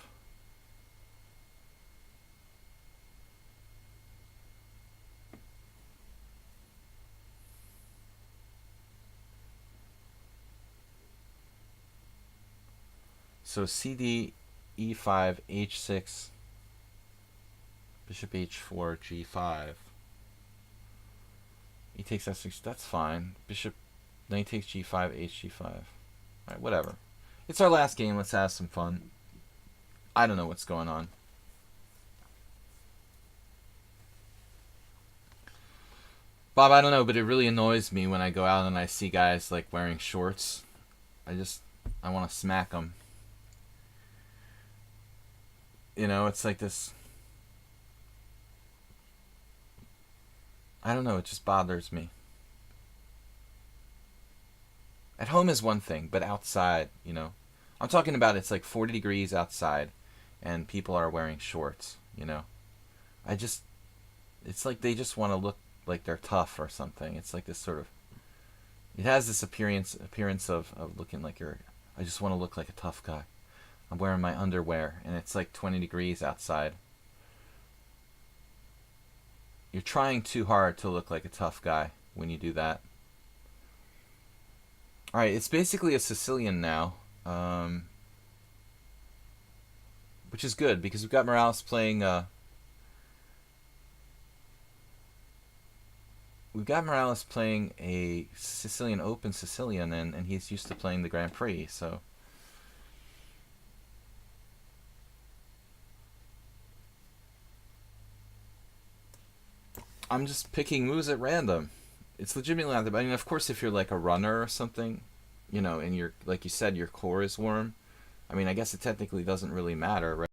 So cd, e5, h6, bishop h4, g5. He takes f6, that's fine. Bishop, then he takes g5, hg5. Alright, whatever. It's our last game, let's have some fun. I don't know what's going on. Bob, I don't know, but it really annoys me when I go out and I see guys like wearing shorts. I want to smack them. You know, it's like this. I don't know, it just bothers me. At home is one thing, but outside, you know. I'm talking about it's like 40 degrees outside and people are wearing shorts, you know. It's like they just want to look like they're tough or something. It's like this sort of, it has this appearance of looking like I just want to look like a tough guy. I'm wearing my underwear, and it's like 20 degrees outside. You're trying too hard to look like a tough guy when you do that. Alright, it's basically a Sicilian now. Which is good, because we've got Morales playing... we've got Morales playing a Sicilian Open Sicilian, and he's used to playing the Grand Prix, so... I'm just picking moves at random. It's legitimately not. I mean, of course, if you're like a runner or something, you know, and you're, like you said, your core is warm. I mean, I guess it technically doesn't really matter, right?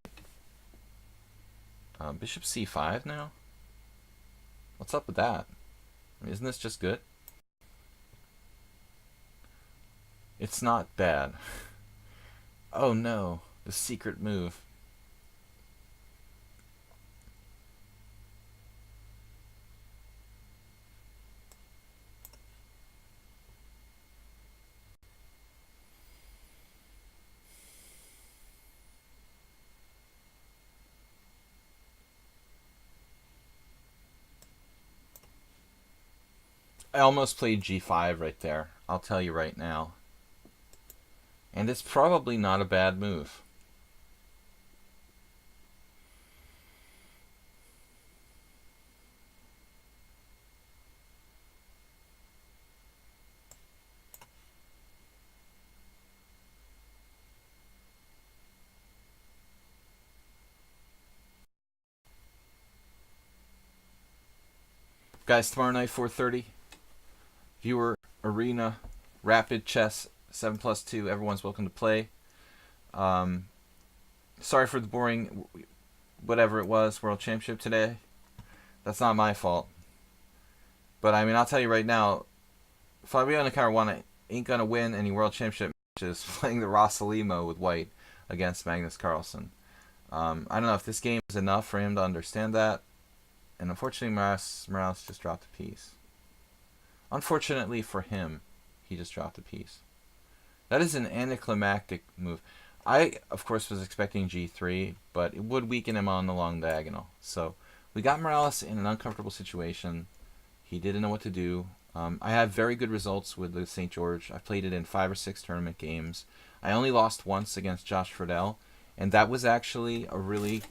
Bishop c5 now? What's up with that? I mean, isn't this just good? It's not bad. Oh no, the secret move. I almost played g5 right there. I'll tell you right now. And it's probably not a bad move. Guys, tomorrow night, 4:30. Viewer Arena Rapid Chess 7+2. Everyone's welcome to play. Sorry for the boring, whatever it was, World Championship today. That's not my fault. But I mean, I'll tell you right now, Fabiano Caruana ain't gonna win any World Championship matches playing the Rossalimo with White against Magnus Carlsen. I don't know if this game is enough for him to understand that. And unfortunately, Morales just dropped a piece. Unfortunately for him, he just dropped a piece. That is an anticlimactic move. I, of course, was expecting g3, but it would weaken him on the long diagonal. So we got Morales in an uncomfortable situation. He didn't know what to do. I have very good results with the St. George. I've played it in 5 or 6 tournament games. I only lost once against Josh Friedel, and that was actually a really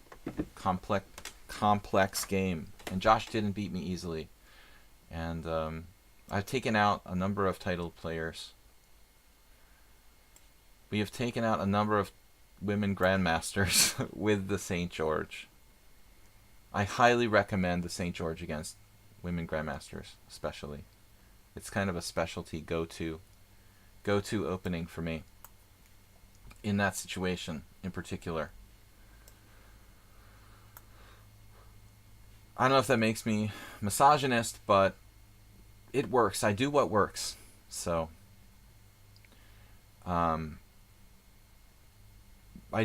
complex game. And Josh didn't beat me easily. And I've taken out a number of titled players. We have taken out a number of women grandmasters with the St. George. I highly recommend the St. George against women grandmasters, especially. It's kind of a specialty go-to opening for me in that situation in particular. I don't know if that makes me misogynist, but it works. I do what works. So I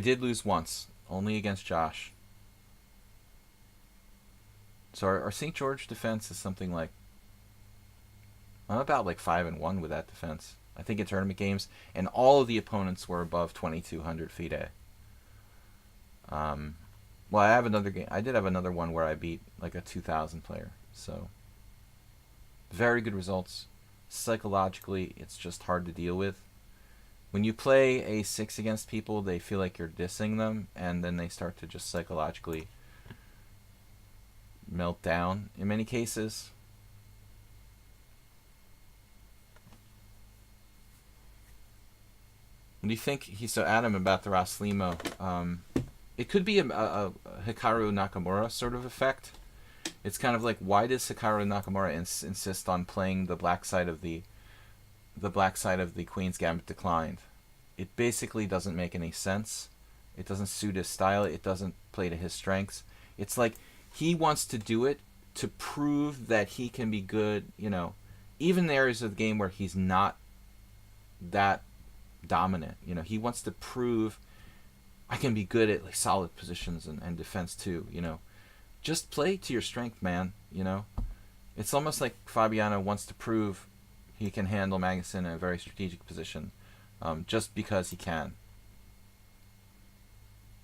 did lose once, only against Josh. So our St. George defense is something like, I'm about like 5-1 with that defense. I think in tournament games, and all of the opponents were above 2,200 FIDE. Well, I have another game. I did have another one where I beat like a 2,000 player. So very good results. Psychologically, it's just hard to deal with. When you play a6 against people, they feel like you're dissing them, and then they start to just psychologically melt down in many cases. What do you think? He's so adamant about the Raslimo. It could be a Hikaru Nakamura sort of effect. It's kind of like, why does Hikaru Nakamura insist on playing the black side of the Queen's Gambit declined? It basically doesn't make any sense. It doesn't suit his style. It doesn't play to his strengths. It's like he wants to do it to prove that he can be good, even in the areas of the game where he's not that dominant. He wants to prove I can be good at like solid positions and defense too. Just play to your strength, man. It's almost like Fabiano wants to prove he can handle Magnuson in a very strategic position, just because he can.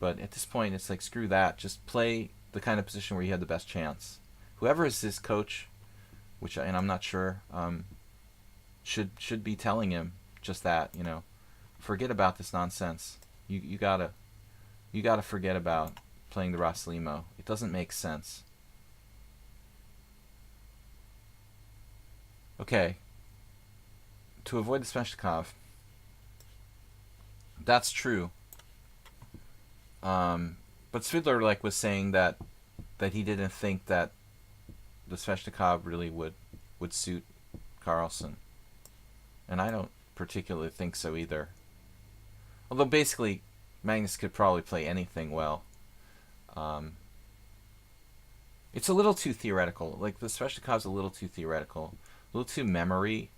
But at this point, it's like, screw that. Just play the kind of position where you have the best chance. Whoever is his coach, and I'm not sure, should be telling him just that. Forget about this nonsense. You gotta forget about playing the Raslimo. It doesn't make sense. Okay. To avoid the Sveshnikov. That's true. But Svidler was saying that he didn't think that the Sveshnikov really would suit Carlsen. And I don't particularly think so either. Although basically Magnus could probably play anything well. It's a little too theoretical. Like, the Sveshnikov's a little too theoretical. A little too memory.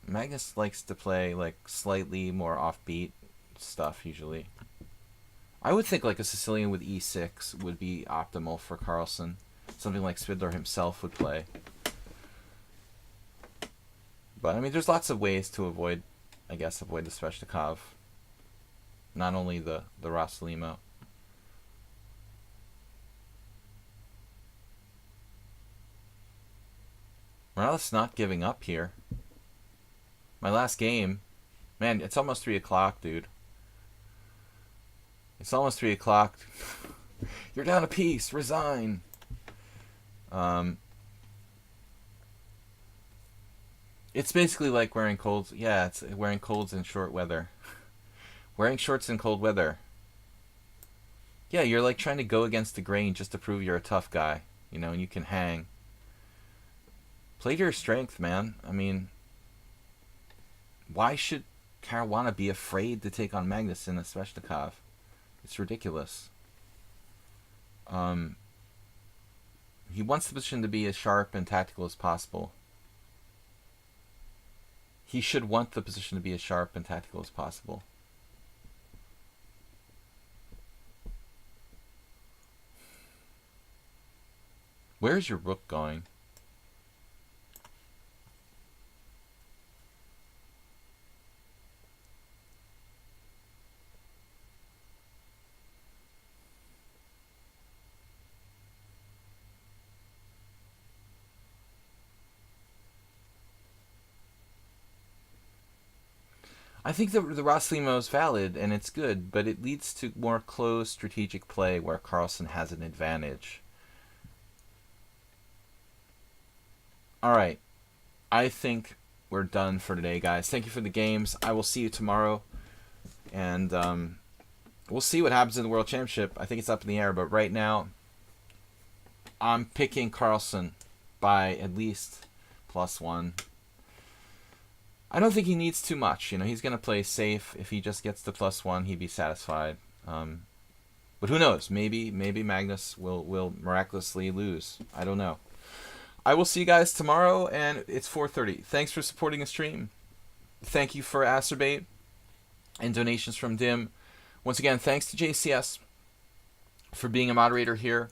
Magnus likes to play like slightly more offbeat stuff usually. I would think like a Sicilian with e6 would be optimal for Carlsen. Something like Svidler himself would play. But I mean, there's lots of ways to avoid the Sveshnikov. Not only the Raslimo. Morales not giving up here. My last game, man, it's almost 3 o'clock, dude. It's almost 3 o'clock. You're down a piece. Resign. It's basically like wearing colds. Yeah, it's wearing colds in short weather. Wearing shorts in cold weather. Yeah, you're like trying to go against the grain just to prove you're a tough guy, and you can hang. Play to your strength, man. I mean, why should Caruana be afraid to take on Magnus in a Sveshnikov? It's ridiculous. He wants the position to be as sharp and tactical as possible. He should want the position to be as sharp and tactical as possible. Where's your rook going? I think the Rosslimo is valid and it's good, but it leads to more closed strategic play where Carlsen has an advantage. Alright, I think we're done for today, guys. Thank you for the games. I will see you tomorrow, and we'll see what happens in the World Championship. I think it's up in the air, but right now, I'm picking Carlsen by at least +1. I don't think he needs too much. You know, he's going to play safe. If he just gets the +1, he'd be satisfied. But who knows? Maybe Magnus will miraculously lose. I don't know. I will see you guys tomorrow, and it's 4:30. Thanks for supporting the stream. Thank you for Acerbate and donations from Dim. Once again, thanks to JCS for being a moderator here.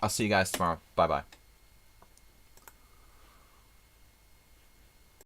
I'll see you guys tomorrow. Bye-bye.